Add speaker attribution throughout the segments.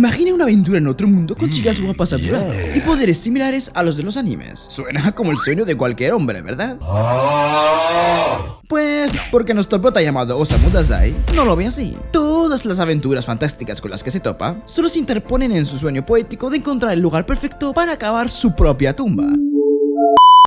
Speaker 1: Imagina una aventura en otro mundo con chicas guapas a tu lado y poderes similares a los de los animes. Suena como el sueño de cualquier hombre, ¿verdad? Pues no, porque nuestro prota llamado Osamu Dazai no lo ve así. Todas las aventuras fantásticas con las que se topa solo se interponen en su sueño poético de encontrar el lugar perfecto para cavar su propia tumba.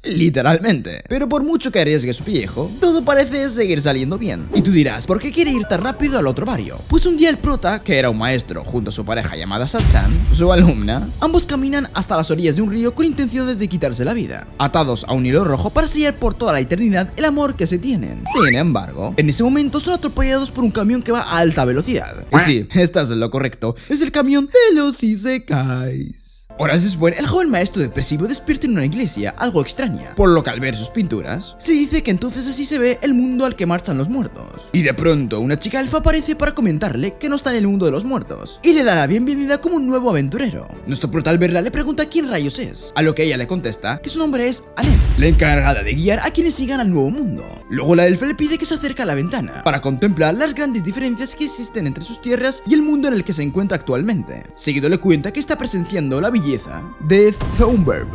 Speaker 1: Literalmente. Pero por mucho que arriesgue su pellejo, todo parece seguir saliendo bien. Y tú dirás, ¿por qué quiere ir tan rápido al otro barrio? Pues un día el prota, que era un maestro junto a su pareja llamada Sachan, su alumna, ambos caminan hasta las orillas de un río con intenciones de quitarse la vida, atados a un hilo rojo para sellar por toda la eternidad el amor que se tienen. Sin embargo, en ese momento son atropellados por un camión que va a alta velocidad. Y sí, estás en lo correcto, es el camión de los isekais. Horas después, el joven maestro depresivo despierta en una iglesia algo extraña, por lo que al ver sus pinturas, se dice que entonces así se ve el mundo al que marchan los muertos. Y de pronto, una chica elfa aparece para comentarle que no está en el mundo de los muertos, y le da la bienvenida como un nuevo aventurero. Nuestro prota al verla le pregunta quién rayos es, a lo que ella le contesta que su nombre es Annette, la encargada de guiar a quienes sigan al nuevo mundo. Luego la elfa le pide que se acerque a la ventana, para contemplar las grandes diferencias que existen entre sus tierras y el mundo en el que se encuentra actualmente. Seguido le cuenta que está presenciando la belleza de Thornberg.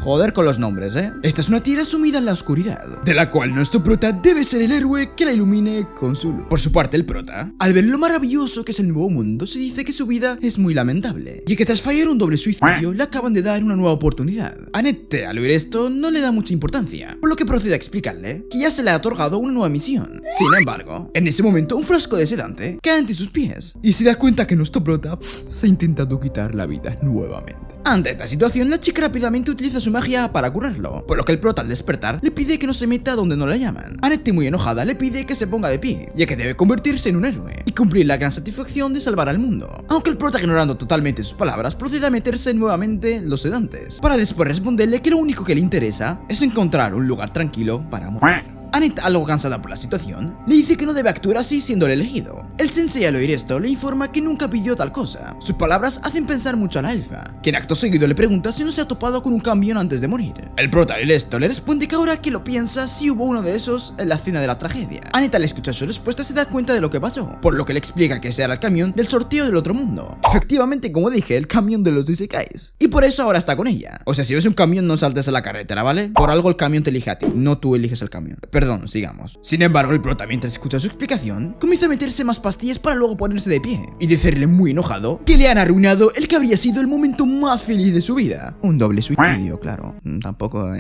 Speaker 1: Joder con los nombres, ¿eh? Esta es una tierra sumida en la oscuridad, de la cual nuestro prota debe ser el héroe que la ilumine con su luz. Por su parte, el prota, al ver lo maravilloso que es el nuevo mundo, se dice que su vida es muy lamentable, y que tras fallar un doble suicidio, le acaban de dar una nueva oportunidad. Annette, al oír esto, no le da mucha importancia, por lo que procede a explicarle que ya se le ha otorgado una nueva misión. Sin embargo, en ese momento, un frasco de sedante cae ante sus pies, y se da cuenta que nuestro prota se ha intentado quitar la vida nuevamente. Ante esta situación, la chica rápidamente utiliza su magia para curarlo, por lo que el prota al despertar le pide que no se meta donde no la llaman. Annette, muy enojada, le pide que se ponga de pie, ya que debe convertirse en un héroe y cumplir la gran satisfacción de salvar al mundo. Aunque el prota, ignorando totalmente sus palabras, procede a meterse nuevamente los sedantes, para después responderle que lo único que le interesa es encontrar un lugar tranquilo para morir. Annette, algo cansada por la situación, le dice que no debe actuar así siendo el elegido. El sensei, al oír esto, le informa que nunca pidió tal cosa. Sus palabras hacen pensar mucho a la elfa, quien acto seguido le pregunta si no se ha topado con un camión antes de morir. El prota, al oír esto, le responde que ahora que lo piensa, sí hubo uno de esos en la escena de la tragedia. Annette, al escuchar su respuesta, se da cuenta de lo que pasó, por lo que le explica que ese era el camión del sorteo del otro mundo. Efectivamente, como dije, el camión de los isekais. Y por eso ahora está con ella. O sea, si ves un camión, no saltes a la carretera, ¿vale? Por algo el camión te elige a ti, no tú eliges el camión. Perdón, sigamos. Sin embargo, el prota, mientras escucha su explicación, comienza a meterse más pastillas para luego ponerse de pie y decirle muy enojado que le han arruinado el que habría sido el momento más feliz de su vida. Un doble suicidio, claro. Tampoco,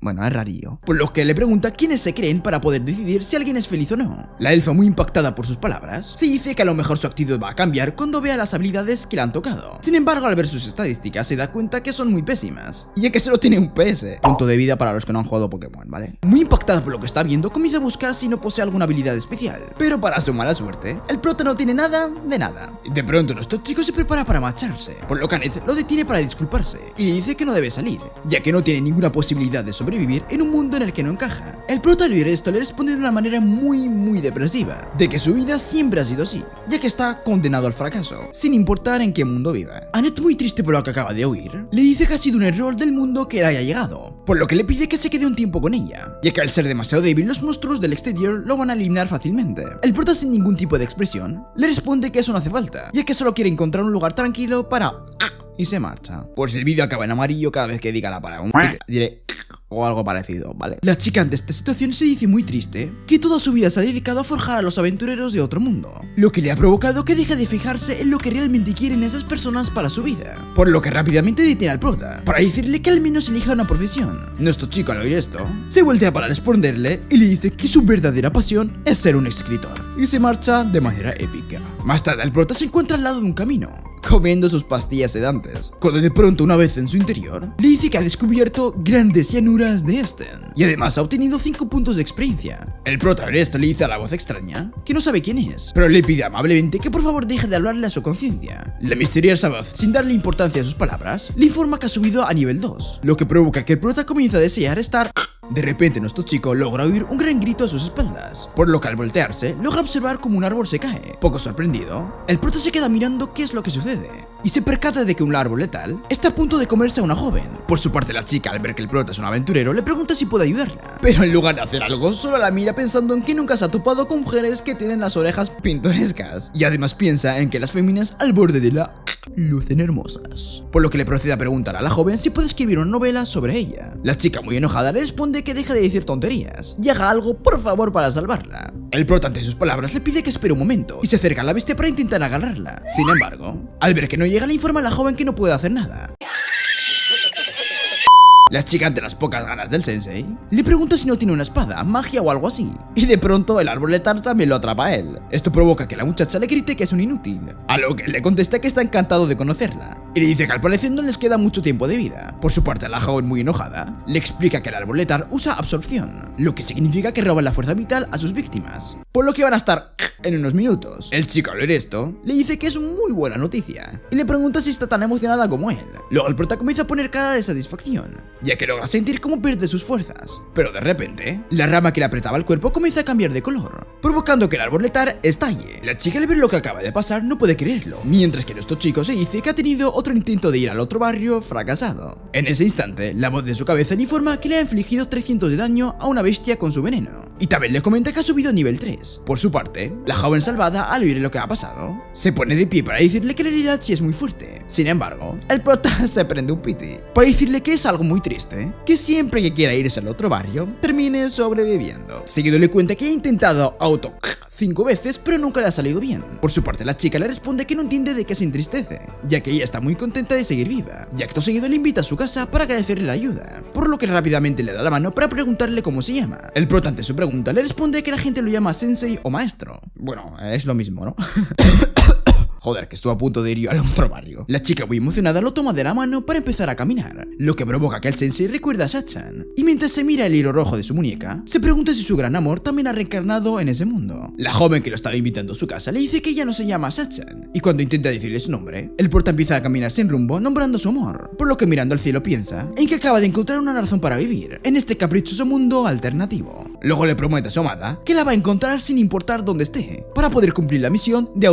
Speaker 1: bueno, es rarillo. Por lo que le pregunta quiénes se creen para poder decidir si alguien es feliz o no. La elfa, muy impactada por sus palabras, se dice que a lo mejor su actitud va a cambiar cuando vea las habilidades que le han tocado. Sin embargo, al ver sus estadísticas, se da cuenta que son muy pésimas, y ya que solo tiene un PS, punto de vida para los que no han jugado Pokémon, ¿vale? Muy impactada por lo que está viendo, comienza a buscar si no posee alguna habilidad especial, pero para su mala suerte, el prota no tiene nada de nada. De pronto nuestro chico se prepara para marcharse, por lo que Annette lo detiene para disculparse y le dice que no debe salir, ya que no tiene ninguna posibilidad de sobrevivir en un mundo en el que no encaja. El prota, al oír esto, le responde de una manera muy depresiva, de que su vida siempre ha sido así, ya que está condenado al fracaso, sin importar en qué mundo viva. Annette, muy triste por lo que acaba de oír, le dice que ha sido un error del mundo que le haya llegado, por lo que le pide que se quede un tiempo con ella, ya que al ser demasiado débil, los monstruos del exterior lo van a eliminar fácilmente. El prota, sin ningún tipo de expresión, le responde que eso no hace falta, ya que solo quiere encontrar un lugar tranquilo para... y se marcha. Por si el vídeo acaba en amarillo cada vez que diga la palabra, diré... o algo parecido, ¿vale? La chica, ante esta situación, se dice muy triste que toda su vida se ha dedicado a forjar a los aventureros de otro mundo, lo que le ha provocado que deje de fijarse en lo que realmente quieren esas personas para su vida, por lo que rápidamente detiene al prota para decirle que al menos elija una profesión. Nuestro chico, al oír esto, se voltea para responderle y le dice que su verdadera pasión es ser un escritor, y se marcha de manera épica. Más tarde, el prota se encuentra al lado de un camino, comiendo sus pastillas sedantes, cuando de pronto, una vez en su interior, le dice que ha descubierto grandes llanuras de Esten, y además ha obtenido 5 puntos de experiencia. El prota de esto le dice a la voz extraña que no sabe quién es, pero le pide amablemente que por favor deje de hablarle a su conciencia. La misteriosa voz, sin darle importancia a sus palabras, le informa que ha subido a nivel 2, lo que provoca que el prota comience a desear estar... De repente, nuestro chico logra oír un gran grito a sus espaldas, por lo que al voltearse, logra observar como un árbol se cae. Poco sorprendido, el prota se queda mirando qué es lo que sucede, y se percata de que un árbol letal está a punto de comerse a una joven. Por su parte, la chica, al ver que el prota es un aventurero, le pregunta si puede ayudarla, pero en lugar de hacer algo, solo la mira pensando en que nunca se ha topado con mujeres que tienen las orejas pintorescas, y además piensa en que las féminas al borde de la... lucen hermosas. Por lo que le procede a preguntar a la joven si puede escribir una novela sobre ella. La chica, muy enojada, le responde que deje de decir tonterías y haga algo, por favor, para salvarla. El prota, ante sus palabras, le pide que espere un momento y se acerca a la bestia para intentar agarrarla. Sin embargo, al ver que no llega, le informa a la joven que no puede hacer nada. La chica, ante las pocas ganas del sensei, le pregunta si no tiene una espada, magia o algo así. Y de pronto el árbol letal también lo atrapa a él. Esto provoca que la muchacha le grite que es un inútil, a lo que él le contesta que está encantado de conocerla. Y le dice que al parecer no les queda mucho tiempo de vida. Por su parte, la joven, muy enojada, le explica que el árbol letal usa absorción, lo que significa que roban la fuerza vital a sus víctimas, por lo que van a estar en unos minutos. El chico, al ver esto, le dice que es muy buena noticia y le pregunta si está tan emocionada como él. Luego el prota comienza a poner cara de satisfacción, ya que logra sentir cómo pierde sus fuerzas. Pero de repente, la rama que le apretaba el cuerpo comienza a cambiar de color, provocando que el árbol letal estalle. La chica, al ver lo que acaba de pasar, no puede creerlo, mientras que nuestro chico se dice que ha tenido otro intento de ir al otro barrio fracasado. En ese instante, la voz de su cabeza le informa que le ha infligido 300 de daño a una bestia con su veneno, y también le comenta que ha subido a nivel 3. Por su parte, la joven salvada, al oír lo que ha pasado, se pone de pie para decirle que la herida sí es muy fuerte. Sin embargo, el prota se prende un piti para decirle que es algo muy triste que siempre que quiera irse al otro barrio termine sobreviviendo. Seguido le cuenta que ha intentado 5 veces, pero nunca le ha salido bien. Por su parte, la chica le responde que no entiende de qué se entristece, ya que ella está muy contenta de seguir viva, y acto seguido le invita a su casa para agradecerle la ayuda, por lo que rápidamente le da la mano para preguntarle cómo se llama. El prota, ante su pregunta, le responde que la gente lo llama sensei o maestro. Bueno, es lo mismo, ¿no? Joder, que estuvo a punto de ir yo al otro barrio. La chica, muy emocionada, lo toma de la mano para empezar a caminar, lo que provoca que el sensei recuerda a Sachan. Y mientras se mira el hilo rojo de su muñeca, se pregunta si su gran amor también ha reencarnado en ese mundo. La joven, que lo estaba invitando a su casa, le dice que ella no se llama Sachan, y cuando intenta decirle su nombre, el prota empieza a caminar sin rumbo, nombrando su amor, por lo que mirando al cielo piensa en que acaba de encontrar una razón para vivir en este caprichoso mundo alternativo. Luego le promete a su amada que la va a encontrar sin importar dónde esté, para poder cumplir la misión de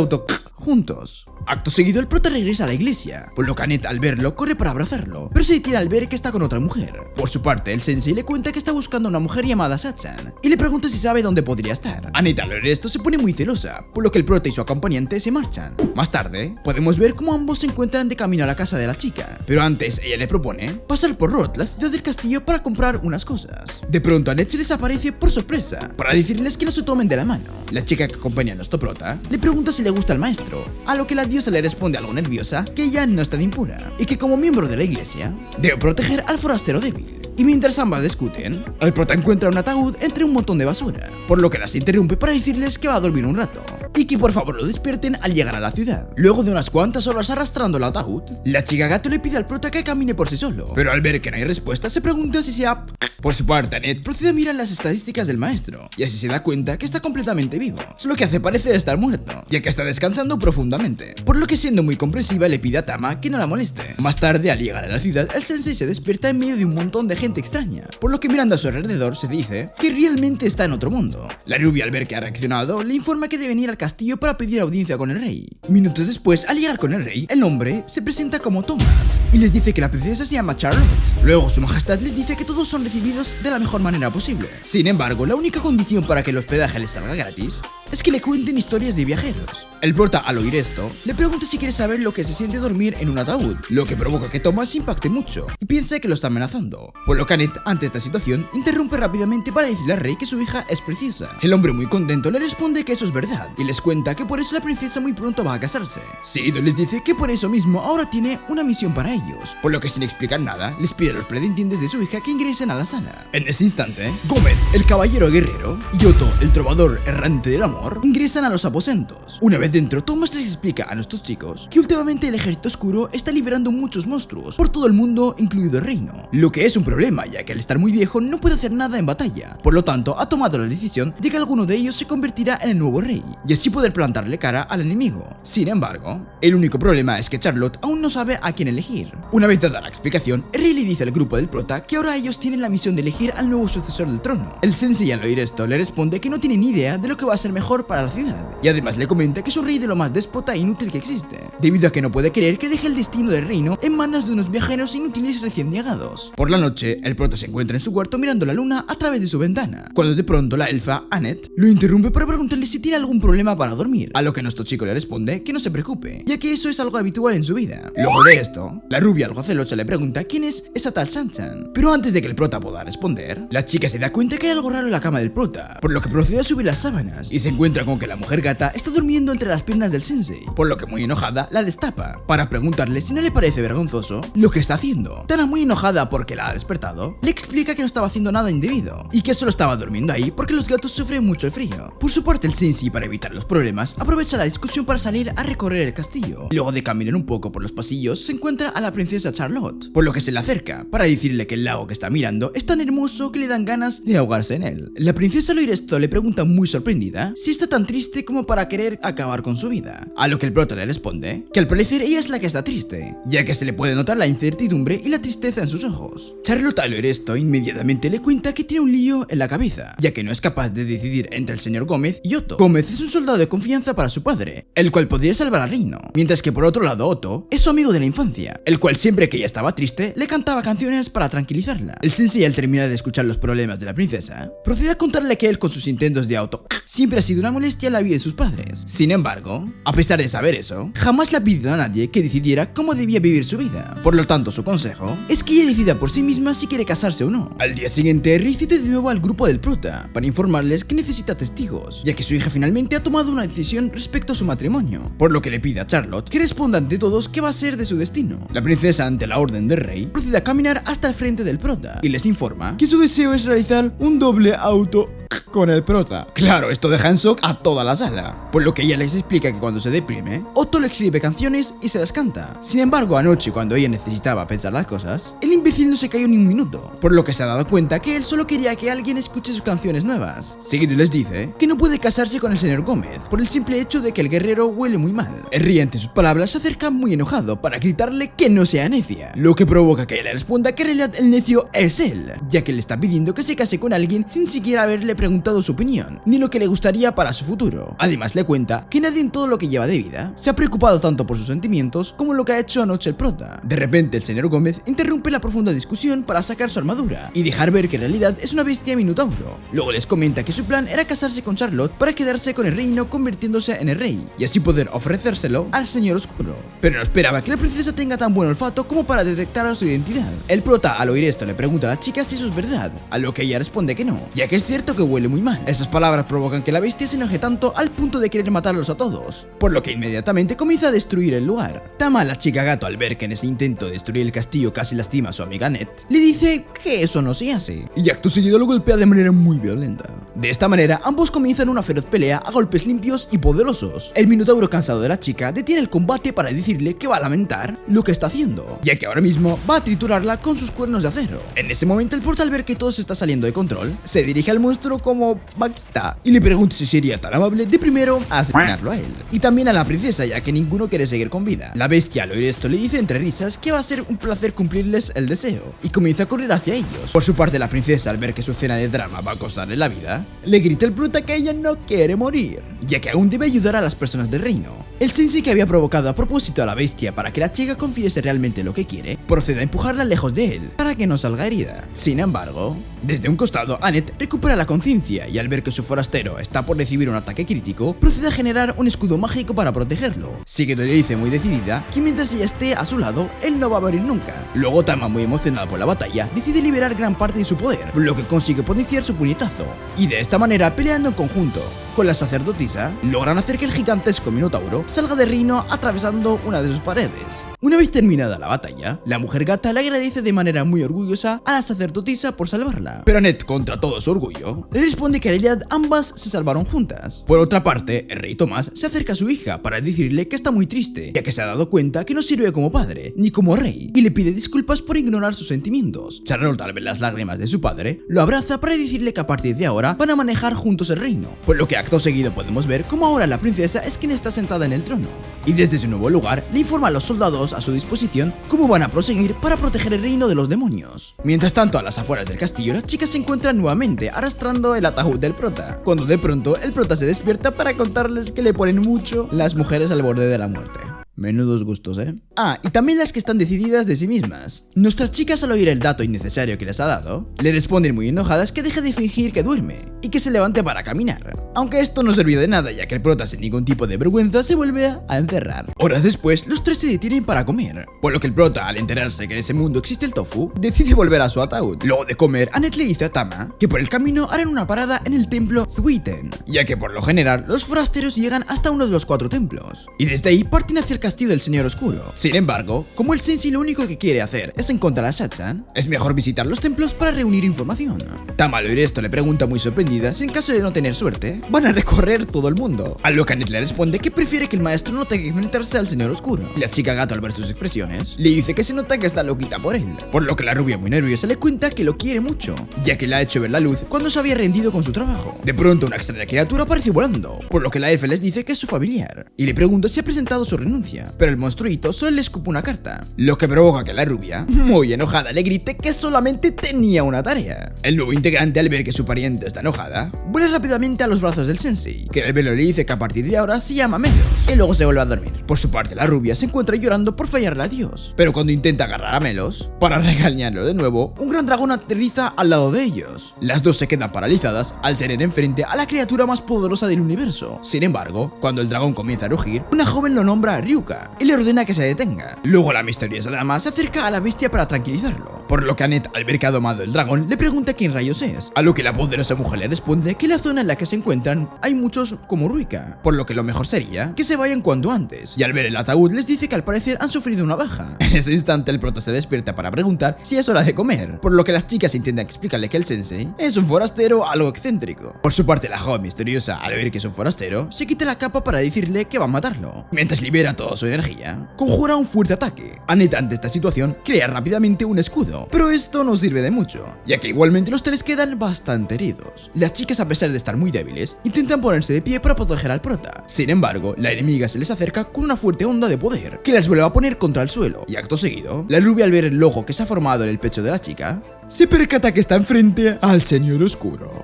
Speaker 1: juntos. Acto seguido, el prota regresa a la iglesia, por lo que Annette, al verlo, corre para abrazarlo, pero se detiene al ver que está con otra mujer. Por su parte, el sensei le cuenta que está buscando a una mujer llamada Sachan y le pregunta si sabe dónde podría estar. Annette, al ver esto, se pone muy celosa, por lo que el prota y su acompañante se marchan. Más tarde, podemos ver cómo ambos se encuentran de camino a la casa de la chica, pero antes ella le propone pasar por Roth, la ciudad del castillo, para comprar unas cosas. De pronto, Annette se les aparece por sorpresa para decirles que no se tomen de la mano. La chica, que acompaña a nuestro prota, le pregunta si le gusta el maestro, a lo que la diosa le responde algo nerviosa que ella no está de impura y que como miembro de la iglesia debe proteger al forastero débil. Y mientras ambas discuten, el prota encuentra un ataúd entre un montón de basura, por lo que las interrumpe para decirles que va a dormir un rato y que por favor lo despierten al llegar a la ciudad. Luego de unas cuantas horas arrastrando el ataúd, la chica gato le pide al prota que camine por sí solo, pero al ver que no hay respuesta se pregunta si se ha... Por su parte, Annette procede a mirar las estadísticas del maestro y así se da cuenta que está completamente vivo, solo que hace parecer estar muerto, ya que está descansando profundamente, por lo que, siendo muy comprensiva, le pide a Tama que no la moleste. Más tarde, al llegar a la ciudad, el sensei se despierta en medio de un montón de gente extraña, por lo que mirando a su alrededor se dice que realmente está en otro mundo. La rubia, al ver que ha reaccionado, le informa que deben ir al castillo para pedir audiencia con el rey. Minutos después, al llegar con el rey, el hombre se presenta como Thomas y les dice que la princesa se llama Charlotte. Luego su majestad les dice que todos son recibidos de la mejor manera posible. Sin embargo, la única condición para que el hospedaje les salga gratis es que le cuenten historias de viajeros. El prota, al oír esto, le pregunta si quiere saber lo que se siente dormir en un ataúd, lo que provoca que Thomas se impacte mucho y piense que lo está amenazando. Por lo que Annette, ante esta situación, interrumpe rápidamente para decirle al rey que su hija es preciosa. El hombre, muy contento, le responde que eso es verdad y les cuenta que por eso la princesa muy pronto va a casarse. Seguido les dice que por eso mismo ahora tiene una misión para ellos, por lo que, sin explicar nada, les pide a los pretendientes de su hija que ingresen a la sala. En ese instante, Gómez, el caballero guerrero, y Otto, el trovador errante del amor, ingresan a los aposentos. Una vez dentro, Thomas les explica a nuestros chicos que últimamente el ejército oscuro está liberando muchos monstruos por todo el mundo, incluido el reino, lo que es un problema, ya que al estar muy viejo no puede hacer nada en batalla. Por lo tanto, ha tomado la decisión de que alguno de ellos se convertirá en el nuevo rey y así poder plantarle cara al enemigo. Sin embargo, el único problema es que Charlotte aún no sabe a quién elegir. Una vez dada la explicación, el rey le dice al grupo del prota que ahora ellos tienen la misión de elegir al nuevo sucesor del trono. El sensei, al oír esto, le responde que no tiene ni idea de lo que va a ser mejor mejor para la ciudad. Y además le comenta que es un rey de lo más déspota e inútil que existe, debido a que no puede querer que deje el destino del reino en manos de unos viajeros inútiles recién llegados. Por la noche, el prota se encuentra en su cuarto mirando la luna a través de su ventana, cuando de pronto la elfa, Annette, lo interrumpe para preguntarle si tiene algún problema para dormir, a lo que nuestro chico le responde que no se preocupe, ya que eso es algo habitual en su vida. Luego de esto, la rubia algo celosa le pregunta quién es esa tal Sanchan, pero antes de que el prota pueda responder, la chica se da cuenta que hay algo raro en la cama del prota, por lo que procede a subir las sábanas y se encuentra con que la mujer gata está durmiendo entre las piernas del sensei, por lo que muy enojada la destapa para preguntarle si no le parece vergonzoso lo que está haciendo. Tana, muy enojada porque la ha despertado, le explica que no estaba haciendo nada indebido y que solo estaba durmiendo ahí porque los gatos sufren mucho el frío. Por su parte, el sensei, para evitar los problemas, aprovecha la discusión para salir a recorrer el castillo. Luego de caminar un poco por los pasillos, se encuentra a la princesa Charlotte, por lo que se le acerca para decirle que el lago que está mirando es tan hermoso que le dan ganas de ahogarse en él. La princesa al oír esto le pregunta muy sorprendida si está tan triste como para querer acabar con su vida, a lo que el prota le responde que al parecer ella es la que está triste, ya que se le puede notar la incertidumbre y la tristeza en sus ojos. Charlotte al oír esto inmediatamente le cuenta que tiene un lío en la cabeza, ya que no es capaz de decidir entre el señor Gómez y Otto. Gómez es un soldado de confianza para su padre, el cual podría salvar al reino, mientras que por otro lado Otto es su amigo de la infancia, el cual siempre que ella estaba triste le cantaba canciones para tranquilizarla. El sensei, al terminar de escuchar los problemas de la princesa, procede a contarle que él, con sus intentos de auto, siempre ha sido una molestia en la vida de sus padres. Sin embargo, a pesar de saber eso, jamás le ha pedido a nadie que decidiera cómo debía vivir su vida. Por lo tanto, su consejo es que ella decida por sí misma si quiere casarse o no. Al día siguiente, Rey cita de nuevo al grupo del prota para informarles que necesita testigos, ya que su hija finalmente ha tomado una decisión respecto a su matrimonio, por lo que le pide a Charlotte que responda ante todos qué va a ser de su destino. La princesa, ante la orden del rey, procede a caminar hasta el frente del prota y les informa que su deseo es realizar un doble auto con el prota. Claro, esto deja en shock a toda la sala, por lo que ella les explica que cuando se deprime, Otto le escribe canciones y se las canta. Sin embargo, anoche, cuando ella necesitaba pensar las cosas, el imbécil no se cayó ni un minuto, por lo que se ha dado cuenta que él solo quería que alguien escuche sus canciones nuevas. Seguido les dice que no puede casarse con el señor Gómez por el simple hecho de que el guerrero huele muy mal. El rey, ante sus palabras, se acerca muy enojado para gritarle que no sea necia, lo que provoca que ella le responda que en realidad el necio es él, ya que le está pidiendo que se case con alguien sin siquiera haberle preguntado su opinión, ni lo que le gustaría para su futuro. Además le cuenta que nadie en todo lo que lleva de vida se ha preocupado tanto por sus sentimientos como lo que ha hecho anoche el prota. De repente el señor Gómez interrumpe la profunda discusión para sacar su armadura y dejar ver que en realidad es una bestia minotauro. Luego les comenta que su plan era casarse con Charlotte para quedarse con el reino convirtiéndose en el rey y así poder ofrecérselo al señor oscuro. Pero no esperaba que la princesa tenga tan buen olfato como para detectar su identidad. El prota, al oír esto, le pregunta a la chica si eso es verdad, a lo que ella responde que no, ya que es cierto que huele muy mal. Esas palabras provocan que la bestia se enoje tanto al punto de querer matarlos a todos, por lo que inmediatamente comienza a destruir el lugar. Tama, la chica gato, al ver que en ese intento de destruir el castillo casi lastima a su amiga Annette, le dice que eso no se hace, y acto seguido lo golpea de manera muy violenta. De esta manera, ambos comienzan una feroz pelea a golpes limpios y poderosos. El minotauro, cansado de la chica, detiene el combate para decirle que va a lamentar lo que está haciendo, ya que ahora mismo va a triturarla con sus cuernos de acero. En ese momento, el prota, al ver que todo se está saliendo de control, se dirige al monstruo como vaquita y le pregunta si sería tan amable de primero a asesinarlo a él y también a la princesa, ya que ninguno quiere seguir con vida. La bestia, al oír esto, le dice entre risas que va a ser un placer cumplirles el deseo y comienza a correr hacia ellos. Por su parte, la princesa, al ver que su escena de drama va a costarle la vida, le grita al prota que ella no quiere morir, ya que aún debe ayudar a las personas del reino. El sensei, que había provocado a propósito a la bestia para que la chica confiese realmente lo que quiere, procede a empujarla lejos de él para que no salga herida. Sin embargo, desde un costado, Annette recupera la conciencia y al ver que su forastero está por recibir un ataque crítico, procede a generar un escudo mágico para protegerlo. Seguido le dice muy decidida que mientras ella esté a su lado, él no va a morir nunca. Luego Tama, muy emocionada por la batalla, decide liberar gran parte de su poder, lo que consigue potenciar su puñetazo, y de esta manera, peleando en conjunto con la sacerdotisa, logran hacer que el gigantesco minotauro salga del reino atravesando una de sus paredes. Una vez terminada la batalla, la mujer gata le agradece de manera muy orgullosa a la sacerdotisa por salvarla, pero Annette, contra todo su orgullo, le responde que en realidad ambas se salvaron juntas. Por otra parte, el rey Tomás se acerca a su hija para decirle que está muy triste, ya que se ha dado cuenta que no sirve como padre ni como rey, y le pide disculpas por ignorar sus sentimientos. Charlotte, al ver las lágrimas de su padre, lo abraza para decirle que a partir de ahora van a manejar juntos el reino, por lo que acto seguido podemos ver cómo ahora la princesa es quien está sentada en el trono, y desde su nuevo lugar le informa a los soldados a su disposición cómo van a proseguir para proteger el reino de los demonios. Mientras tanto, a las afueras del castillo, las chicas se encuentran nuevamente arrastrando el ataúd del prota, cuando de pronto el prota se despierta para contarles que le ponen mucho las mujeres al borde de la muerte. Menudos gustos, ¿eh? Ah, y también las que están decididas de sí mismas. Nuestras chicas, al oír el dato innecesario que les ha dado, le responden muy enojadas que deje de fingir que duerme y que se levante para caminar. Aunque esto no sirvió de nada, ya que el prota, sin ningún tipo de vergüenza, se vuelve a encerrar. Horas después, los tres se detienen para comer, por lo que el prota, al enterarse que en ese mundo existe el tofu, decide volver a su ataúd. Luego de comer, Annette le dice a Tama que por el camino harán una parada en el templo Thuiten, ya que por lo general los forasteros llegan hasta uno de los 4 templos, y desde ahí parten hacia el castillo del Señor Oscuro. Sin embargo, como el Sensei lo único que quiere hacer es encontrar a Sachan, es mejor visitar los templos para reunir información. Tama al oír esto le pregunta muy sorprendida si en caso de no tener suerte, van a recorrer todo el mundo, a lo que Annette le responde que prefiere que el maestro no tenga que enfrentarse al Señor Oscuro. La chica gato, al ver sus expresiones, le dice que se nota que está loquita por él, por lo que la rubia, muy nerviosa, le cuenta que lo quiere mucho, ya que le ha hecho ver la luz cuando se había rendido con su trabajo. De pronto, una extraña criatura aparece volando, por lo que la elfa les dice que es su familiar, y le pregunta si ha presentado su renuncia, pero el monstruito solo le escupe una carta, lo que provoca que la rubia, muy enojada, le grite que solamente tenía una tarea. El nuevo integrante, al ver que su pariente está enojada, vuela rápidamente a los brazos del sensei, que al verlo le dice que a partir de ahora se llama Melos, y luego se vuelve a dormir. Por su parte, la rubia se encuentra llorando por fallarle a Dios, pero cuando intenta agarrar a Melos para regañarlo de nuevo, un gran dragón aterriza al lado de ellos. Las dos se quedan paralizadas al tener enfrente a la criatura más poderosa del universo. Sin embargo, cuando el dragón comienza a rugir, una joven lo nombra Ryuka y le ordena que se detenga. Luego la misteriosa dama se acerca a la bestia para tranquilizarlo, por lo que Annette, al ver que ha domado el dragón, le pregunta quién rayos es, a lo que la poderosa mujer le responde que en la zona en la que se encuentran hay muchos como Ruika, por lo que lo mejor sería que se vayan cuanto antes, y al ver el ataúd les dice que al parecer han sufrido una baja. En ese instante el prota se despierta para preguntar si es hora de comer, por lo que las chicas intentan explicarle que el sensei es un forastero algo excéntrico. Por su parte, la joven misteriosa, al ver que es un forastero, se quita la capa para decirle que va a matarlo, mientras libera toda su energía, conjura un fuerte ataque. Annette, ante esta situación, crea rápidamente un escudo, pero esto no sirve de mucho, ya que igualmente los tres quedan bastante heridos. Las chicas, a pesar de estar muy débiles, intentan ponerse de pie para proteger al prota. Sin embargo, la enemiga se les acerca con una fuerte onda de poder, que las vuelve a poner contra el suelo, y acto seguido, la rubia, al ver el logo que se ha formado en el pecho de la chica, se percata que está enfrente al Señor Oscuro.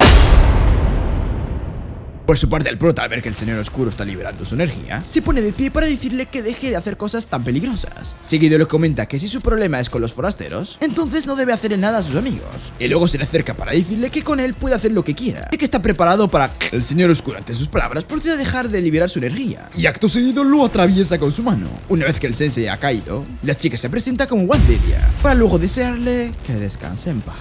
Speaker 1: Por su parte, el prota, al ver que el Señor Oscuro está liberando su energía, se pone de pie para decirle que deje de hacer cosas tan peligrosas. Seguido le comenta que si su problema es con los forasteros, entonces no debe hacerle nada a sus amigos. Y luego se le acerca para decirle que con él puede hacer lo que quiera, y que está preparado para... El Señor Oscuro, ante sus palabras, procede a dejar de liberar su energía, y acto seguido lo atraviesa con su mano. Una vez que el sensei ha caído, la chica se presenta como Waldelia, para luego desearle que descanse en paz.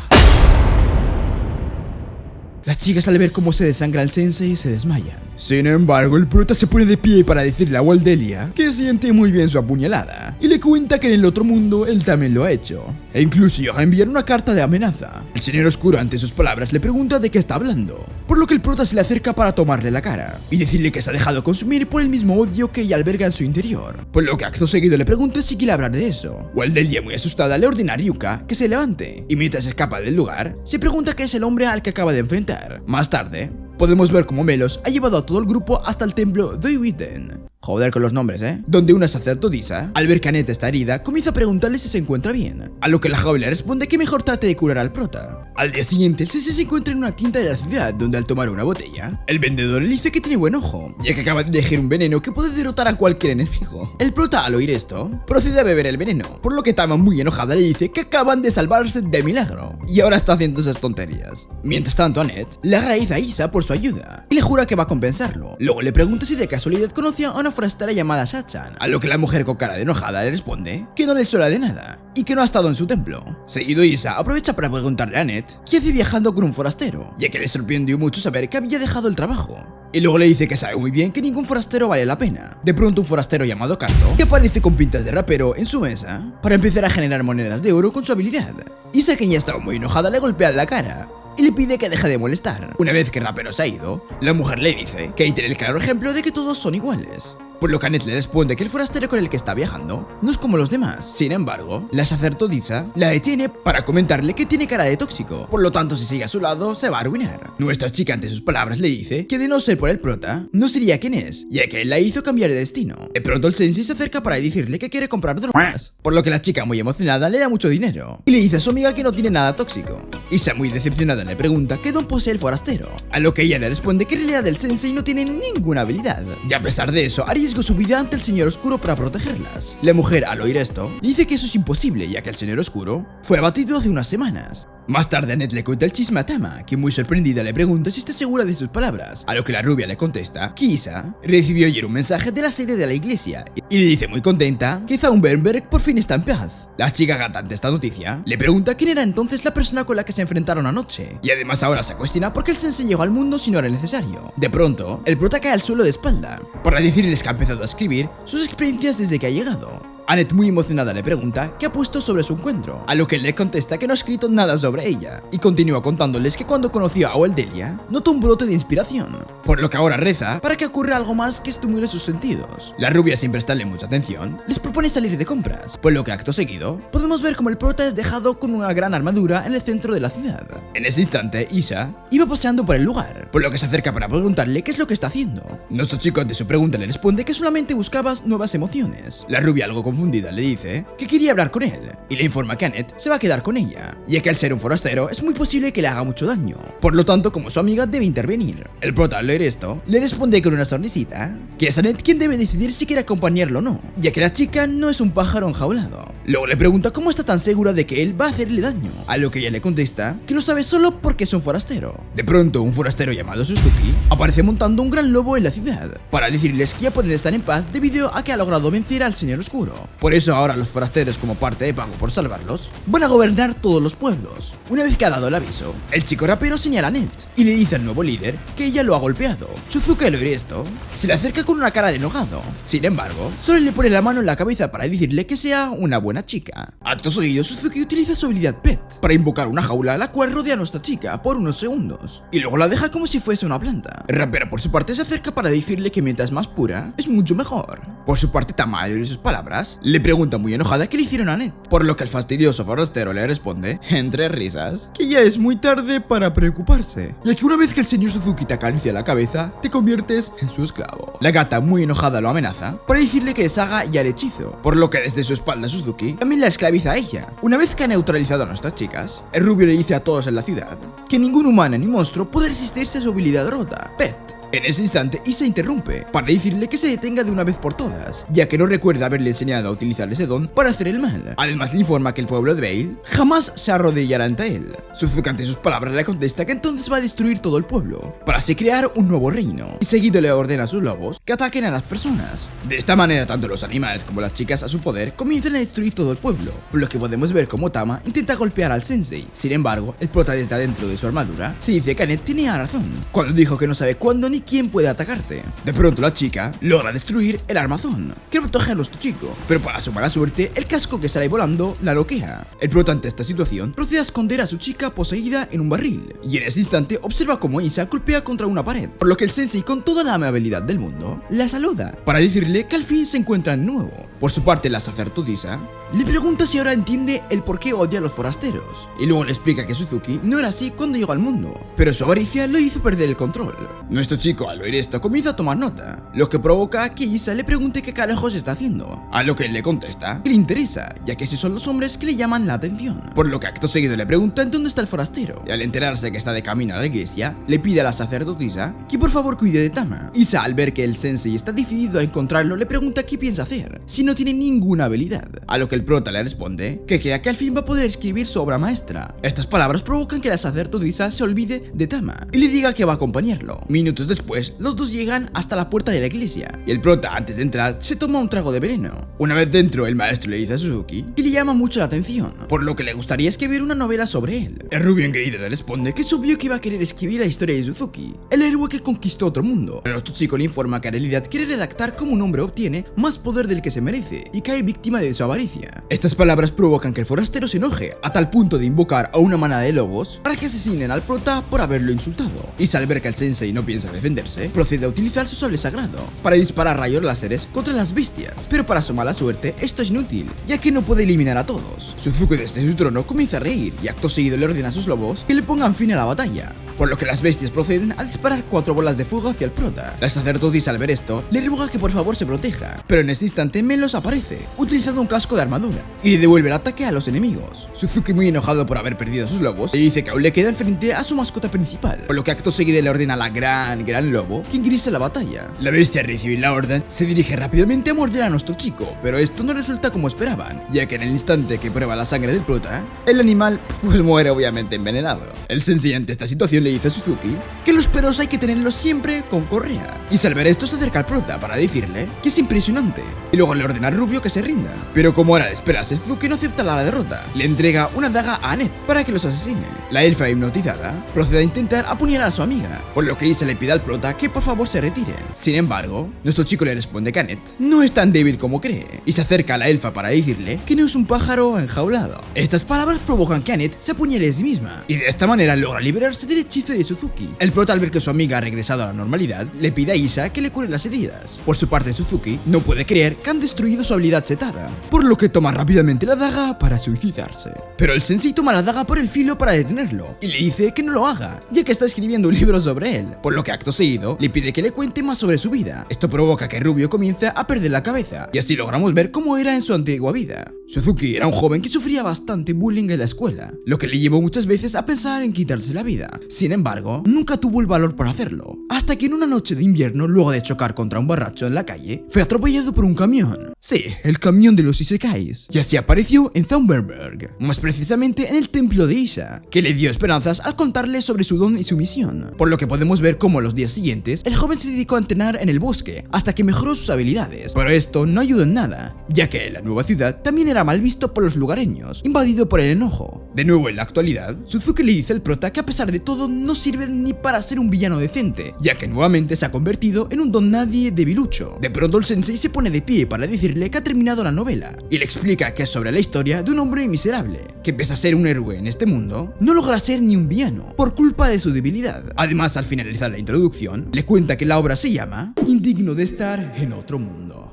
Speaker 1: Las chicas, al ver cómo se desangra el sensei, se desmayan. Sin embargo, el prota se pone de pie para decirle a Waldelia que siente muy bien su apuñalada, y le cuenta que en el otro mundo él también lo ha hecho, e incluso llega a enviar una carta de amenaza. El Señor Oscuro, ante sus palabras, le pregunta de qué está hablando, por lo que el prota se le acerca para tomarle la cara y decirle que se ha dejado consumir por el mismo odio que ella alberga en su interior, por lo que acto seguido le pregunta si quiere hablar de eso. Waldelia, muy asustada, le ordena a Ryuka que se levante, y mientras escapa del lugar, se pregunta qué es el hombre al que acaba de enfrentar. Más tarde, podemos ver cómo Melos ha llevado a todo el grupo hasta el templo Thuiten. Joder con los nombres, donde una sacerdotisa, al ver que Annette está herida, comienza a preguntarle si se encuentra bien, a lo que la joven le responde que mejor trate de curar al prota. Al día siguiente, el sensei se encuentra en una tienda de la ciudad, donde al tomar una botella, el vendedor le dice que tiene buen ojo, ya que acaba de elegir un veneno que puede derrotar a cualquier enemigo. El prota, al oír esto, procede a beber el veneno, por lo que Tama, muy enojada, le dice que acaban de salvarse de milagro, y ahora está haciendo esas tonterías. Mientras tanto, Annette le agradece a Isa por su ayuda, y le jura que va a compensarlo. Luego le pregunta si de casualidad conocía a una forastera llamada Sachan, a lo que la mujer, con cara de enojada, le responde que no le suena de nada y que no ha estado en su templo. Seguido, Isa aprovecha para preguntarle a Annette qué hace viajando con un forastero, ya que le sorprendió mucho saber que había dejado el trabajo. Y luego le dice que sabe muy bien que ningún forastero vale la pena. De pronto, un forastero llamado Carto, que aparece con pintas de rapero en su mesa para empezar a generar monedas de oro con su habilidad. Isa, que ya estaba muy enojada, le golpea en la cara y le pide que deje de molestar. Una vez que el rapero se ha ido, la mujer le dice que hay que tener el claro ejemplo de que todos son iguales. por lo que Annette le responde que el forastero con el que está viajando no es como los demás. Sin embargo, la sacerdotisa la detiene para comentarle que tiene cara de tóxico, por lo tanto si sigue a su lado se va a arruinar. Nuestra chica ante sus palabras le dice que de no ser por el prota, no sería quien es, ya que él la hizo cambiar de destino. De pronto el sensei se acerca para decirle que quiere comprar drogas, por lo que la chica muy emocionada le da mucho dinero y le dice a su amiga que no tiene nada tóxico. Isa muy decepcionada le pregunta qué don posee el forastero, a lo que ella le responde que en realidad el sensei no tiene ninguna habilidad, y a pesar de eso arriesgó su vida ante el señor oscuro para protegerlas. La mujer al oír esto dice que eso es imposible, ya que el señor oscuro fue abatido hace unas semanas. Más tarde Annette le cuenta el chisme a Tama, que muy sorprendida le pregunta si está segura de sus palabras, a lo que la rubia le contesta que Isa recibió ayer un mensaje de la sede de la iglesia y le dice muy contenta que Zaunberg por fin está en paz. La chica gata ante esta noticia le pregunta quién era entonces la persona con la que se enfrentaron anoche, y además ahora se cuestiona por qué el sensei llegó al mundo si no era necesario. De pronto, el prota cae al suelo de espalda para decirles que ha empezado a escribir sus experiencias desde que ha llegado. Annette muy emocionada le pregunta qué ha puesto sobre su encuentro, a lo que él le contesta que no ha escrito nada sobre ella, y continúa contándoles que cuando conoció a Oeldelia notó un brote de inspiración, por lo que ahora reza para que ocurra algo más que estimule sus sentidos. La rubia, sin prestarle mucha atención, les propone salir de compras, por lo que acto seguido podemos ver como el prota es dejado con una gran armadura en el centro de la ciudad. En ese instante, Isa iba paseando por el lugar, por lo que se acerca para preguntarle qué es lo que está haciendo. Nuestro chico ante su pregunta le responde que solamente buscaba nuevas emociones. La rubia, algo confundida, le dice que quería hablar con él y le informa que Annette se va a quedar con ella, ya que al ser un forastero es muy posible que le haga mucho daño, por lo tanto como su amiga debe intervenir. El prota al leer esto le responde con una sonrisita que es Annette quien debe decidir si quiere acompañarlo o no, ya que la chica no es un pájaro enjaulado. Luego le pregunta cómo está tan segura de que él va a hacerle daño, a lo que ella le contesta que lo sabe solo porque es un forastero. De pronto un forastero llamado Suzuki aparece montando un gran lobo en la ciudad para decirles que ya pueden estar en paz debido a que ha logrado vencer al señor oscuro. Por eso ahora los forasteros, como parte de pago por salvarlos, van a gobernar todos los pueblos. Una vez que ha dado el aviso, el chico rapero señala a Annette y le dice al nuevo líder que ella lo ha golpeado. Suzuki al oír esto se le acerca con una cara de enojado. Sin embargo, solo le pone la mano en la cabeza para decirle que sea una buena chica. Acto seguido, Suzuki utiliza su habilidad Pet para invocar una jaula la cual rodea a nuestra chica por unos segundos y luego la deja como si fuese una planta. El rapero por su parte se acerca para decirle que mientras más pura es mucho mejor. Por su parte, Tama al oír sus palabras le pregunta muy enojada qué le hicieron a Annette, por lo que el fastidioso forastero le responde, entre risas, que ya es muy tarde para preocuparse, ya que una vez que el señor Suzuki te acaricia la cabeza, te conviertes en su esclavo. La gata muy enojada lo amenaza para decirle que deshaga ya el hechizo, por lo que desde su espalda Suzuki también la esclaviza a ella. Una vez que ha neutralizado a nuestras chicas, el rubio le dice a todos en la ciudad que ningún humano ni monstruo puede resistirse a su habilidad rota, Pet. En ese instante, Isa interrumpe para decirle que se detenga de una vez por todas, ya que no recuerda haberle enseñado a utilizar ese don para hacer el mal. Además le informa que el pueblo de Vale jamás se arrodillará ante él. Suzuki ante sus palabras le contesta que entonces va a destruir todo el pueblo, para así crear un nuevo reino, y seguido le ordena a sus lobos que ataquen a las personas. De esta manera, tanto los animales como las chicas a su poder comienzan a destruir todo el pueblo, por lo que podemos ver como Tama intenta golpear al sensei. Sin embargo, el prota desde adentro de su armadura se dice que Annette tenía razón cuando dijo que no sabe cuándo ni quién puede atacarte. De pronto la chica logra destruir el armazón que protege a nuestro chico, pero para su mala suerte el casco que sale volando la bloquea. El prota ante esta situación procede a esconder a su chica poseída en un barril, y en ese instante observa como Isa golpea contra una pared, por lo que el sensei con toda la amabilidad del mundo la saluda para decirle que al fin se encuentran de nuevo. Por su parte la sacerdotisa le pregunta si ahora entiende el por qué odia a los forasteros, y luego le explica que Suzuki no era así cuando llegó al mundo, pero su avaricia lo hizo perder el control. Nuestro chico al oír esto comienza a tomar nota, lo que provoca que Isa le pregunte qué carajos está haciendo, a lo que él le contesta que le interesa, ya que esos son los hombres que le llaman la atención, por lo que acto seguido le pregunta en dónde está el forastero, y al enterarse que está de camino a la iglesia, le pide a la sacerdotisa que por favor cuide de Tama. Isa al ver que el sensei está decidido a encontrarlo le pregunta qué piensa hacer, si no tiene ninguna habilidad, a lo que el prota le responde que crea que al fin va a poder escribir su obra maestra. Estas palabras provocan que la sacerdotisa se olvide de Tama y le diga que va a acompañarlo. Minutos después, los dos llegan hasta la puerta de la iglesia, y el prota antes de entrar se toma un trago de veneno. Una vez dentro, el maestro le dice a Suzuki que le llama mucho la atención, por lo que le gustaría escribir una novela sobre él. El rubio engreído le responde que es obvio que iba a querer escribir la historia de Suzuki, el héroe que conquistó otro mundo, pero nuestro chico le informa que en realidad quiere redactar cómo un hombre obtiene más poder del que se merece y cae víctima de su avaricia. Estas palabras provocan que el forastero se enoje a tal punto de invocar a una manada de lobos para que asesinen al prota por haberlo insultado, y al ver que el sensei no piensa defenderse, defenderse, procede a utilizar su sable sagrado para disparar rayos láseres contra las bestias, pero para su mala suerte esto es inútil, ya que no puede eliminar a todos. Suzuki desde su trono comienza a reír y acto seguido le ordena a sus lobos que le pongan fin a la batalla, por lo que las bestias proceden a disparar 4 bolas de fuego hacia el prota. La sacerdotisa al ver esto le ruega que por favor se proteja, pero en ese instante Melos aparece, utilizando un casco de armadura, y le devuelve el ataque a los enemigos. Suzuki, muy enojado por haber perdido a sus lobos, le dice que aún le queda enfrente a su mascota principal, por lo que acto seguido le ordena a la gran lobo que ingrese a la batalla. La bestia, al recibir la orden, se dirige rápidamente a morder a nuestro chico, pero esto no resulta como esperaban, ya que en el instante que prueba la sangre del prota, el animal pues muere obviamente envenenado. El sensei ante esta situación le dice a Suzuki que los perros hay que tenerlos siempre con correa, y al ver esto se acerca al prota para decirle que es impresionante, y luego le ordena a Rubio que se rinda. Pero como era de esperarse, Suzuki no acepta la derrota, le entrega una daga a Annette para que los asesine. La elfa hipnotizada procede a intentar apuñalar a su amiga, por lo que Isa le pide al prota que por favor se retire. Sin embargo, nuestro chico le responde que Annette no es tan débil como cree, y se acerca a la elfa para decirle que no es un pájaro enjaulado. Estas palabras provocan que Annette se apuñale a sí misma, y de esta manera logra liberarse del hechizo de Suzuki. El prota, al ver que su amiga ha regresado a la normalidad, le pide a Isa que le cure las heridas. Por su parte, Suzuki no puede creer que han destruido su habilidad chetada, por lo que toma rápidamente la daga para suicidarse. Pero el sensei toma la daga por el filo para detenerlo, y le dice que no lo haga, ya que está escribiendo un libro sobre él, por lo que acto seguido le pide que le cuente más sobre su vida. Esto provoca que Rubio comience a perder la cabeza, y así logramos ver cómo era en su antigua vida. Suzuki era un joven que sufría bastante bullying en la escuela, lo que le llevó muchas veces a pensar en quitarse la vida. Sin embargo, nunca tuvo el valor para hacerlo, hasta que en una noche de invierno, luego de chocar contra un borracho en la calle, fue atropellado por un camión. Sí, el camión de los Isekais, y así apareció en Thunberg, más precisamente en el templo de Isa, que le dio esperanzas al contarle sobre su don y su misión, por lo que podemos ver cómo los días siguientes el joven se dedicó a entrenar en el bosque hasta que mejoró sus habilidades, pero esto no ayudó en nada, ya que la nueva ciudad también era mal visto por los lugareños, invadido por el enojo. De nuevo en la actualidad, Suzuki le dice al prota que a pesar de todo no sirve ni para ser un villano decente, ya que nuevamente se ha convertido en un don nadie debilucho. De pronto el sensei se pone de pie para decirle que ha terminado la novela, y le explica que es sobre la historia de un hombre miserable, que pese a ser un héroe en este mundo, no logra ser ni un villano, por culpa de su debilidad. Además, al finalizar la introducción, le cuenta que la obra se llama Indigno de estar en otro mundo.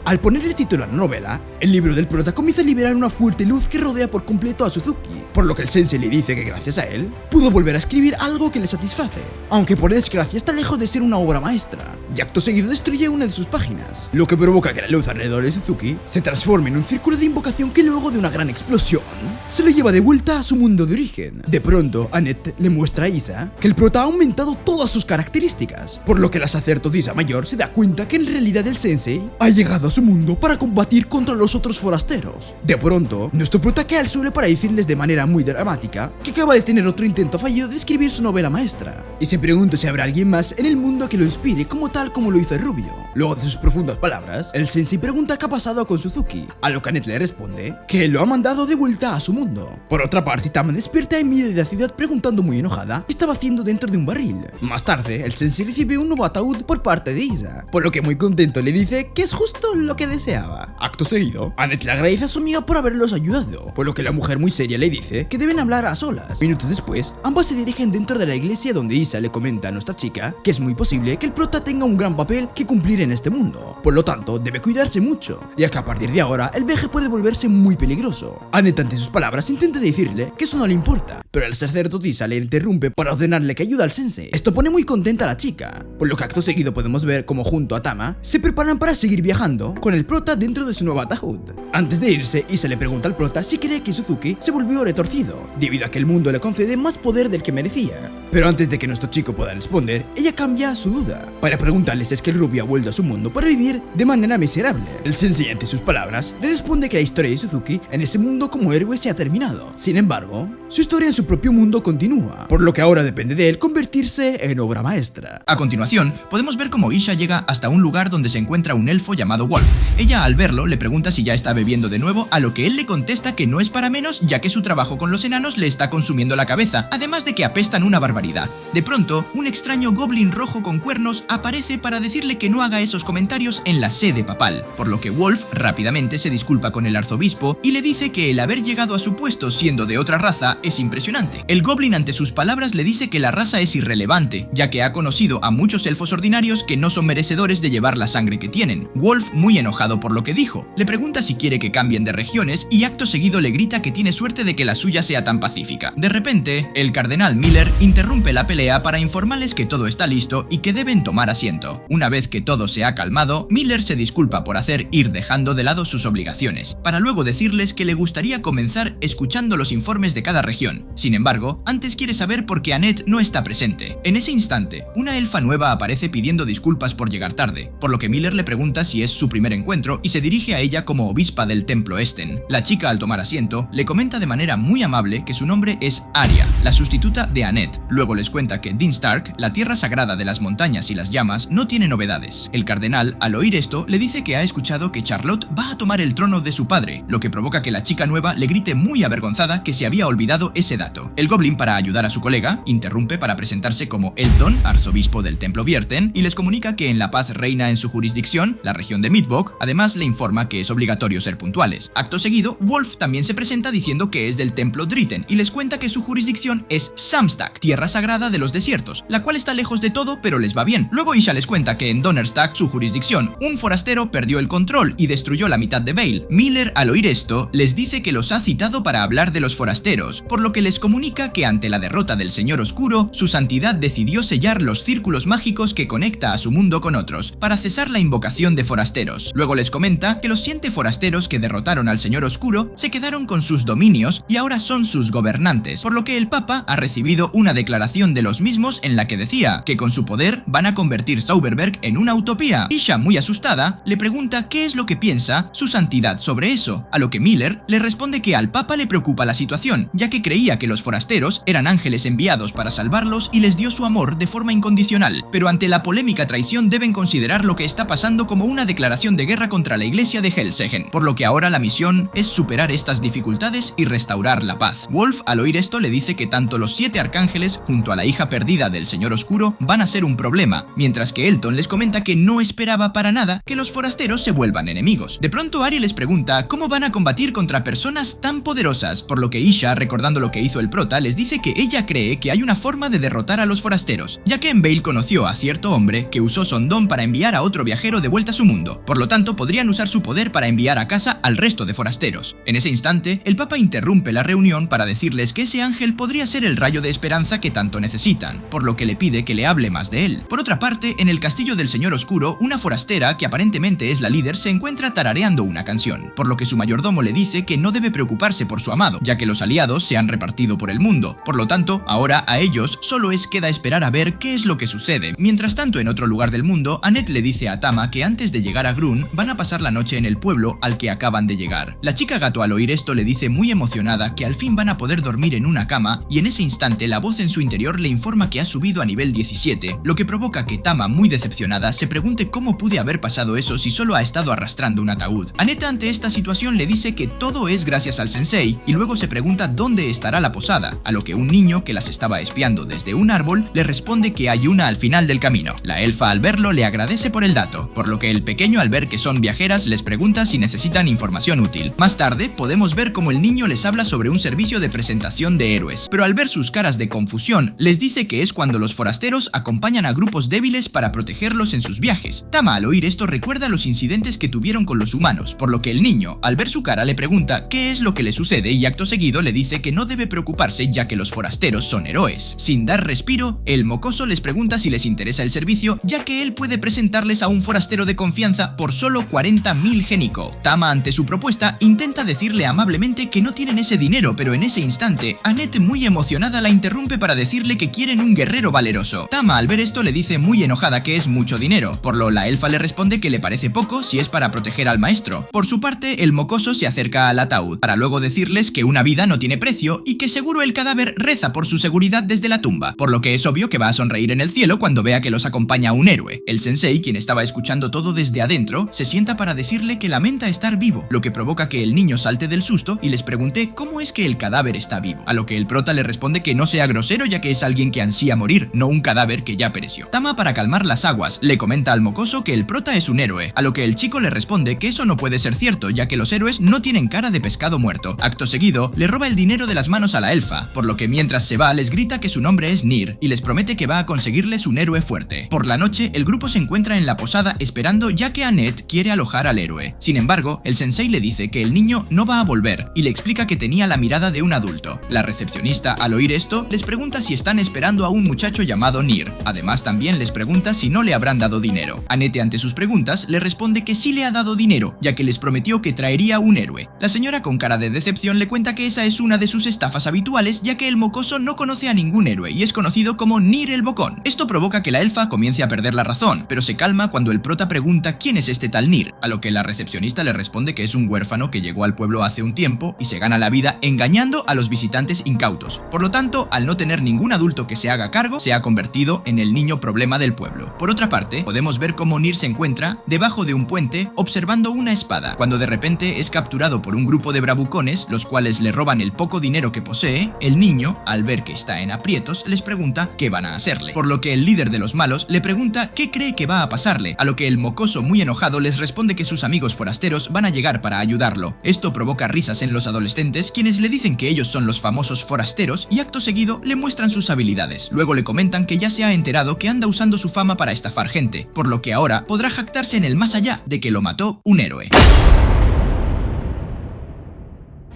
Speaker 1: Al poner el título a la novela, el libro del prota comienza a liberar una fuerte luz que rodea por completo a Suzuki, por lo que el sensei le dice que gracias a él, pudo volver a escribir algo que le satisface, aunque por desgracia está lejos de ser una obra maestra, y acto seguido destruye una de sus páginas, lo que provoca que la luz alrededor de Suzuki se transforme en un círculo de invocación que luego de una gran explosión, se lo lleva de vuelta a su mundo de origen. De pronto, Annette le muestra a Isa que el prota ha aumentado todas sus características, por lo que la sacerdotisa mayor se da cuenta que en realidad el sensei ha llegado a su mundo para combatir contra los otros forasteros. De pronto, nuestro prota cae al suelo para decirles de manera muy dramática que acaba de tener otro intento fallido de escribir su novela maestra, y se pregunta si habrá alguien más en el mundo que lo inspire como tal como lo hizo el Rubio. Luego de sus profundas palabras, el sensei pregunta qué ha pasado con Suzuki, a lo que Annette le responde que él lo ha mandado de vuelta a su mundo. Por otra parte, Tama despierta en medio de la ciudad preguntando muy enojada qué estaba haciendo dentro de un barril. Más tarde, el sensei recibe un nuevo ataúd por parte de Isa, por lo que muy contento le dice que es justo lo que deseaba. Acto seguido, Annette le agradece a su amiga por haberlos ayudado, por lo que la mujer muy seria le dice que deben hablar a solas. Minutos después, ambos se dirigen dentro de la iglesia donde Isa le comenta a nuestra chica que es muy posible que el prota tenga un gran papel que cumplir en este mundo, por lo tanto debe cuidarse mucho, ya que a partir de ahora el viaje puede volverse muy peligroso. Annette ante sus palabras intenta decirle que eso no le importa, pero el sacerdotisa le interrumpe para ordenarle que ayude al sensei. Esto pone muy contenta a la chica, por lo que acto seguido podemos ver como junto a Tama se preparan para seguir viajando con el prota dentro de su nuevo ataúd. Antes de irse, Isa le pregunta al prota si cree que Suzuki se volvió retorcido, debido a que el mundo le concede más poder del que merecía. Pero antes de que nuestro chico pueda responder, ella cambia su duda, para preguntarle si es que el rubio ha vuelto a su mundo para vivir de manera miserable. El sensei, ante sus palabras, le responde que la historia de Suzuki en ese mundo como héroe se ha terminado. Sin embargo, su historia en su propio mundo continúa, por lo que ahora depende de él convertirse en obra maestra.
Speaker 2: A continuación, podemos ver cómo Isha llega hasta un lugar donde se encuentra un elfo llamado Wolf. Ella, al verlo, le pregunta si ya está bebiendo viendo de nuevo, a lo que él le contesta que no es para menos, ya que su trabajo con los enanos le está consumiendo la cabeza, además de que apestan una barbaridad. De pronto, un extraño goblin rojo con cuernos aparece para decirle que no haga esos comentarios en la sede papal, por lo que Wolf rápidamente se disculpa con el arzobispo y le dice que el haber llegado a su puesto siendo de otra raza es impresionante. El goblin ante sus palabras le dice que la raza es irrelevante, ya que ha conocido a muchos elfos ordinarios que no son merecedores de llevar la sangre que tienen. Wolf, muy enojado por lo que dijo, le pregunta si quiere que cambien de regiones y acto seguido le grita que tiene suerte de que la suya sea tan pacífica. De repente, el cardenal Miller interrumpe la pelea para informarles que todo está listo y que deben tomar asiento. Una vez que todo se ha calmado, Miller se disculpa por hacer ir dejando de lado sus obligaciones, para luego decirles que le gustaría comenzar escuchando los informes de cada región. Sin embargo, antes quiere saber por qué Annette no está presente. En ese instante, una elfa nueva aparece pidiendo disculpas por llegar tarde, por lo que Miller le pregunta si es su primer encuentro y se dirige a ella como obispa del templo Esten. La chica, al tomar asiento, le comenta de manera muy amable que su nombre es Arya, la sustituta de Annette. Luego les cuenta que Dean Stark, la tierra sagrada de las montañas y las llamas, no tiene novedades. El cardenal, al oír esto, le dice que ha escuchado que Charlotte va a tomar el trono de su padre, lo que provoca que la chica nueva le grite muy avergonzada que se había olvidado ese dato. El goblin, para ayudar a su colega, interrumpe para presentarse como Elton, arzobispo del templo Vierten, y les comunica que en la paz reina en su jurisdicción, la región de Midvog. Además le informa que es obligatorio ser puntuales. Acto seguido, Wolf también se presenta diciendo que es del templo Dritten y les cuenta que su jurisdicción es Samstag, tierra sagrada de los desiertos, la cual está lejos de todo pero les va bien. Luego Isha les cuenta que en Donnerstag, su jurisdicción, un forastero perdió el control y destruyó la mitad de Vale. Miller, al oír esto, les dice que los ha citado para hablar de los forasteros, por lo que les comunica que ante la derrota del Señor Oscuro, su santidad decidió sellar los círculos mágicos que conecta a su mundo con otros, para cesar la invocación de forasteros. Luego les comenta que los 7 forasteros que derrotaron al Señor Oscuro se quedaron con sus dominios y ahora son sus gobernantes, por lo que el Papa ha recibido una declaración de los mismos en la que decía que con su poder van a convertir Zauberberg en una utopía. Isha, muy asustada, le pregunta qué es lo que piensa su santidad sobre eso, a lo que Miller le responde que al Papa le preocupa la situación, ya que creía que los forasteros eran ángeles enviados para salvarlos y les dio su amor de forma incondicional, pero ante la polémica traición deben considerar lo que está pasando como una declaración de guerra contra la iglesia de Helsegen, por lo que ahora la misión es superar estas dificultades y restaurar la paz. Wolf, al oír esto, le dice que tanto los 7 arcángeles junto a la hija perdida del Señor Oscuro van a ser un problema, mientras que Elton les comenta que no esperaba para nada que los forasteros se vuelvan enemigos. De pronto Ari les pregunta cómo van a combatir contra personas tan poderosas, por lo que Isha, recordando lo que hizo el prota, les dice que ella cree que hay una forma de derrotar a los forasteros, ya que en Vale conoció a cierto hombre que usó Sondón para enviar a otro viajero de vuelta a su mundo, por lo tanto podrían usar su poder para enviar a casa al resto de forasteros. En ese instante, el Papa interrumpe la reunión para decirles que ese ángel podría ser el rayo de esperanza que tanto necesitan, por lo que le pide que le hable más de él. Por otra parte, en el castillo del Señor Oscuro, una forastera, que aparentemente es la líder, se encuentra tarareando una canción, por lo que su mayordomo le dice que no debe preocuparse por su amado, ya que los aliados se han repartido por el mundo. Por lo tanto, ahora a ellos solo queda esperar a ver qué es lo que sucede. Mientras tanto, en otro lugar del mundo, Annette le dice a Tama que antes de llegar a Grun van a pasar la noche en el pueblo al que acaban de llegar. La chica gato, al oír esto, le dice muy emocionada que al fin van a poder dormir en una cama, y en ese instante la voz en su interior le informa que ha subido a nivel 17, lo que provoca que Tama, muy decepcionada, se pregunte cómo pude haber pasado eso si solo ha estado arrastrando un ataúd. Annette, ante esta situación, le dice que todo es gracias al sensei y luego se pregunta dónde estará la posada, a lo que un niño que las estaba espiando desde un árbol le responde que hay una al final del camino. La elfa, al verlo, le agradece por el dato, por lo que el pequeño, al ver que son viajeras, les pregunta si necesitan información útil. Más tarde podemos ver cómo el niño les habla sobre un servicio de presentación de héroes, pero al ver sus caras de confusión les dice que es cuando los forasteros acompañan a grupos débiles para protegerlos en sus viajes. Tama, al oír esto, recuerda los incidentes que tuvieron con los humanos, por lo que el niño, al ver su cara, le pregunta qué es lo que le sucede y acto seguido le dice que no debe preocuparse ya que los forasteros son héroes. Sin dar respiro, el mocoso les pregunta si les interesa el servicio, ya que él puede presentarles a un forastero de confianza por solo 40.000 genico. Tama, ante su propuesta, intenta decirle amablemente que no tienen ese dinero, pero en ese instante, Annette, muy emocionada, la interrumpe para decirle que quieren un guerrero valeroso. Tama, al ver esto, le dice muy enojada que es mucho dinero, por lo la elfa le responde que le parece poco si es para proteger al maestro. Por su parte, el mocoso se acerca al ataúd, para luego decirles que una vida no tiene precio y que seguro el cadáver reza por su seguridad desde la tumba, por lo que es obvio que va a sonreír en el cielo cuando vea que los acompaña un héroe. El sensei, quien estaba escuchando todo desde adentro, se sienta para decirle que lamenta estar estar vivo, lo que provoca que el niño salte del susto y les pregunte cómo es que el cadáver está vivo, a lo que el prota le responde que no sea grosero ya que es alguien que ansía morir, no un cadáver que ya pereció. Tama, para calmar las aguas, le comenta al mocoso que el prota es un héroe, a lo que el chico le responde que eso no puede ser cierto ya que los héroes no tienen cara de pescado muerto. Acto seguido, le roba el dinero de las manos a la elfa, por lo que mientras se va les grita que su nombre es Nir y les promete que va a conseguirles un héroe fuerte. Por la noche, el grupo se encuentra en la posada esperando ya que Annette quiere alojar al héroe. Sin embargo, el sensei le dice que el niño no va a volver y le explica que tenía la mirada de un adulto. La recepcionista, al oír esto, les pregunta si están esperando a un muchacho llamado Nir. Además, también les pregunta si no le habrán dado dinero. Annette, ante sus preguntas, le responde que sí le ha dado dinero, ya que les prometió que traería un héroe. La señora, con cara de decepción, le cuenta que esa es una de sus estafas habituales, ya que el mocoso no conoce a ningún héroe y es conocido como Nir el Bocón. Esto provoca que la elfa comience a perder la razón, pero se calma cuando el prota pregunta quién es este tal Nir, a lo que la recepcionista le responde que es un huérfano que llegó al pueblo hace un tiempo y se gana la vida engañando a los visitantes incautos. Por lo tanto, al no tener ningún adulto que se haga cargo, se ha convertido en el niño problema del pueblo. Por otra parte, podemos ver cómo Nir se encuentra debajo de un puente observando una espada, cuando de repente es capturado por un grupo de bravucones, los cuales le roban el poco dinero que posee. El niño, al ver que está en aprietos, les pregunta qué van a hacerle, por lo que el líder de los malos le pregunta qué cree que va a pasarle, a lo que el mocoso, muy enojado, les responde que sus amigos forasteros van a llegar para ayudarlo. Esto provoca risas en los adolescentes, quienes le dicen que ellos son los famosos forasteros y acto seguido le muestran sus habilidades. Luego le comentan que ya se ha enterado que anda usando su fama para estafar gente, por lo que ahora podrá jactarse en el más allá de que lo mató un héroe.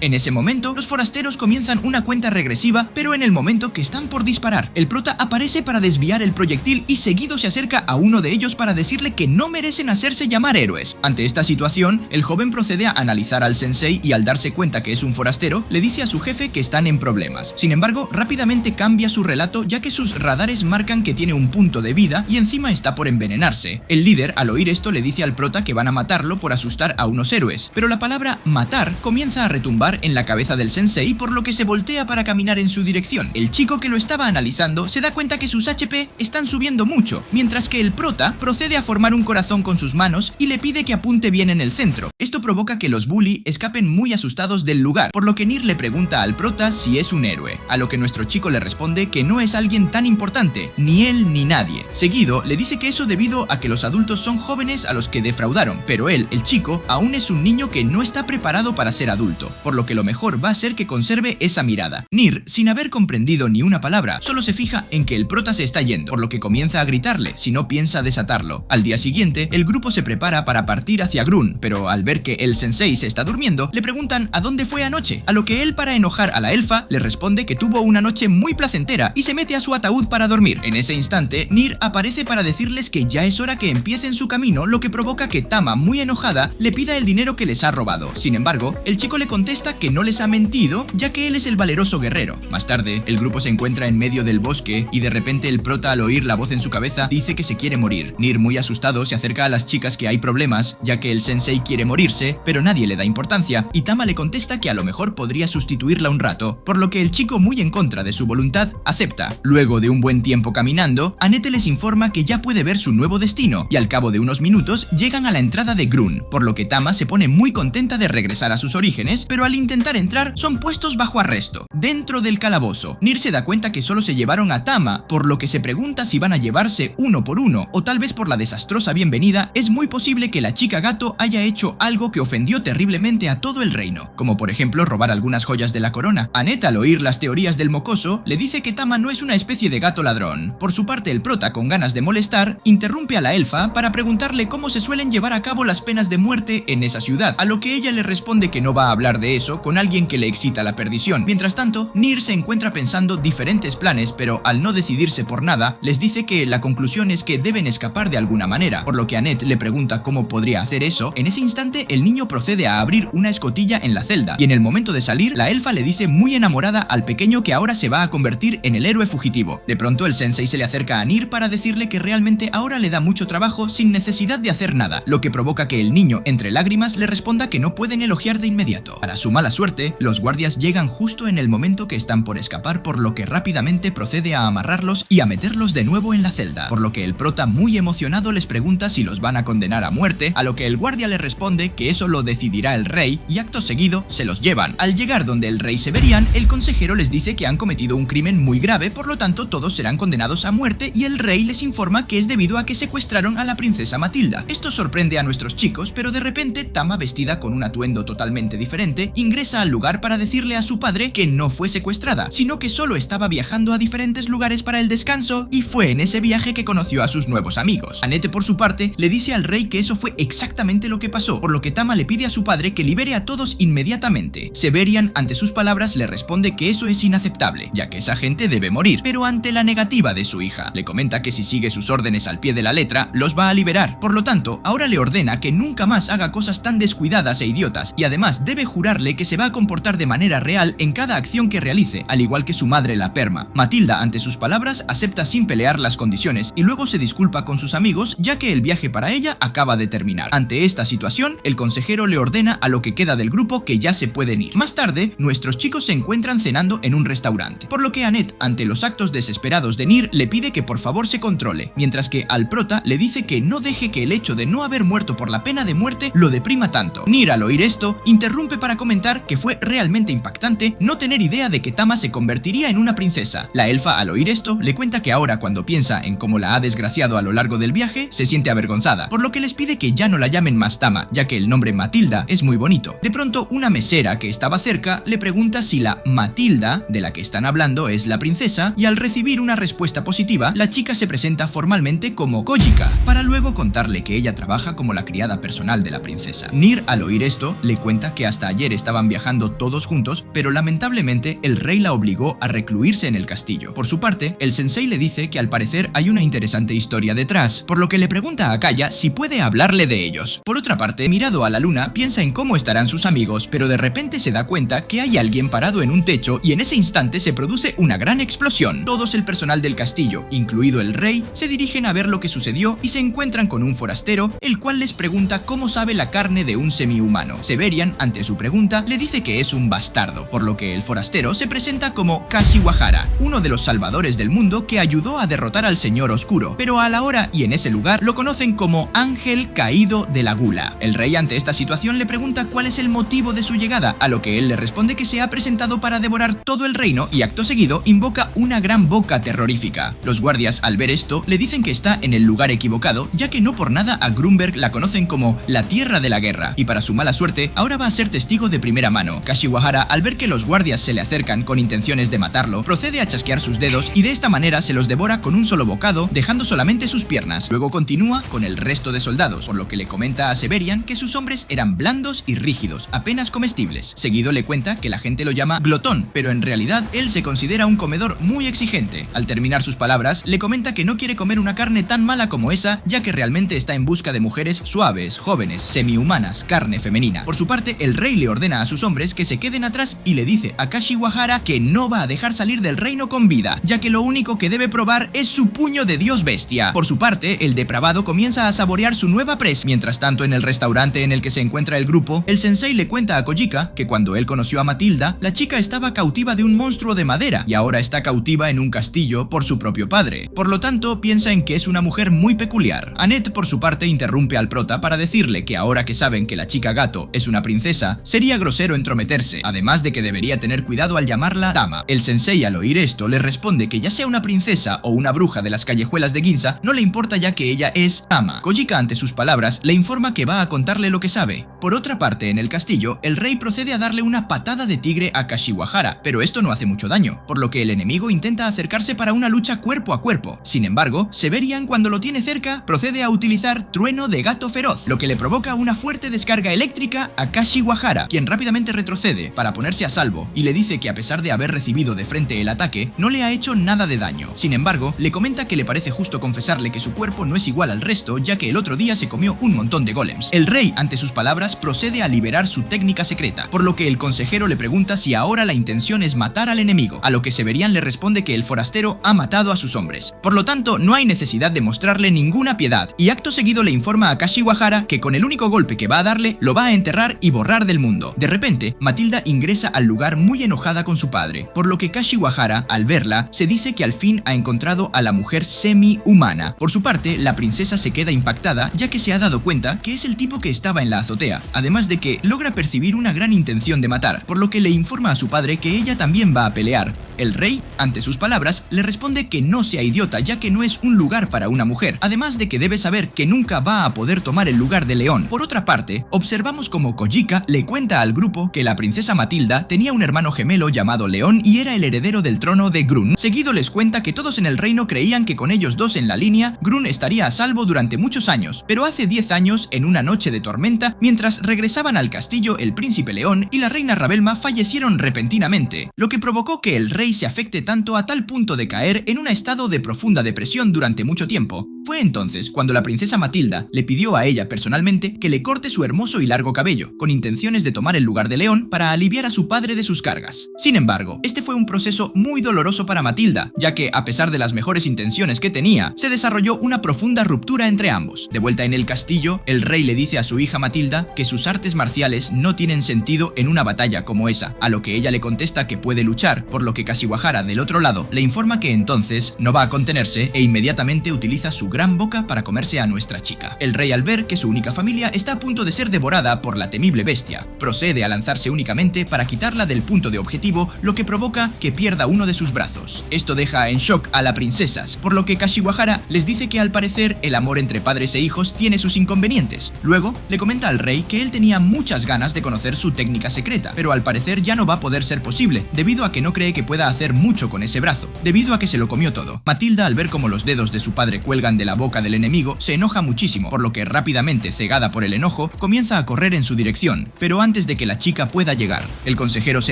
Speaker 2: En ese momento, los forasteros comienzan una cuenta regresiva, pero en el momento que están por disparar, el prota aparece para desviar el proyectil y seguido se acerca a uno de ellos para decirle que no merecen hacerse llamar héroes. Ante esta situación, el joven procede a analizar al sensei y al darse cuenta que es un forastero, le dice a su jefe que están en problemas. Sin embargo, rápidamente cambia su relato ya que sus radares marcan que tiene un punto de vida y encima está por envenenarse. El líder, al oír esto, le dice al prota que van a matarlo por asustar a unos héroes, pero la palabra matar comienza a retumbar en la cabeza del sensei, por lo que se voltea para caminar en su dirección. El chico, que lo estaba analizando, se da cuenta que sus HP están subiendo mucho, mientras que el prota procede a formar un corazón con sus manos y le pide que apunte bien en el centro. Esto provoca que los bully escapen muy asustados del lugar, por lo que Nir le pregunta al prota si es un héroe, a lo que nuestro chico le responde que no es alguien tan importante, ni él ni nadie. Seguido, le dice que eso debido a que los adultos son jóvenes a los que defraudaron, pero él, el chico, aún es un niño que no está preparado para ser adulto, por lo que lo mejor va a ser que conserve esa mirada. Nir, sin haber comprendido ni una palabra, solo se fija en que el prota se está yendo, por lo que comienza a gritarle si no piensa desatarlo. Al día siguiente, el grupo se prepara para partir hacia Grun, pero al ver que el sensei se está durmiendo, le preguntan a dónde fue anoche, a lo que él, para enojar a la elfa, le responde que tuvo una noche muy placentera y se mete a su ataúd para dormir. En ese instante, Nir aparece para decirles que ya es hora que empiecen su camino, lo que provoca que Tama, muy enojada, le pida el dinero que les ha robado. Sin embargo, el chico le contesta que no les ha mentido, ya que él es el valeroso guerrero. Más tarde, el grupo se encuentra en medio del bosque y de repente el prota, al oír la voz en su cabeza, dice que se quiere morir. Nir, muy asustado, se acerca a las chicas que hay problemas, ya que el sensei quiere morirse, pero nadie le da importancia, y Tama le contesta que a lo mejor podría sustituirla un rato, por lo que el chico, muy en contra de su voluntad, acepta. Luego de un buen tiempo caminando, Annette les informa que ya puede ver su nuevo destino, y al cabo de unos minutos llegan a la entrada de Grun, por lo que Tama se pone muy contenta de regresar a sus orígenes, pero al intentar entrar son puestos bajo arresto. Dentro del calabozo, Nir se da cuenta que solo se llevaron a Tama, por lo que se pregunta si van a llevarse uno por uno, o tal vez por la desastrosa bienvenida. Es muy posible que la chica gato haya hecho algo que ofendió terriblemente a todo el reino, como por ejemplo robar algunas joyas de la corona. Annette, al oír las teorías del mocoso, le dice que Tama no es una especie de gato ladrón. Por su parte, el prota, con ganas de molestar, interrumpe a la elfa para preguntarle cómo se suelen llevar a cabo las penas de muerte en esa ciudad, a lo que ella le responde que no va a hablar de eso con alguien que le excita la perdición. Mientras tanto, Nir se encuentra pensando diferentes planes, pero al no decidirse por nada, les dice que la conclusión es que deben escapar de alguna manera, por lo que Annette le pregunta cómo podría hacer eso. En ese instante, el niño procede a abrir una escotilla en la celda, y en el momento de salir, la elfa le dice muy enamorada al pequeño que ahora se va a convertir en el héroe fugitivo. De pronto, el sensei se le acerca a Nir para decirle que realmente ahora le da mucho trabajo sin necesidad de hacer nada, lo que provoca que el niño, entre lágrimas, le responda que no pueden elogiar de inmediato. Para su mala suerte, los guardias llegan justo en el momento que están por escapar, por lo que rápidamente procede a amarrarlos y a meterlos de nuevo en la celda, por lo que el prota, muy emocionado, les pregunta si los van a condenar a muerte, a lo que el guardia le responde que eso lo decidirá el rey, y acto seguido se los llevan. Al llegar donde el rey Severian, el consejero les dice que han cometido un crimen muy grave, por lo tanto todos serán condenados a muerte, y el rey les informa que es debido a que secuestraron a la princesa Matilda. Esto sorprende a nuestros chicos, pero de repente Tama, vestida con un atuendo totalmente diferente, ingresa al lugar para decirle a su padre que no fue secuestrada, sino que solo estaba viajando a diferentes lugares para el descanso, y fue en ese viaje que conoció a sus nuevos amigos. Annette, por su parte, le dice al rey que eso fue exactamente lo que pasó, por lo que Tama le pide a su padre que libere a todos inmediatamente. Severian, ante sus palabras, le responde que eso es inaceptable, ya que esa gente debe morir, pero ante la negativa de su hija, le comenta que si sigue sus órdenes al pie de la letra, los va a liberar. Por lo tanto, ahora le ordena que nunca más haga cosas tan descuidadas e idiotas, y además debe jurarle que se va a comportar de manera real en cada acción que realice, al igual que su madre, la perma. Matilda, ante sus palabras, acepta sin pelear las condiciones y luego se disculpa con sus amigos, ya que el viaje para ella acaba de terminar. Ante esta situación, el consejero le ordena a lo que queda del grupo que ya se pueden ir. Más tarde, nuestros chicos se encuentran cenando en un restaurante, por lo que Annette, ante los actos desesperados de Nir, le pide que por favor se controle, mientras que al prota le dice que no deje que el hecho de no haber muerto por la pena de muerte lo deprima tanto. Nir, al oír esto, interrumpe para comentar que fue realmente impactante no tener idea de que Tama se convertiría en una princesa. La elfa, al oír esto, le cuenta que ahora, cuando piensa en cómo la ha desgraciado a lo largo del viaje, se siente avergonzada, por lo que les pide que ya no la llamen más Tama, ya que el nombre Matilda es muy bonito. De pronto, una mesera que estaba cerca le pregunta si la Matilda de la que están hablando es la princesa, y al recibir una respuesta positiva, la chica se presenta formalmente como Kojika, para luego contarle que ella trabaja como la criada personal de la princesa. Nir, al oír esto, le cuenta que hasta ayer estaban viajando todos juntos, pero lamentablemente el rey la obligó a recluirse en el castillo. Por su parte, el sensei le dice que al parecer hay una interesante historia detrás, por lo que le pregunta a Kaya si puede hablarle de ellos. Por otra parte, mirado a la luna, piensa en cómo estarán sus amigos, pero de repente se da cuenta que hay alguien parado en un techo y en ese instante se produce una gran explosión. Todos el personal del castillo, incluido el rey, se dirigen a ver lo que sucedió y se encuentran con un forastero, el cual les pregunta cómo sabe la carne de un semihumano. Severian, ante su pregunta, le dice que es un bastardo, por lo que el forastero se presenta como Kashiwahara, uno de los salvadores del mundo que ayudó a derrotar al Señor Oscuro, pero a la hora y en ese lugar lo conocen como Ángel Caído de la Gula. El rey, ante esta situación, le pregunta cuál es el motivo de su llegada, a lo que él le responde que se ha presentado para devorar todo el reino y acto seguido invoca una gran boca terrorífica. Los guardias, al ver esto, le dicen que está en el lugar equivocado, ya que no por nada a Grunberg la conocen como la Tierra de la Guerra, y para su mala suerte, ahora va a ser testigo de primera mano. Kashiwahara, al ver que los guardias se le acercan con intenciones de matarlo, procede a chasquear sus dedos y de esta manera se los devora con un solo bocado, dejando solamente sus piernas. Luego continúa con el resto de soldados, por lo que le comenta a Severian que sus hombres eran blandos y rígidos, apenas comestibles. Seguido le cuenta que la gente lo llama glotón, pero en realidad él se considera un comedor muy exigente. Al terminar sus palabras, le comenta que no quiere comer una carne tan mala como esa, ya que realmente está en busca de mujeres suaves, jóvenes, semihumanas, carne femenina. Por su parte, el rey le ordena a sus hombres que se queden atrás y le dice a Kashiwahara que no va a dejar salir del reino con vida, ya que lo único que debe probar es su puño de dios bestia. Por su parte, el depravado comienza a saborear su nueva presa. Mientras tanto, en el restaurante en el que se encuentra el grupo, el sensei le cuenta a Kojika que cuando él conoció a Matilda, la chica estaba cautiva de un monstruo de madera y ahora está cautiva en un castillo por su propio padre. Por lo tanto, piensa en que es una mujer muy peculiar. Annette, por su parte, interrumpe al prota para decirle que ahora que saben que la chica gato es una princesa, sería grosero entrometerse, además de que debería tener cuidado al llamarla Tama. El sensei, al oír esto, le responde que ya sea una princesa o una bruja de las callejuelas de Ginza, no le importa ya que ella es Tama. Kojika, ante sus palabras, le informa que va a contarle lo que sabe. Por otra parte, en el castillo, el rey procede a darle una patada de tigre a Kashiwahara, pero esto no hace mucho daño, por lo que el enemigo intenta acercarse para una lucha cuerpo a cuerpo. Sin embargo, Severian, cuando lo tiene cerca, procede a utilizar trueno de gato feroz, lo que le provoca una fuerte descarga eléctrica a Kashiwahara, quien rápidamente retrocede para ponerse a salvo y le dice que a pesar de haber recibido de frente el ataque, no le ha hecho nada de daño. Sin embargo, le comenta que le parece justo confesarle que su cuerpo no es igual al resto, ya que el otro día se comió un montón de golems. El rey, ante sus palabras, procede a liberar su técnica secreta, por lo que el consejero le pregunta si ahora la intención es matar al enemigo, a lo que Severian le responde que el forastero ha matado a sus hombres. Por lo tanto, no hay necesidad de mostrarle ninguna piedad, y acto seguido le informa a Kashiwahara que con el único golpe que va a darle, lo va a enterrar y borrar del mundo. De repente, Matilda ingresa al lugar muy enojada con su padre, por lo que Kashiwahara, al verla, se dice que al fin ha encontrado a la mujer semi-humana. Por su parte, la princesa se queda impactada ya que se ha dado cuenta que es el tipo que estaba en la azotea, además de que logra percibir una gran intención de matar, por lo que le informa a su padre que ella también va a pelear. El rey, ante sus palabras, le responde que no sea idiota ya que no es un lugar para una mujer, además de que debe saber que nunca va a poder tomar el lugar de León. Por otra parte, observamos como Kojika le cuenta al grupo que la princesa Matilda tenía un hermano gemelo llamado León y era el heredero del trono de Grun. Seguido les cuenta que todos en el reino creían que con ellos dos en la línea, Grun estaría a salvo durante muchos años, pero hace 10 años, en una noche de tormenta, mientras regresaban al castillo, el príncipe León y la reina Rabelma fallecieron repentinamente, lo que provocó que el rey se afecte tanto a tal punto de caer en un estado de profunda depresión durante mucho tiempo. Fue entonces cuando la princesa Matilda le pidió a ella personalmente que le corte su hermoso y largo cabello, con intenciones de tomar el lugar de León para aliviar a su padre de sus cargas. Sin embargo, este fue un proceso muy doloroso para Matilda, ya que a pesar de las mejores intenciones que tenía, se desarrolló una profunda ruptura entre ambos. De vuelta en el castillo, el rey le dice a su hija Matilda que sus artes marciales no tienen sentido en una batalla como esa, a lo que ella le contesta que puede luchar, por lo que Kashiwahara del otro lado le informa que entonces no va a contenerse e inmediatamente utiliza su gran boca para comerse a nuestra chica. El rey, al ver que su única familia está a punto de ser devorada por la temible bestia, procede a lanzarse únicamente para quitarla del punto de objetivo, lo que provoca que pierda uno de sus brazos. Esto deja en shock a las princesas, por lo que Kashiwahara les dice que al parecer el amor entre padres e hijos tiene sus inconvenientes. Luego le comenta al rey que él tenía muchas ganas de conocer su técnica secreta, pero al parecer ya no va a poder ser posible, debido a que no cree que pueda hacer mucho con ese brazo, debido a que se lo comió todo. Matilda, al ver cómo los dedos de su padre cuelgan de la boca del enemigo, se enoja muchísimo, por lo que rápidamente, cegada por el enojo, comienza a correr en su dirección, pero antes de que la chica pueda llegar, el consejero se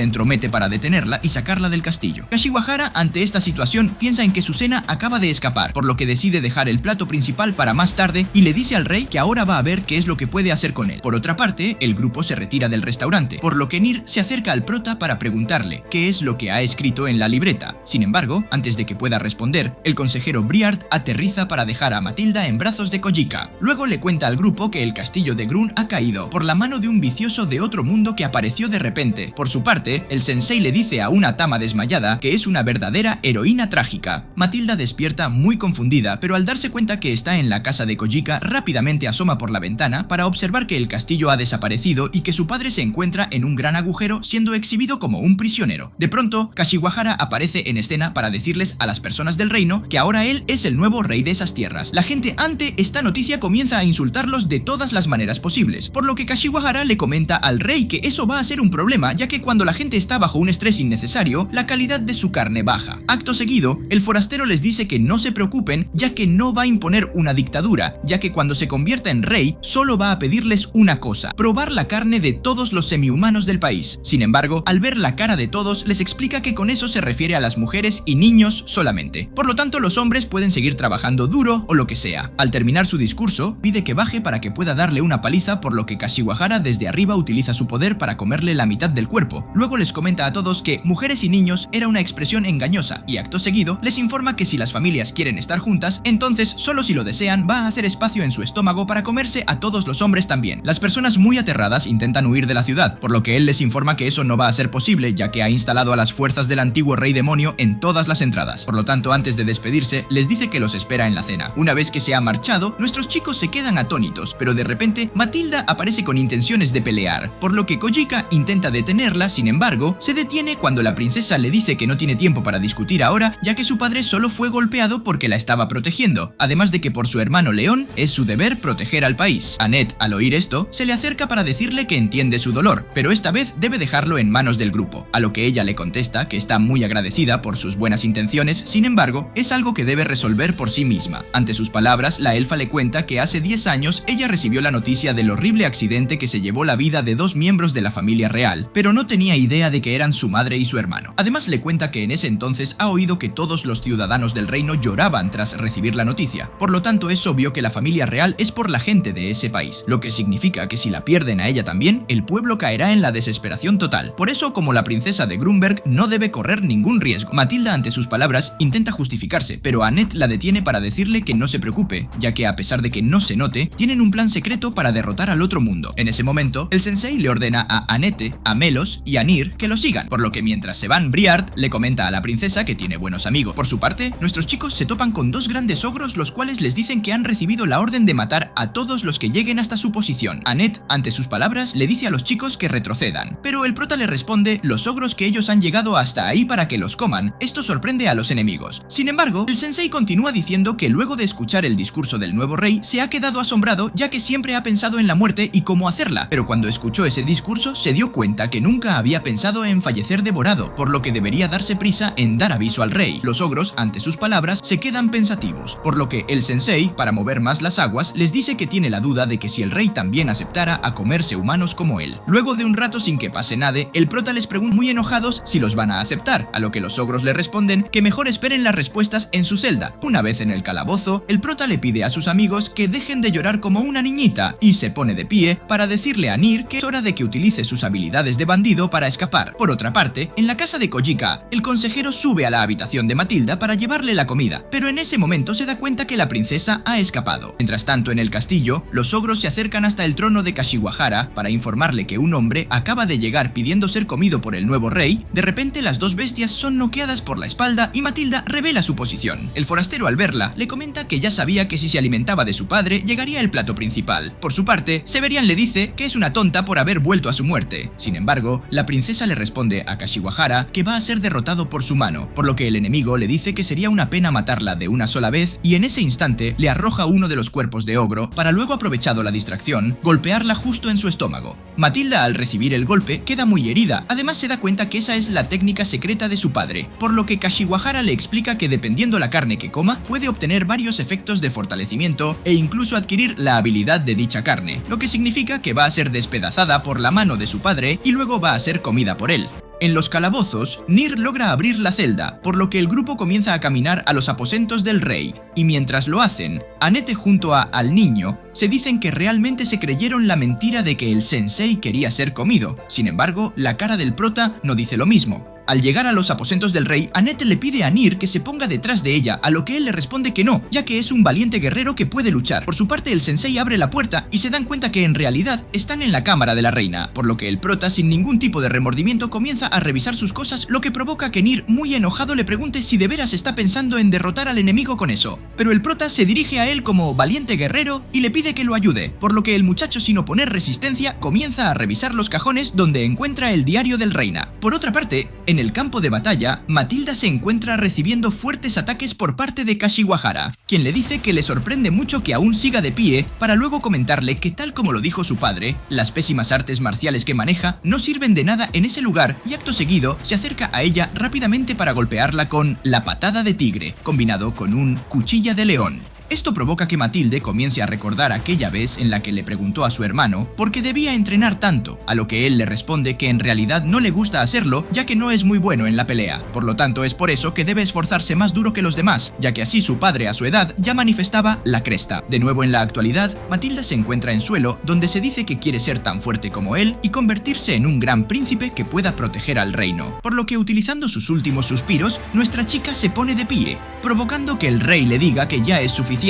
Speaker 2: entromete para detenerla y sacarla del castillo. Kashiwahara, ante esta situación, piensa en que su cena acaba de escapar, por lo que decide dejar el plato principal para más tarde y le dice al rey que ahora va a ver qué es lo que puede hacer con él. Por otra parte, el grupo se retira del restaurante, por lo que Nir se acerca al prota para preguntarle qué es lo que ha escrito en la libreta. Sin embargo, antes de que pueda responder, el consejero Briard aterriza para dejar a Matilda en brazos de Kojika. Luego le cuenta al grupo que el castillo de Grun ha caído por la mano de un vicioso de otro mundo que apareció de repente. Por su parte, el sensei le dice a una Tama desmayada que es una verdadera heroína trágica. Matilda despierta muy confundida, pero al darse cuenta que está en la casa de Kojika, rápidamente asoma por la ventana para observar que el castillo ha desaparecido y que su padre se encuentra en un gran agujero siendo exhibido como un prisionero. De pronto, Kashiwahara aparece en escena para decirles a las personas del reino que ahora él es el nuevo rey de esas tierras. La gente ante esta noticia comienza a insultarlos de todas las maneras posibles, por lo que Kashiwahara le comenta al rey que eso va a ser un problema, ya que cuando la gente está bajo un estrés innecesario, la calidad de su carne baja. Acto seguido, el forastero les dice que no se preocupen, ya que no va a imponer una dictadura, ya que cuando se convierta en rey, solo va a pedirles una cosa: probar la carne de todos los semihumanos del país. Sin embargo, al ver la cara de todos, les explica que con eso se refiere a las mujeres y niños solamente. Por lo tanto, los hombres pueden seguir trabajando duro o lo que sea. Al terminar su discurso, pide que baje para que pueda darle una paliza, por lo que Kashiwahara desde arriba utiliza su poder para comerle la mitad del cuerpo. Luego les comenta a todos que mujeres y niños era una expresión engañosa y acto seguido les informa que si las familias quieren estar juntas, entonces solo si lo desean va a hacer espacio en su estómago para comerse a todos los hombres también. Las personas muy aterradas intentan huir de la ciudad, por lo que él les informa que eso no va a ser posible, ya que ha instalado a las fuerzas del antiguo rey demonio en todas las entradas. Por lo tanto, antes de despedirse, les dice que los espera en la cena. Una vez que se ha marchado, nuestros chicos se quedan atónitos, pero de repente Matilda aparece con intenciones de pelear, por lo que Kojika intenta detenerla. Sin embargo, se detiene cuando la princesa le dice que no tiene tiempo para discutir ahora, ya que su padre solo fue golpeado porque la estaba protegiendo, además de que por su hermano León es su deber proteger al país. Annette, al oír esto, se le acerca para decirle que entiende su dolor, pero esta vez debe dejarlo en manos del grupo, a lo que ella le contesta que está muy agradecida por sus buenas intenciones. Sin embargo, es algo que debe resolver por sí misma. Ante sus palabras, la elfa le cuenta que hace 10 años ella recibió la noticia del horrible accidente que se llevó la vida de 2 miembros de la familia real, pero no tenía idea de que eran su madre y su hermano. Además le cuenta que en ese entonces ha oído que todos los ciudadanos del reino lloraban tras recibir la noticia, por lo tanto es obvio que la familia real es por la gente de ese país, lo que significa que si la pierden a ella también, el pueblo caerá en la desesperación total. Por eso, como la princesa de Grunberg, no debe correr ningún riesgo. Matilda, ante sus palabras, intenta justificarse, pero Annette la detiene para decirle dice que no se preocupe, ya que a pesar de que no se note, tienen un plan secreto para derrotar al otro mundo. En ese momento, el sensei le ordena a Annette, a Melos y a Nir que lo sigan, por lo que mientras se van, Briard le comenta a la princesa que tiene buenos amigos. Por su parte, nuestros chicos se topan con dos grandes ogros, los cuales les dicen que han recibido la orden de matar a todos los que lleguen hasta su posición. Annette, ante sus palabras, le dice a los chicos que retrocedan, pero el prota le responde: los ogros que ellos han llegado hasta ahí para que los coman. Esto sorprende a los enemigos. Sin embargo, el sensei continúa diciendo que luego de escuchar el discurso del nuevo rey, se ha quedado asombrado, ya que siempre ha pensado en la muerte y cómo hacerla, pero cuando escuchó ese discurso se dio cuenta que nunca había pensado en fallecer devorado, por lo que debería darse prisa en dar aviso al rey. Los ogros, ante sus palabras, se quedan pensativos, por lo que el sensei, para mover más las aguas, les dice que tiene la duda de que si el rey también aceptara a comerse humanos como él. Luego de un rato sin que pase nada, el prota les pregunta muy enojados si los van a aceptar, a lo que los ogros le responden que mejor esperen las respuestas en su celda. Una vez en el calabozo, el prota le pide a sus amigos que dejen de llorar como una niñita y se pone de pie para decirle a Nir que es hora de que utilice sus habilidades de bandido para escapar. Por otra parte, en la casa de Kojika, el consejero sube a la habitación de Matilda para llevarle la comida, pero en ese momento se da cuenta que la princesa ha escapado. Mientras tanto, en el castillo, los ogros se acercan hasta el trono de Kashiwahara para informarle que un hombre acaba de llegar pidiendo ser comido por el nuevo rey. De repente, las dos bestias son noqueadas por la espalda y Matilda revela su posición. El forastero, al verla, le comenta que ya sabía que si se alimentaba de su padre, llegaría el plato principal. Por su parte, Severian le dice que es una tonta por haber vuelto a su muerte. Sin embargo, la princesa le responde a Kashiwahara que va a ser derrotado por su mano, por lo que el enemigo le dice que sería una pena matarla de una sola vez, y en ese instante le arroja uno de los cuerpos de ogro para luego, aprovechado la distracción, golpearla justo en su estómago. Matilda, al recibir el golpe, queda muy herida. Además, se da cuenta que esa es la técnica secreta de su padre, por lo que Kashiwahara le explica que dependiendo la carne que coma, puede obtener varios efectos de fortalecimiento e incluso adquirir la habilidad de dicha carne, lo que significa que va a ser despedazada por la mano de su padre y luego va a ser comida por él. En los calabozos, Nir logra abrir la celda, por lo que el grupo comienza a caminar a los aposentos del rey, y mientras lo hacen, Annette junto a Al Niño se dicen que realmente se creyeron la mentira de que el sensei quería ser comido. Sin embargo, la cara del prota no dice lo mismo. Al llegar a los aposentos del rey, Annette le pide a Nir que se ponga detrás de ella, a lo que él le responde que no, ya que es un valiente guerrero que puede luchar. Por su parte, el sensei abre la puerta y se dan cuenta que en realidad están en la cámara de la reina, por lo que el prota, sin ningún tipo de remordimiento, comienza a revisar sus cosas, lo que provoca que Nir, muy enojado, le pregunte si de veras está pensando en derrotar al enemigo con eso. Pero el prota se dirige a él como valiente guerrero y le pide que lo ayude, por lo que el muchacho, sin oponer resistencia, comienza a revisar los cajones donde encuentra el diario del reina. Por otra parte, en el campo de batalla, Matilda se encuentra recibiendo fuertes ataques por parte de Kashiwahara, quien le dice que le sorprende mucho que aún siga de pie, para luego comentarle que, tal como lo dijo su padre, las pésimas artes marciales que maneja no sirven de nada en ese lugar, y acto seguido se acerca a ella rápidamente para golpearla con la patada de tigre, combinado con un cuchilla de león. Esto provoca que Matilde comience a recordar aquella vez en la que le preguntó a su hermano por qué debía entrenar tanto, a lo que él le responde que en realidad no le gusta hacerlo, ya que no es muy bueno en la pelea. Por lo tanto, es por eso que debe esforzarse más duro que los demás, ya que así su padre a su edad ya manifestaba la cresta. De nuevo, en la actualidad, Matilda se encuentra en suelo, donde se dice que quiere ser tan fuerte como él y convertirse en un gran príncipe que pueda proteger al reino. Por lo que, utilizando sus últimos suspiros, nuestra chica se pone de pie, provocando que el rey le diga que ya es suficiente,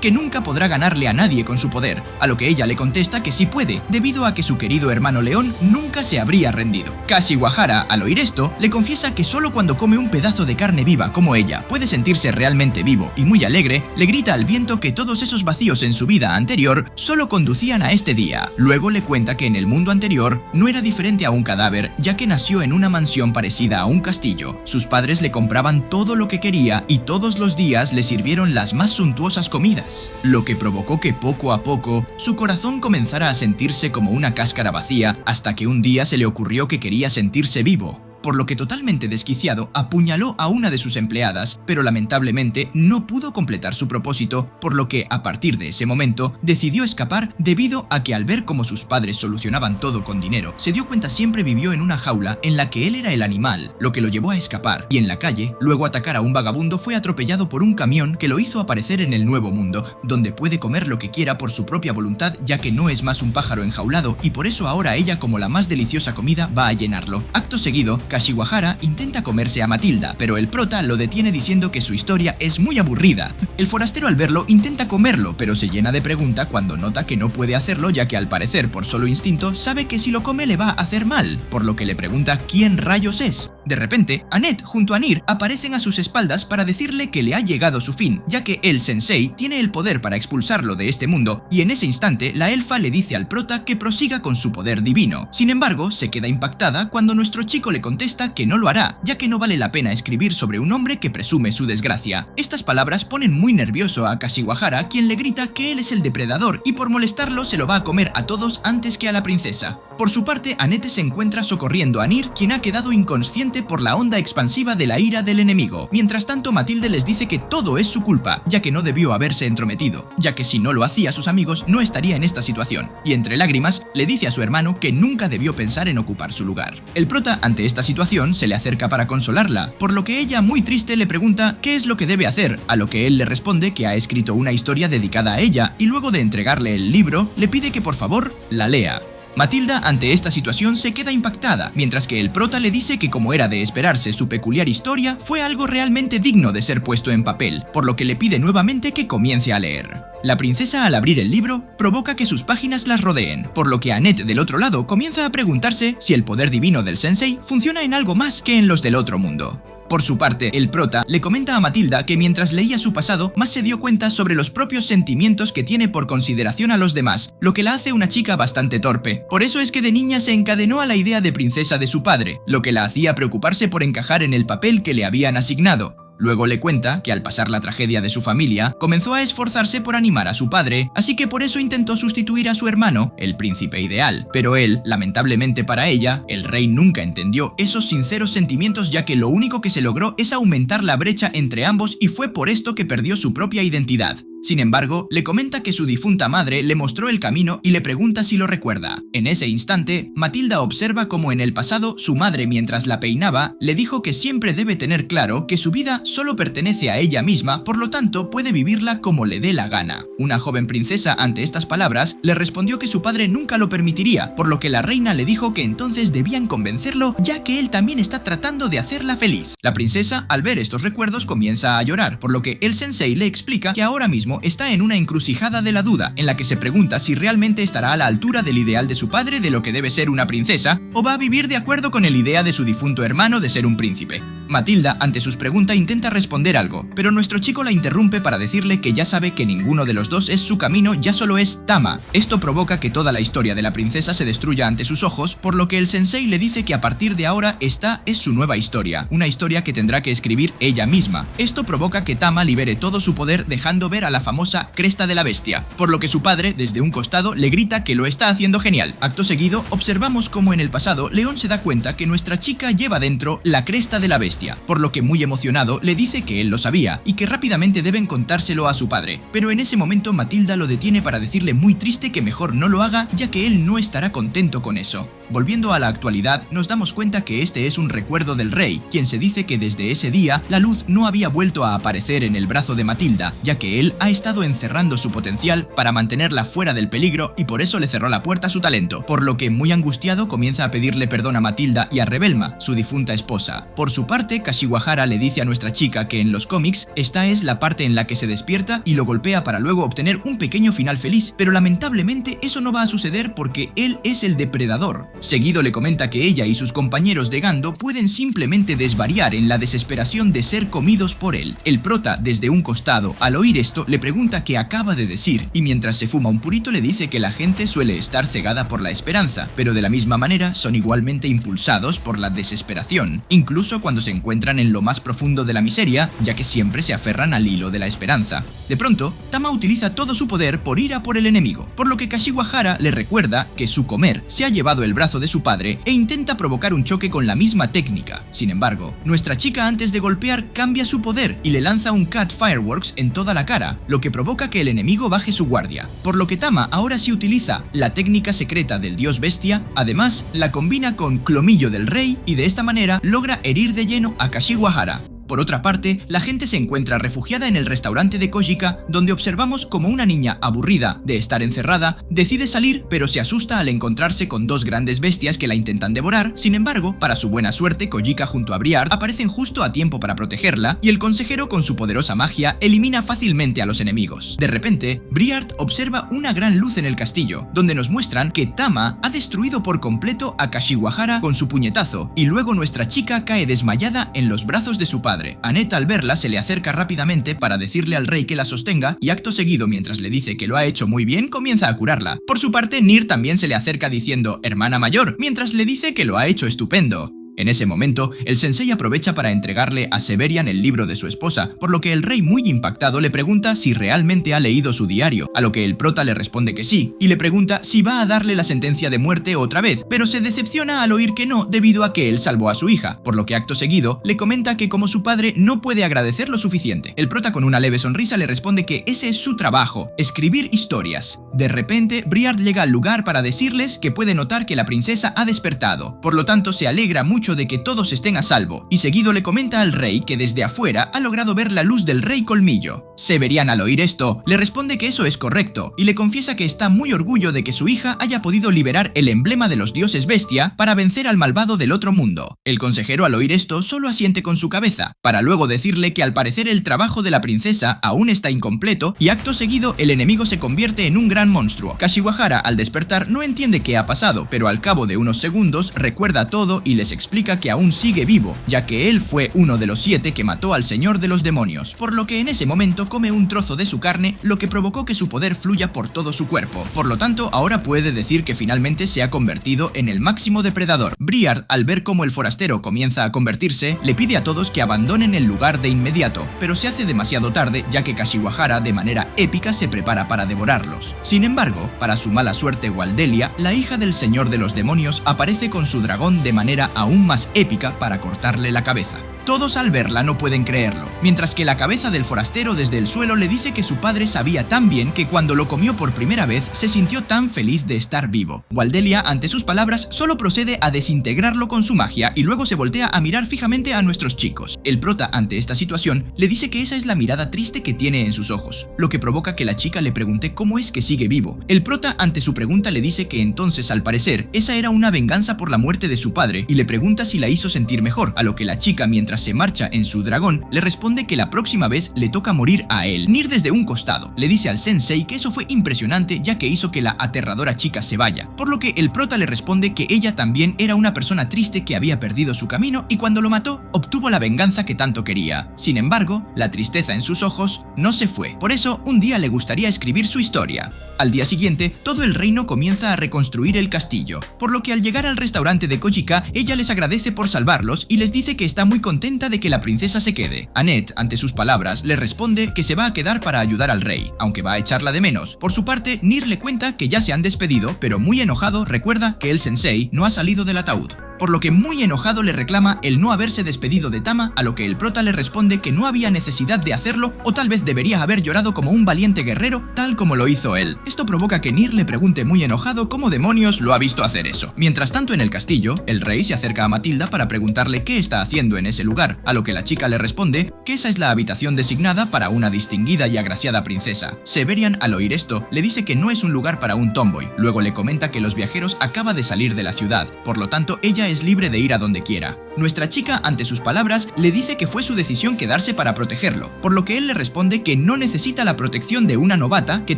Speaker 2: que nunca podrá ganarle a nadie con su poder, a lo que ella le contesta que sí puede, debido a que su querido hermano león nunca se habría rendido. Kashiwahara, al oír esto, le confiesa que solo cuando come un pedazo de carne viva como ella puede sentirse realmente vivo, y muy alegre, le grita al viento que todos esos vacíos en su vida anterior solo conducían a este día. Luego le cuenta que en el mundo anterior no era diferente a un cadáver, ya que nació en una mansión parecida a un castillo. Sus padres le compraban todo lo que quería y todos los días le sirvieron las más suntuosas comidas, lo que provocó que poco a poco su corazón comenzara a sentirse como una cáscara vacía, hasta que un día se le ocurrió que quería sentirse vivo, por lo que, totalmente desquiciado, apuñaló a una de sus empleadas, pero lamentablemente no pudo completar su propósito, por lo que a partir de ese momento decidió escapar, debido a que al ver cómo sus padres solucionaban todo con dinero, se dio cuenta siempre vivió en una jaula en la que él era el animal, lo que lo llevó a escapar, y en la calle, luego atacar a un vagabundo, fue atropellado por un camión que lo hizo aparecer en el nuevo mundo, donde puede comer lo que quiera por su propia voluntad, ya que no es más un pájaro enjaulado, y por eso ahora ella, como la más deliciosa comida, va a llenarlo. Acto seguido, Kashiwahara intenta comerse a Matilda, pero el prota lo detiene diciendo que su historia es muy aburrida. El forastero al verlo intenta comerlo, pero se llena de pregunta cuando nota que no puede hacerlo, ya que al parecer por solo instinto sabe que si lo come le va a hacer mal, por lo que le pregunta quién rayos es. De repente, Annette junto a Nier aparecen a sus espaldas para decirle que le ha llegado su fin, ya que el sensei tiene el poder para expulsarlo de este mundo, y en ese instante la elfa le dice al prota que prosiga con su poder divino. Sin embargo, se queda impactada cuando nuestro chico le contesta que no lo hará, ya que no vale la pena escribir sobre un hombre que presume su desgracia. Estas palabras ponen muy nervioso a Kashiwahara, quien le grita que él es el depredador y por molestarlo se lo va a comer a todos antes que a la princesa. Por su parte, Annette se encuentra socorriendo a Nier, quien ha quedado inconsciente por la onda expansiva de la ira del enemigo. Mientras tanto, Matilde les dice que todo es su culpa, ya que no debió haberse entrometido, ya que si no lo hacía sus amigos no estaría en esta situación, y entre lágrimas le dice a su hermano que nunca debió pensar en ocupar su lugar. El prota ante esta situación se le acerca para consolarla, por lo que ella muy triste le pregunta qué es lo que debe hacer, a lo que él le responde que ha escrito una historia dedicada a ella, y luego de entregarle el libro le pide que por favor la lea. Matilda ante esta situación se queda impactada, mientras que el prota le dice que como era de esperarse su peculiar historia fue algo realmente digno de ser puesto en papel, por lo que le pide nuevamente que comience a leer. La princesa al abrir el libro provoca que sus páginas las rodeen, por lo que Annette del otro lado comienza a preguntarse si el poder divino del sensei funciona en algo más que en los del otro mundo. Por su parte, el prota le comenta a Matilda que mientras leía su pasado, más se dio cuenta sobre los propios sentimientos que tiene por consideración a los demás, lo que la hace una chica bastante torpe. Por eso es que de niña se encadenó a la idea de princesa de su padre, lo que la hacía preocuparse por encajar en el papel que le habían asignado. Luego le cuenta que al pasar la tragedia de su familia, comenzó a esforzarse por animar a su padre, así que por eso intentó sustituir a su hermano, el príncipe ideal. Pero él, lamentablemente para ella, el rey nunca entendió esos sinceros sentimientos, ya que lo único que se logró es aumentar la brecha entre ambos y fue por esto que perdió su propia identidad. Sin embargo, le comenta que su difunta madre le mostró el camino y le pregunta si lo recuerda. En ese instante, Matilda observa cómo en el pasado su madre, mientras la peinaba, le dijo que siempre debe tener claro que su vida solo pertenece a ella misma, por lo tanto puede vivirla como le dé la gana. Una joven princesa ante estas palabras le respondió que su padre nunca lo permitiría, por lo que la reina le dijo que entonces debían convencerlo, ya que él también está tratando de hacerla feliz. La princesa, al ver estos recuerdos, comienza a llorar, por lo que el sensei le explica que ahora mismo está en una encrucijada de la duda, en la que se pregunta si realmente estará a la altura del ideal de su padre de lo que debe ser una princesa, o va a vivir de acuerdo con el idea de su difunto hermano de ser un príncipe. Matilda, ante sus preguntas, intenta responder algo, pero nuestro chico la interrumpe para decirle que ya sabe que ninguno de los dos es su camino, ya solo es Tama. Esto provoca que toda la historia de la princesa se destruya ante sus ojos, por lo que el sensei le dice que a partir de ahora esta es su nueva historia, una historia que tendrá que escribir ella misma. Esto provoca que Tama libere todo su poder, dejando ver a la famosa cresta de la bestia, por lo que su padre, desde un costado, le grita que lo está haciendo genial. Acto seguido, observamos cómo en el pasado León se da cuenta que nuestra chica lleva dentro la cresta de la bestia, por lo que muy emocionado le dice que él lo sabía y que rápidamente deben contárselo a su padre, pero en ese momento Matilda lo detiene para decirle muy triste que mejor no lo haga, ya que él no estará contento con eso. Volviendo a la actualidad, nos damos cuenta que este es un recuerdo del rey, quien se dice que desde ese día la luz no había vuelto a aparecer en el brazo de Matilda, ya que él ha estado encerrando su potencial para mantenerla fuera del peligro y por eso le cerró la puerta a su talento, por lo que muy angustiado comienza a pedirle perdón a Matilda y a Rebelma, su difunta esposa. Por su parte, Kashiwahara le dice a nuestra chica que en los cómics esta es la parte en la que se despierta y lo golpea para luego obtener un pequeño final feliz, pero lamentablemente eso no va a suceder porque él es el depredador. Seguido le comenta que ella y sus compañeros de Gando pueden simplemente desvariar en la desesperación de ser comidos por él. El prota, desde un costado, al oír esto, le pregunta qué acaba de decir, y mientras se fuma un purito le dice que la gente suele estar cegada por la esperanza, pero de la misma manera son igualmente impulsados por la desesperación, incluso cuando se encuentran en lo más profundo de la miseria, ya que siempre se aferran al hilo de la esperanza. De pronto, Tama utiliza todo su poder por ir a por el enemigo, por lo que Kashiwahara le recuerda que su comer se ha llevado el brazo de su padre e intenta provocar un choque con la misma técnica. Sin embargo, nuestra chica antes de golpear cambia su poder y le lanza un Cat Fireworks en toda la cara, lo que provoca que el enemigo baje su guardia, por lo que Tama ahora sí utiliza la técnica secreta del dios bestia, además la combina con Clomillo del Rey y de esta manera logra herir de lleno a Kashiwahara. Por otra parte, la gente se encuentra refugiada en el restaurante de Kojika, donde observamos como una niña aburrida de estar encerrada decide salir, pero se asusta al encontrarse con dos grandes bestias que la intentan devorar. Sin embargo, para su buena suerte, Kojika junto a Briard aparecen justo a tiempo para protegerla y el consejero con su poderosa magia elimina fácilmente a los enemigos. De repente, Briard observa una gran luz en el castillo, donde nos muestran que Tama ha destruido por completo a Kashiwahara con su puñetazo, y luego nuestra chica cae desmayada en los brazos de su padre. Annette, al verla, se le acerca rápidamente para decirle al rey que la sostenga, y acto seguido, mientras le dice que lo ha hecho muy bien, comienza a curarla. Por su parte, Nier también se le acerca diciendo «hermana mayor», mientras le dice que lo ha hecho estupendo. En ese momento, el sensei aprovecha para entregarle a Severian el libro de su esposa, por lo que el rey, muy impactado, le pregunta si realmente ha leído su diario, a lo que el prota le responde que sí, y le pregunta si va a darle la sentencia de muerte otra vez, pero se decepciona al oír que no, debido a que él salvó a su hija, por lo que acto seguido le comenta que como su padre no puede agradecer lo suficiente. El prota, con una leve sonrisa, le responde que ese es su trabajo, escribir historias. De repente, Briard llega al lugar para decirles que puede notar que la princesa ha despertado, por lo tanto se alegra mucho de que todos estén a salvo, y seguido le comenta al rey que desde afuera ha logrado ver la luz del rey Colmillo. Severian, al oír esto, le responde que eso es correcto, y le confiesa que está muy orgulloso de que su hija haya podido liberar el emblema de los dioses bestia para vencer al malvado del otro mundo. El consejero, al oír esto, solo asiente con su cabeza, para luego decirle que al parecer el trabajo de la princesa aún está incompleto, y acto seguido el enemigo se convierte en un gran monstruo. Kashiwahara, al despertar, no entiende qué ha pasado, pero al cabo de unos segundos recuerda todo y les explica que aún sigue vivo, ya que él fue uno de los 7 que mató al señor de los demonios, por lo que en ese momento come un trozo de su carne, lo que provocó que su poder fluya por todo su cuerpo. Por lo tanto, ahora puede decir que finalmente se ha convertido en el máximo depredador. Briard, al ver cómo el forastero comienza a convertirse, le pide a todos que abandonen el lugar de inmediato, pero se hace demasiado tarde, ya que Kashiwahara de manera épica se prepara para devorarlos. Sin embargo, para su mala suerte, Waldelia, la hija del señor de los demonios, aparece con su dragón de manera aún más épica para cortarle la cabeza. Todos al verla no pueden creerlo, mientras que la cabeza del forastero desde el suelo le dice que su padre sabía tan bien que cuando lo comió por primera vez se sintió tan feliz de estar vivo. Waldelia, ante sus palabras, solo procede a desintegrarlo con su magia y luego se voltea a mirar fijamente a nuestros chicos. El prota, ante esta situación, le dice que esa es la mirada triste que tiene en sus ojos, lo que provoca que la chica le pregunte cómo es que sigue vivo. El prota, ante su pregunta, le dice que entonces, al parecer, esa era una venganza por la muerte de su padre y le pregunta si la hizo sentir mejor, a lo que la chica, mientras se marcha en su dragón, le responde que la próxima vez le toca morir a él. Nier, desde un costado, le dice al sensei que eso fue impresionante, ya que hizo que la aterradora chica se vaya, por lo que el prota le responde que ella también era una persona triste que había perdido su camino y cuando lo mató, obtuvo la venganza que tanto quería. Sin embargo, la tristeza en sus ojos no se fue. Por eso, un día le gustaría escribir su historia. Al día siguiente, todo el reino comienza a reconstruir el castillo, por lo que al llegar al restaurante de Kojika, ella les agradece por salvarlos y les dice que está muy contenta de que la princesa se quede. Annette, ante sus palabras, le responde que se va a quedar para ayudar al rey, aunque va a echarla de menos. Por su parte, Nier le cuenta que ya se han despedido, pero muy enojado recuerda que el sensei no ha salido del ataúd, por lo que muy enojado le reclama el no haberse despedido de Tama, a lo que el prota le responde que no había necesidad de hacerlo o tal vez debería haber llorado como un valiente guerrero tal como lo hizo él. Esto provoca que Nier le pregunte muy enojado cómo demonios lo ha visto hacer eso. Mientras tanto, en el castillo, el rey se acerca a Matilda para preguntarle qué está haciendo en ese lugar, a lo que la chica le responde que esa es la habitación designada para una distinguida y agraciada princesa. Severian, al oír esto, le dice que no es un lugar para un tomboy. Luego le comenta que los viajeros acaban de salir de la ciudad, por lo tanto ella es libre de ir a donde quiera. Nuestra chica, ante sus palabras, le dice que fue su decisión quedarse para protegerlo, por lo que él le responde que no necesita la protección de una novata que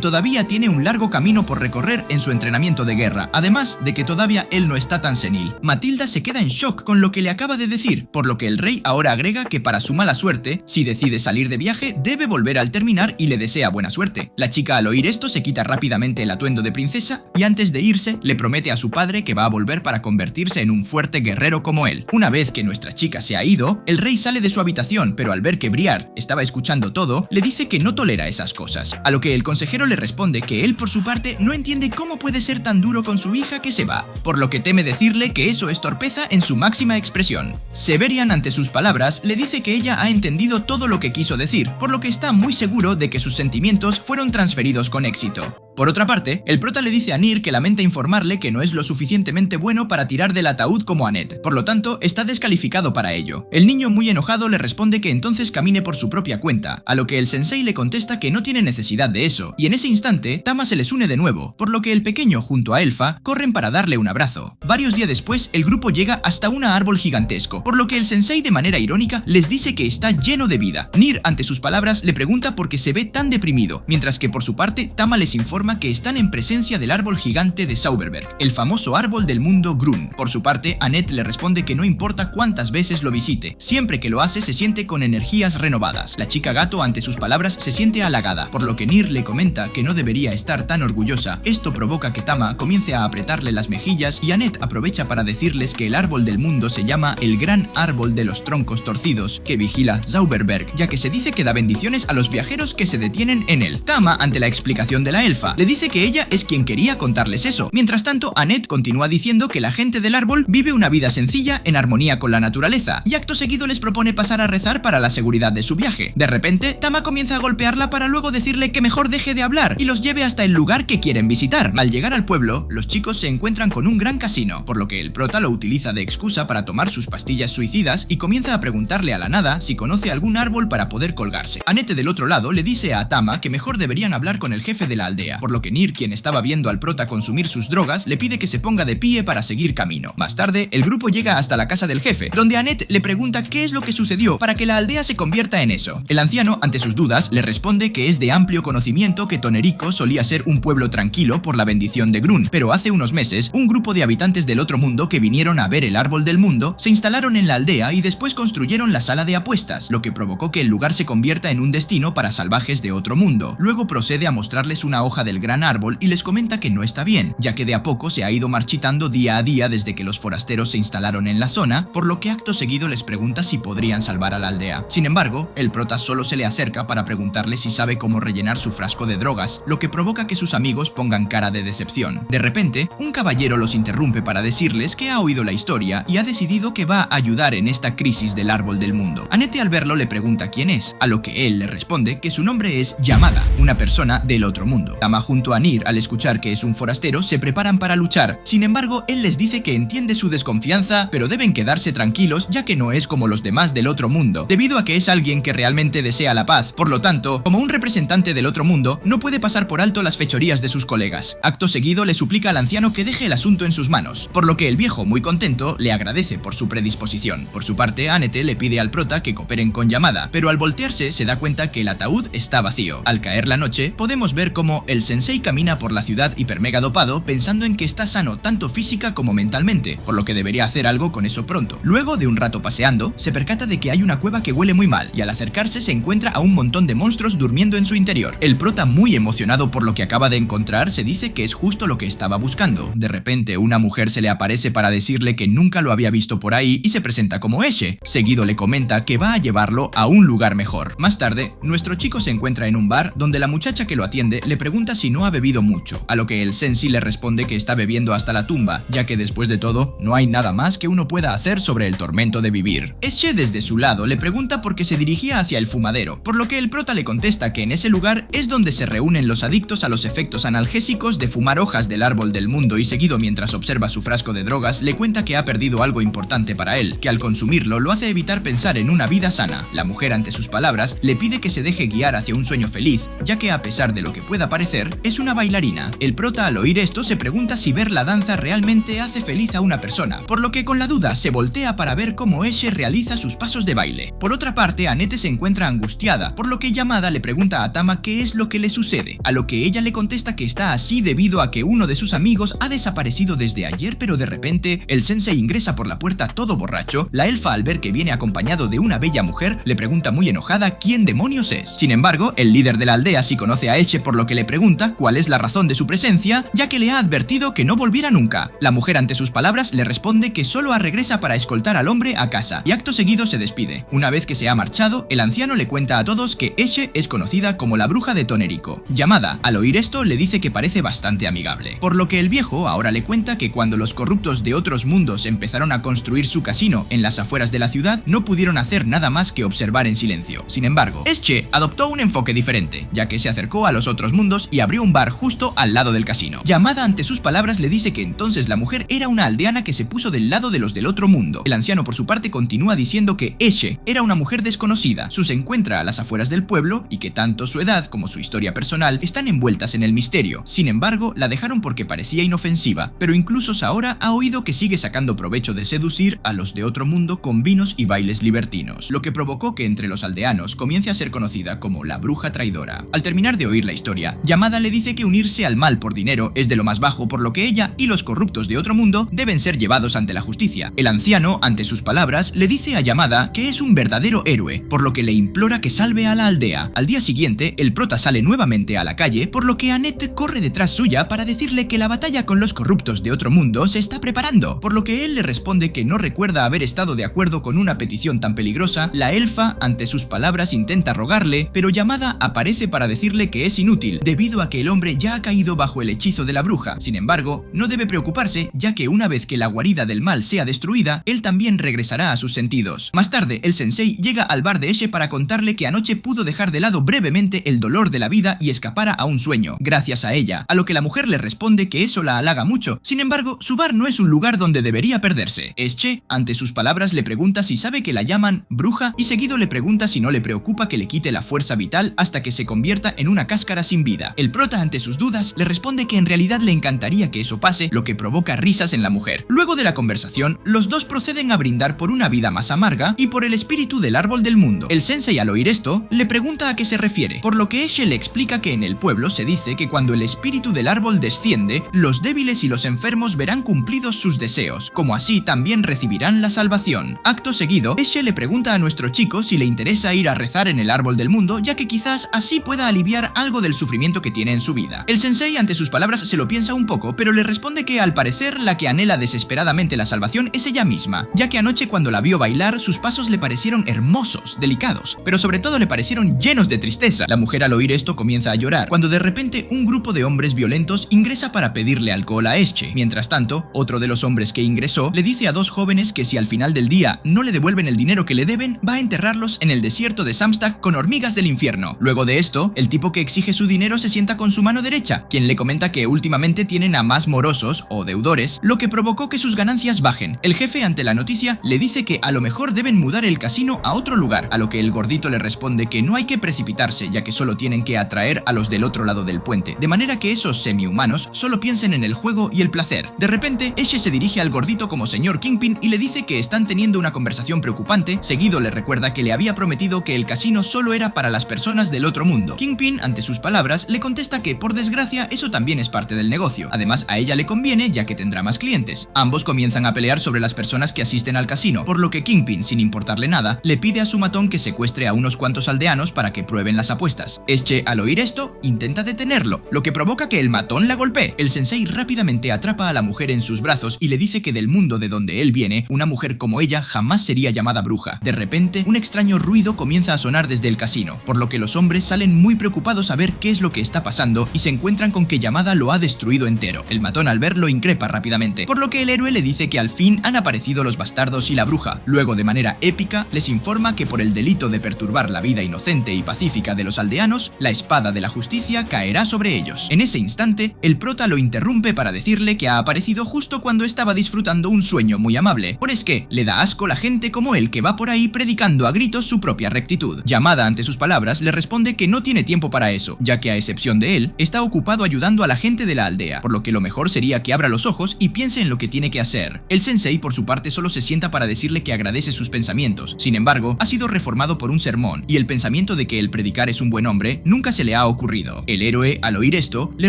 Speaker 2: todavía tiene un largo camino por recorrer en su entrenamiento de guerra, además de que todavía él no está tan senil. Matilda se queda en shock con lo que le acaba de decir, por lo que el rey ahora agrega que para su mala suerte, si decide salir de viaje, debe volver al terminar y le desea buena suerte. La chica, al oír esto, se quita rápidamente el atuendo de princesa y antes de irse, le promete a su padre que va a volver para convertirse en un fuerte guerrero como él. Una vez que nuestra chica se ha ido, el rey sale de su habitación, pero al ver que Briard estaba escuchando todo, le dice que no tolera esas cosas, a lo que el consejero le responde que él por su parte no entiende cómo puede ser tan duro con su hija que se va, por lo que teme decirle que eso es torpeza en su máxima expresión. Severian, ante sus palabras, le dice que ella ha entendido todo lo que quiso decir, por lo que está muy seguro de que sus sentimientos fueron transferidos con éxito. Por otra parte, el prota le dice a Nir que lamenta informarle que no es lo suficientemente bueno para tirar del ataúd como Annette, por lo tanto está descalificado para ello. El niño, muy enojado, le responde que entonces camine por su propia cuenta, a lo que el sensei le contesta que no tiene necesidad de eso, y en ese instante Tama se les une de nuevo, por lo que el pequeño junto a Elfa corren para darle un abrazo. Varios días después, el grupo llega hasta un árbol gigantesco, por lo que el sensei de manera irónica les dice que está lleno de vida. Nir, ante sus palabras, le pregunta por qué se ve tan deprimido, mientras que por su parte Tama les informa que están en presencia del árbol gigante de Zauberberg, el famoso árbol del mundo Grun. Por su parte, Annette le responde que no importa cuántas veces lo visite, siempre que lo hace se siente con energías renovadas. La chica gato, ante sus palabras, se siente halagada, por lo que Nir le comenta que no debería estar tan orgullosa. Esto provoca que Tama comience a apretarle las mejillas y Annette aprovecha para decirles que el árbol del mundo se llama el gran árbol de los troncos torcidos que vigila Zauberberg, ya que se dice que da bendiciones a los viajeros que se detienen en él. Tama, ante la explicación de la elfa, le dice que ella es quien quería contarles eso. Mientras tanto, Annette continúa diciendo que la gente del árbol vive una vida sencilla en armonía con la naturaleza, y acto seguido les propone pasar a rezar para la seguridad de su viaje. De repente, Tama comienza a golpearla para luego decirle que mejor deje de hablar y los lleve hasta el lugar que quieren visitar. Al llegar al pueblo, los chicos se encuentran con un gran casino, por lo que el prota lo utiliza de excusa para tomar sus pastillas suicidas y comienza a preguntarle a la nada si conoce algún árbol para poder colgarse. Annette, del otro lado, le dice a Tama que mejor deberían hablar con el jefe de la aldea, por lo que Nir, quien estaba viendo al prota consumir sus drogas, le pide que se ponga de pie para seguir camino. Más tarde, el grupo llega hasta la casa del jefe, donde Annette le pregunta qué es lo que sucedió para que la aldea se convierta en eso. El anciano, ante sus dudas, le responde que es de amplio conocimiento que Tonerico solía ser un pueblo tranquilo por la bendición de Grun, pero hace unos meses, un grupo de habitantes del otro mundo que vinieron a ver el árbol del mundo se instalaron en la aldea y después construyeron la sala de apuestas, lo que provocó que el lugar se convierta en un destino para salvajes de otro mundo. Luego procede a mostrarles una hoja del gran árbol y les comenta que no está bien, ya que de a poco se ha ido marchitando día a día desde que los forasteros se instalaron en la zona, por lo que acto seguido les pregunta si podrían salvar a la aldea. Sin embargo, el prota solo se le acerca para preguntarle si sabe cómo rellenar su frasco de drogas, lo que provoca que sus amigos pongan cara de decepción. De repente, un caballero los interrumpe para decirles que ha oído la historia y ha decidido que va a ayudar en esta crisis del árbol del mundo. Annette, al verlo, le pregunta quién es, a lo que él le responde que su nombre es Yamada, una persona del otro mundo. Tama junto a Nir, al escuchar que es un forastero, se preparan para luchar. Sin embargo, él les dice que entiende su desconfianza, pero deben quedarse tranquilos ya que no es como los demás del otro mundo, debido a que es alguien que realmente desea la paz. Por lo tanto, como un representante del otro mundo, no puede pasar por alto las fechorías de sus colegas. Acto seguido, le suplica al anciano que deje el asunto en sus manos, por lo que el viejo, muy contento, le agradece por su predisposición. Por su parte, Annette le pide al prota que cooperen con Yamada, pero al voltearse se da cuenta que el ataúd está vacío. Al caer la noche, podemos ver cómo el sensei camina por la ciudad hiper mega dopado pensando en que está sano tanto física como mentalmente, por lo que debería hacer algo con eso pronto. Luego de un rato paseando, se percata de que hay una cueva que huele muy mal y al acercarse se encuentra a un montón de monstruos durmiendo en su interior. El prota, muy emocionado por lo que acaba de encontrar, se dice que es justo lo que estaba buscando. De repente, una mujer se le aparece para decirle que nunca lo había visto por ahí y se presenta como Eshe. Seguido le comenta que va a llevarlo a un lugar mejor. Más tarde, nuestro chico se encuentra en un bar donde la muchacha que lo atiende le pregunta si no ha bebido mucho, a lo que el sensei le responde que está bebiendo hasta la tumba, ya que después de todo, no hay nada más que uno pueda hacer sobre el tormento de vivir. Eshe, desde su lado, le pregunta por qué se dirigía hacia el fumadero, por lo que el prota le contesta que en ese lugar es donde se reúnen los adictos a los efectos analgésicos de fumar hojas del árbol del mundo, y seguido, mientras observa su frasco de drogas, le cuenta que ha perdido algo importante para él, que al consumirlo lo hace evitar pensar en una vida sana. La mujer, ante sus palabras, le pide que se deje guiar hacia un sueño feliz, ya que a pesar de lo que pueda parecer, es una bailarina. El prota, al oír esto, se pregunta si ver la danza realmente hace feliz a una persona, por lo que con la duda se voltea para ver cómo Eshe realiza sus pasos de baile. Por otra parte, Annette se encuentra angustiada, por lo que Yamada le pregunta a Tama qué es lo que le sucede, a lo que ella le contesta que está así debido a que uno de sus amigos ha desaparecido desde ayer, pero de repente el sensei ingresa por la puerta todo borracho. La elfa, al ver que viene acompañado de una bella mujer, le pregunta muy enojada quién demonios es. Sin embargo, el líder de la aldea sí conoce a Eshe, por lo que le pregunta cuál es la razón de su presencia, ya que le ha advertido que no volviera nunca. La mujer, ante sus palabras, le responde que solo regresa para escoltar al hombre a casa, y acto seguido se despide. Una vez que se ha marchado, el anciano le cuenta a todos que Eshe es conocida como la bruja de Tonerico. Yamada, al oír esto, le dice que parece bastante amigable, por lo que el viejo ahora le cuenta que cuando los corruptos de otros mundos empezaron a construir su casino en las afueras de la ciudad, no pudieron hacer nada más que observar en silencio. Sin embargo, Eshe adoptó un enfoque diferente, ya que se acercó a los otros mundos y abrió un bar justo al lado del casino. Yamada ante sus palabras le dice que entonces la mujer era una aldeana que se puso del lado de los del otro mundo. El anciano por su parte continúa diciendo que Eshe era una mujer desconocida, se encuentra a las afueras del pueblo y que tanto su edad como su historia personal están envueltas en el misterio. Sin embargo, la dejaron porque parecía inofensiva, pero incluso Saora ha oído que sigue sacando provecho de seducir a los de otro mundo con vinos y bailes libertinos, lo que provocó que entre los aldeanos comience a ser conocida como la bruja traidora. Al terminar de oír la historia, Yamada le dice que unirse al mal por dinero es de lo más bajo, por lo que ella y los corruptos de otro mundo deben ser llevados ante la justicia. El anciano, ante sus palabras, le dice a Yamada que es un verdadero héroe, por lo que le implora que salve a la aldea. Al día siguiente, el prota sale nuevamente a la calle, por lo que Annette corre detrás suya para decirle que la batalla con los corruptos de otro mundo se está preparando, por lo que él le responde que no recuerda haber estado de acuerdo con una petición tan peligrosa. La elfa, ante sus palabras, intenta rogarle, pero Yamada aparece para decirle que es inútil, debido a que el hombre ya ha caído bajo el hechizo de la bruja. Sin embargo, no debe preocuparse, ya que una vez que la guarida del mal sea destruida, él también regresará a sus sentidos. Más tarde, el sensei llega al bar de Eshe para contarle que anoche pudo dejar de lado brevemente el dolor de la vida y escapara a un sueño, gracias a ella, a lo que la mujer le responde que eso la halaga mucho. Sin embargo, su bar no es un lugar donde debería perderse. Eshe, ante sus palabras, le pregunta si sabe que la llaman bruja y seguido le pregunta si no le preocupa que le quite la fuerza vital hasta que se convierta en una cáscara sin vida. El prota, ante sus dudas, le responde que en realidad le encantaría que eso pase, lo que provoca risas en la mujer. Luego de la conversación, los dos proceden a brindar por una vida más amarga y por el espíritu del árbol del mundo. El sensei, al oír esto, le pregunta a qué se refiere, por lo que Eshe le explica que en el pueblo se dice que cuando el espíritu del árbol desciende, los débiles y los enfermos verán cumplidos sus deseos, como así también recibirán la salvación. Acto seguido, Eshe le pregunta a nuestro chico si le interesa ir a rezar en el árbol del mundo, ya que quizás así pueda aliviar algo del sufrimiento que tiene en su vida. El sensei, ante sus palabras, se lo piensa un poco, pero le responde que al parecer la que anhela desesperadamente la salvación es ella misma, ya que anoche cuando la vio bailar, sus pasos le parecieron hermosos, delicados, pero sobre todo le parecieron llenos de tristeza. La mujer, al oír esto, comienza a llorar, cuando de repente un grupo de hombres violentos ingresa para pedirle alcohol a Eshe. Mientras tanto, otro de los hombres que ingresó le dice a dos jóvenes que si al final del día no le devuelven el dinero que le deben, va a enterrarlos en el desierto de Samstag con hormigas del infierno. Luego de esto, el tipo que exige su dinero se sienta con su mano derecha, quien le comenta que últimamente tienen a más morosos o deudores, lo que provocó que sus ganancias bajen. El jefe, ante la noticia, le dice que a lo mejor deben mudar el casino a otro lugar, a lo que el gordito le responde que no hay que precipitarse, ya que solo tienen que atraer a los del otro lado del puente, de manera que esos semi-humanos solo piensen en el juego y el placer. De repente, Eshe se dirige al gordito como señor Kingpin y le dice que están teniendo una conversación preocupante. Seguido le recuerda que le había prometido que el casino solo era para las personas del otro mundo. Kingpin, ante sus palabras, le contesta que por desgracia eso también es parte del negocio. Además, a ella le conviene, ya que tendrá más clientes. Ambos comienzan a pelear sobre las personas que asisten al casino, por lo que Kingpin, sin importarle nada, le pide a su matón que secuestre a unos cuantos aldeanos para que prueben las apuestas. Eshe, al oír esto, intenta detenerlo, lo que provoca que el matón la golpee. El sensei rápidamente atrapa a la mujer en sus brazos y le dice que del mundo de donde él viene, una mujer como ella jamás sería llamada bruja. De repente, un extraño ruido comienza a sonar desde el casino, por lo que los hombres salen muy preocupados a ver qué es lo que está pasando y se encuentran con que Yamada lo ha destruido entero. El matón, al verlo, increpa rápidamente, por lo que el héroe le dice que al fin han aparecido los bastardos y la bruja. Luego, de manera épica, les informa que por el delito de perturbar la vida inocente y pacífica de los aldeanos, la espada de la justicia caerá sobre ellos. En ese instante, el prota lo interrumpe para decirle que ha aparecido justo cuando estaba disfrutando un sueño muy amable, por es que le da asco la gente como él que va por ahí predicando a gritos su propia rectitud. Yamada, ante sus palabras, le responde que no tiene tiempo para eso, ya que a excepción de él, está ocupado ayudando a la gente de la aldea, por lo que lo mejor sería que abra los ojos y piense en lo que tiene que hacer. El sensei, por su parte, solo se sienta para decirle que agradece sus pensamientos. Sin embargo, ha sido reformado por un sermón, y el pensamiento de que el predicar es un buen hombre nunca se le ha ocurrido. El héroe, al oír esto, le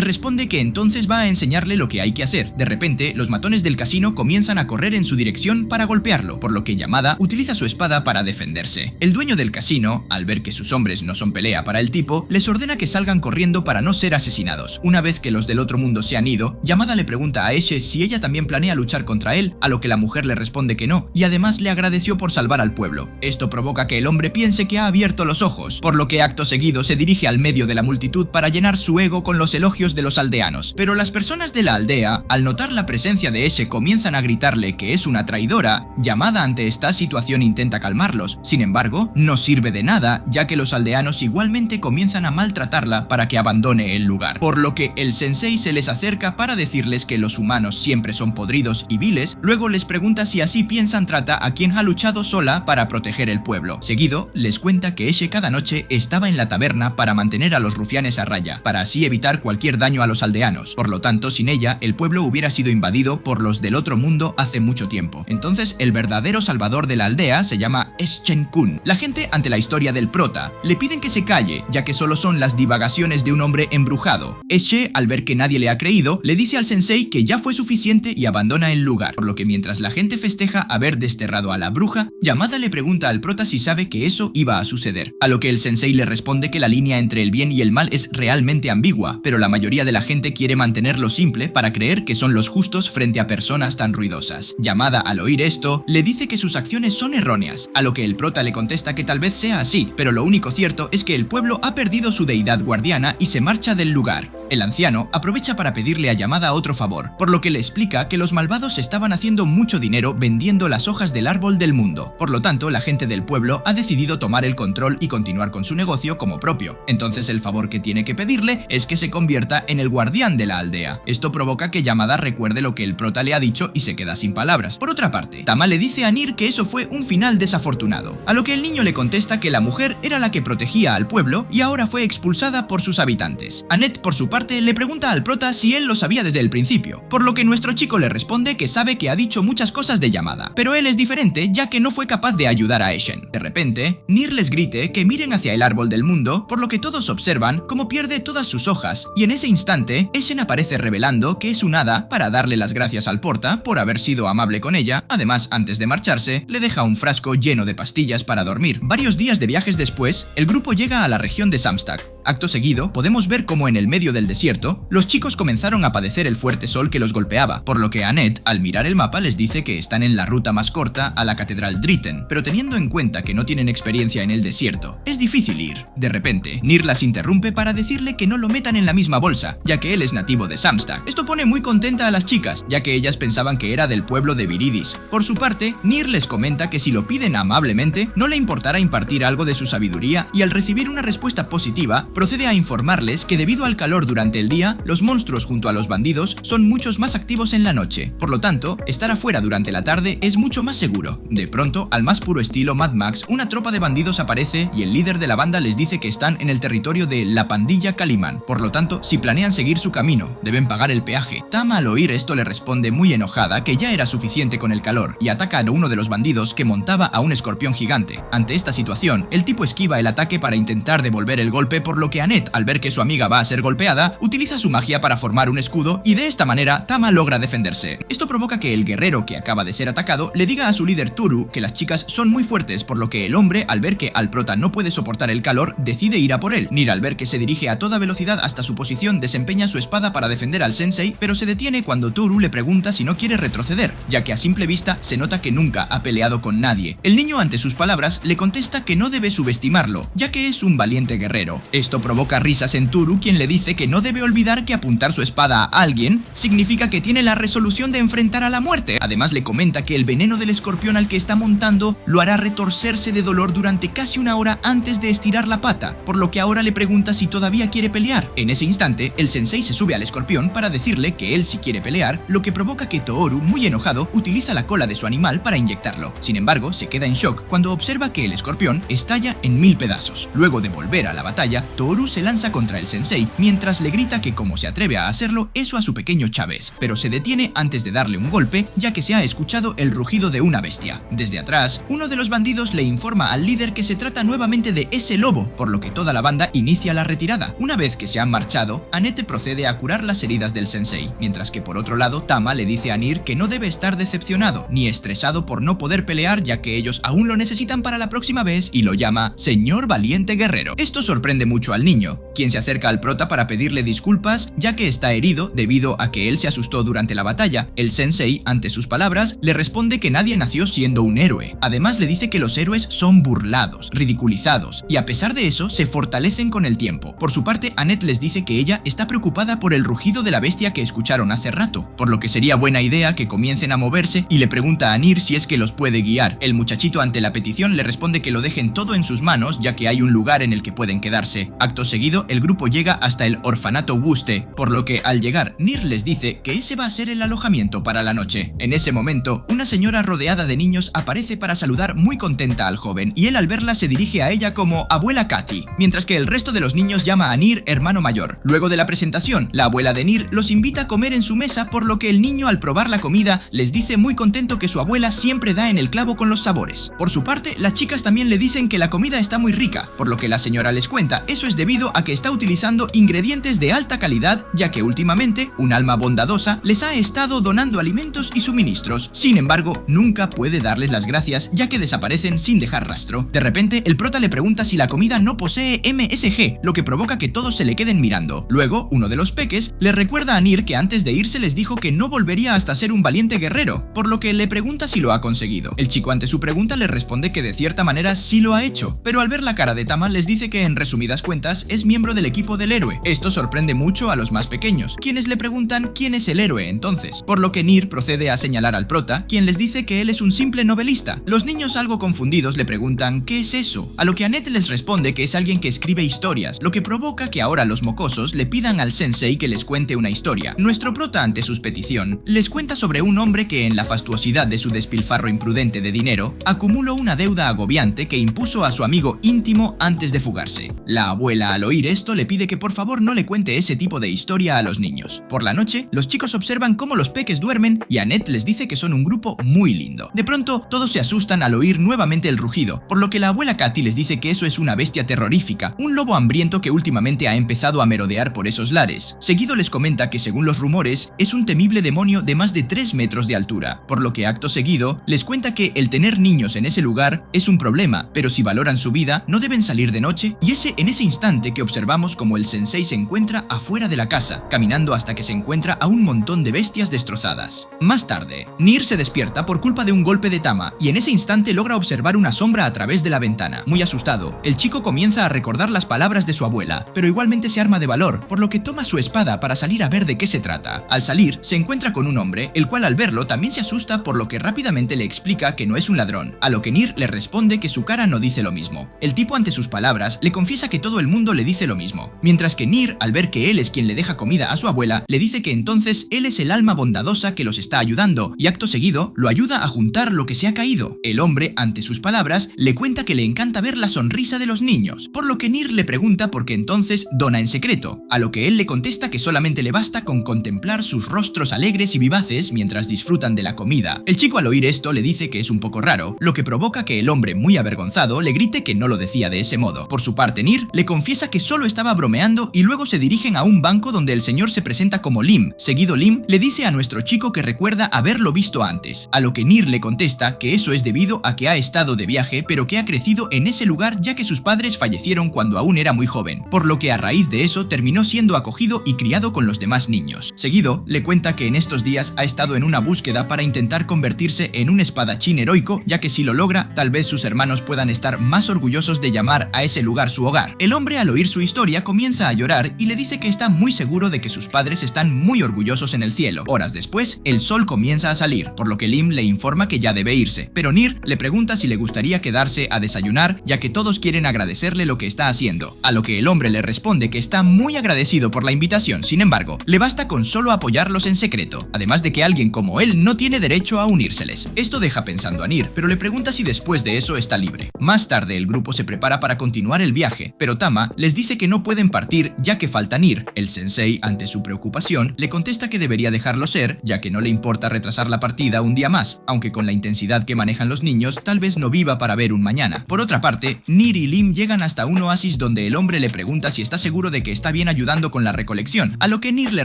Speaker 2: responde que entonces va a enseñarle lo que hay que hacer. De repente, los matones del casino comienzan a correr en su dirección para golpearlo, por lo que Yamada utiliza su espada para defenderse. El dueño del casino, al ver que sus hombres no son pelea para el tipo, les ordena que salgan corriendo para no ser asesinados. Una vez que los del otro mundo se han ido, Yamada le pregunta a Eshe si ella también planea luchar contra él, a lo que la mujer le responde que no, y además le agradeció por salvar al pueblo. Esto provoca que el hombre piense que ha abierto los ojos, por lo que acto seguido se dirige al medio de la multitud para llenar su ego con los elogios de los aldeanos. Pero las personas de la aldea, al notar la presencia de Eshe, comienzan a gritarle que es una traidora. Yamada, ante esta situación, intenta calmarlos. Sin embargo, no sirve de nada, ya que los aldeanos igualmente comienzan a maltratarla para que abandone abandone el lugar, por lo que el sensei se les acerca para decirles que los humanos siempre son podridos y viles. Luego les pregunta si así piensan tratar a quien ha luchado sola para proteger el pueblo. Seguido, les cuenta que Eshe cada noche estaba en la taberna para mantener a los rufianes a raya, para así evitar cualquier daño a los aldeanos. Por lo tanto, sin ella, el pueblo hubiera sido invadido por los del otro mundo hace mucho tiempo. Entonces, el verdadero salvador de la aldea se llama Eschen-kun. La gente, ante la historia del prota, le piden que se calle, ya que solo son las divagaciones de un hombre embrujado. Eshe, al ver que nadie le ha creído, le dice al sensei que ya fue suficiente y abandona el lugar, por lo que mientras la gente festeja haber desterrado a la bruja, Yamada le pregunta al prota si sabe que eso iba a suceder, a lo que el sensei le responde que la línea entre el bien y el mal es realmente ambigua, pero la mayoría de la gente quiere mantenerlo simple para creer que son los justos frente a personas tan ruidosas. Yamada, al oír esto, le dice que sus acciones son erróneas, a lo que el prota le contesta que tal vez sea así, pero lo único cierto es que el pueblo ha perdido su deidad guardiana y se marcha del lugar. El anciano aprovecha para pedirle a Yamada otro favor, por lo que le explica que los malvados estaban haciendo mucho dinero vendiendo las hojas del árbol del mundo. Por lo tanto, la gente del pueblo ha decidido tomar el control y continuar con su negocio como propio. Entonces el favor que tiene que pedirle es que se convierta en el guardián de la aldea. Esto provoca que Yamada recuerde lo que el prota le ha dicho y se queda sin palabras. Por otra parte, Tama le dice a Nir que eso fue un final desafortunado, a lo que el niño le contesta que la mujer era la que protegía al pueblo y ahora fue expulsada por sus habitantes. Annette, por su parte, le pregunta al prota si él lo sabía desde el principio, por lo que nuestro chico le responde que sabe que ha dicho muchas cosas de Yamada, pero él es diferente ya que no fue capaz de ayudar a Eshen. De repente, Nir les grite que miren hacia el árbol del mundo, por lo que todos observan cómo pierde todas sus hojas, y en ese instante, Eshen aparece revelando que es un hada para darle las gracias al prota por haber sido amable con ella. Además, antes de marcharse, le deja un frasco lleno de pastillas para dormir. Varios días de viajes después, el grupo llega a la región de Samstag. Acto seguido, podemos ver cómo en el medio del desierto, los chicos comenzaron a padecer el fuerte sol que los golpeaba, por lo que Annette, al mirar el mapa, les dice que están en la ruta más corta a la catedral Dritten, pero teniendo en cuenta que no tienen experiencia en el desierto, es difícil ir. De repente, Nir las interrumpe para decirle que no lo metan en la misma bolsa, ya que él es nativo de Samstag. Esto pone muy contenta a las chicas, ya que ellas pensaban que era del pueblo de Viridis. Por su parte, Nir les comenta que si lo piden amablemente, no le importará impartir algo de su sabiduría, y al recibir una respuesta positiva, procede a informarles que debido al calor durante el día, los monstruos junto a los bandidos son muchos más activos en la noche. Por lo tanto, estar afuera durante la tarde es mucho más seguro. De pronto, al más puro estilo Mad Max, una tropa de bandidos aparece y el líder de la banda les dice que están en el territorio de la pandilla Calimán. Por lo tanto, si planean seguir su camino, deben pagar el peaje. Tama, al oír esto, le responde muy enojada que ya era suficiente con el calor y ataca a uno de los bandidos que montaba a un escorpión gigante. Ante esta situación, el tipo esquiva el ataque para intentar devolver el golpe, por lo que Annette, al ver que su amiga va a ser golpeada, utiliza su magia para formar un escudo y de esta manera Tama logra defenderse. Esto provoca que el guerrero que acaba de ser atacado le diga a su líder Toru que las chicas son muy fuertes, por lo que el hombre, al ver que al prota no puede soportar el calor, decide ir a por él. Nir, al ver que se dirige a toda velocidad hasta su posición, desempeña su espada para defender al sensei, pero se detiene cuando Toru le pregunta si no quiere retroceder, ya que a simple vista se nota que nunca ha peleado con nadie. El niño, ante sus palabras, le contesta que no debe subestimarlo, ya que es un valiente guerrero. Esto provoca risas en Toru, quien le dice que no debe olvidar que apuntar su espada a alguien significa que tiene la resolución de enfrentar a la muerte. Además, le comenta que el veneno del escorpión al que está montando lo hará retorcerse de dolor durante casi una hora antes de estirar la pata, por lo que ahora le pregunta si todavía quiere pelear. En ese instante, el sensei se sube al escorpión para decirle que él sí quiere pelear, lo que provoca que Tooru, muy enojado, utiliza la cola de su animal para inyectarlo. Sin embargo, se queda en shock cuando observa que el escorpión estalla en 1000 pedazos. Luego de volver a la batalla, Tooru se lanza contra el sensei, mientras le grita que como se atreve a hacerlo, eso a su pequeño Chávez, pero se detiene antes de darle un golpe, ya que se ha escuchado el rugido de una bestia. Desde atrás, uno de los bandidos le informa al líder que se trata nuevamente de ese lobo, por lo que toda la banda inicia la retirada. Una vez que se han marchado, Annette procede a curar las heridas del sensei, mientras que por otro lado, Tama le dice a Nir que no debe estar decepcionado ni estresado por no poder pelear, ya que ellos aún lo necesitan para la próxima vez, y lo llama Señor Valiente Guerrero. Esto sorprende mucho al niño, quien se acerca al prota para pedirle disculpas, ya que está herido debido a que él se asustó durante la batalla. El sensei, ante sus palabras, le responde que nadie nació siendo un héroe. Además, le dice que los héroes son burlados, ridiculizados, y a pesar de eso, se fortalecen con el tiempo. Por su parte, Annette les dice que ella está preocupada por el rugido de la bestia que escucharon hace rato, por lo que sería buena idea que comiencen a moverse, y le pregunta a Nir si es que los puede guiar. El muchachito, ante la petición, le responde que lo dejen todo en sus manos, ya que hay un lugar en el que pueden quedarse. Acto seguido, el grupo llega hasta el orfanato Wooste, por lo que al llegar, Nir les dice que ese va a ser el alojamiento para la noche. En ese momento, una señora rodeada de niños aparece para saludar muy contenta al joven, y él al verla se dirige a ella como abuela Kathy, mientras que el resto de los niños llama a Nir hermano mayor. Luego de la presentación, la abuela de Nir los invita a comer en su mesa, por lo que el niño al probar la comida les dice muy contento que su abuela siempre da en el clavo con los sabores. Por su parte, las chicas también le dicen que la comida está muy rica, por lo que la señora les cuenta eso es debido a que está utilizando ingredientes de alta calidad, ya que últimamente un alma bondadosa les ha estado donando alimentos y suministros. Sin embargo, nunca puede darles las gracias, ya que desaparecen sin dejar rastro. De repente, el prota le pregunta si la comida no posee MSG, lo que provoca que todos se le queden mirando. Luego, uno de los peques le recuerda a Nir que antes de irse les dijo que no volvería hasta ser un valiente guerrero, por lo que le pregunta si lo ha conseguido. El chico ante su pregunta le responde que de cierta manera sí lo ha hecho, pero al ver la cara de Tama les dice que en resumidas cuentas es miembro del equipo del héroe. Esto sorprende mucho a los más pequeños, quienes le preguntan quién es el héroe entonces, por lo que Nir procede a señalar al prota, quien les dice que él es un simple novelista. Los niños algo confundidos le preguntan ¿qué es eso? A lo que Annette les responde que es alguien que escribe historias, lo que provoca que ahora los mocosos le pidan al sensei que les cuente una historia. Nuestro prota ante su petición les cuenta sobre un hombre que en la fastuosidad de su despilfarro imprudente de dinero acumuló una deuda agobiante que impuso a su amigo íntimo antes de fugarse. La abuela al oír esto le pide que por favor no le cuente ese tipo de historia a los niños. Por la noche, los chicos observan cómo los peques duermen y Annette les dice que son un grupo muy lindo. De pronto, todos se asustan al oír nuevamente el rugido, por lo que la abuela Kathy les dice que eso es una bestia terrorífica, un lobo hambriento que últimamente ha empezado a merodear por esos lares. Seguido les comenta que según los rumores, es un temible demonio de más de 3 metros de altura, por lo que acto seguido les cuenta que el tener niños en ese lugar es un problema, pero si valoran su vida no deben salir de noche, y es en ese instante que observamos como el sensei se encuentra afuera de la casa, caminando hasta que se encuentra a un montón de bestias destrozadas. Más tarde, Nir se despierta por culpa de un golpe de Tama, y en ese instante logra observar una sombra a través de la ventana. Muy asustado, el chico comienza a recordar las palabras de su abuela, pero igualmente se arma de valor, por lo que toma su espada para salir a ver de qué se trata. Al salir, se encuentra con un hombre, el cual al verlo también se asusta, por lo que rápidamente le explica que no es un ladrón, a lo que Nir le responde que su cara no dice lo mismo. El tipo ante sus palabras le confiesa que todo el mundo le dice lo mismo, mientras que Nir, al ver que él es quien le deja comida a su abuela, le dice que entonces él es el alma bondadosa que los está ayudando, y acto seguido lo ayuda a juntar lo que se ha caído. El hombre, ante sus palabras, le cuenta que le encanta ver la sonrisa de los niños, por lo que Nir le pregunta por qué entonces dona en secreto, a lo que él le contesta que solamente le basta con contemplar sus rostros alegres y vivaces mientras disfrutan de la comida. El chico al oír esto le dice que es un poco raro, lo que provoca que el hombre, muy avergonzado, le grite que no lo decía de ese modo. Por su parte, Nir le confiesa que solo estaba bromeando y luego se dirigen a un banco donde el señor se presenta como Lim. Seguido, Lim le dice a nuestro chico que recuerda haberlo visto antes, a lo que Nir le contesta que eso es debido a que ha estado de viaje pero que ha crecido en ese lugar ya que sus padres fallecieron cuando aún era muy joven, por lo que a raíz de eso terminó siendo acogido y criado con los demás niños. Seguido, le cuenta que en estos días ha estado en una búsqueda para intentar convertirse en un espadachín heroico, ya que si lo logra, tal vez sus hermanos puedan estar más orgullosos de llamar a ese lugar su hogar. El hombre al oír su historia comienza a llorar y le dice que está muy seguro de que sus padres están muy orgullosos en el cielo. Horas después, el sol comienza a salir, por lo que Lim le informa que ya debe irse, pero Nir le pregunta si le gustaría quedarse a desayunar, ya que todos quieren agradecerle lo que está haciendo, a lo que el hombre le responde que está muy agradecido por la invitación. Sin embargo, le basta con solo apoyarlos en secreto, además de que alguien como él no tiene derecho a unírseles. Esto deja pensando a Nir, pero le pregunta si después de eso está libre. Más tarde el grupo se prepara para continuar el viaje, pero Tama les dice que no pueden partir ya que falta Nir. El sensei, ante su preocupación, le contesta que debería dejarlo ser, ya que no le importa retrasar la partida un día más, aunque con la intensidad que manejan los niños, tal vez no viva para ver un mañana. Por otra parte, Nir y Lim llegan hasta un oasis donde el hombre le pregunta si está seguro de que está bien ayudando con la recolección, a lo que Nir le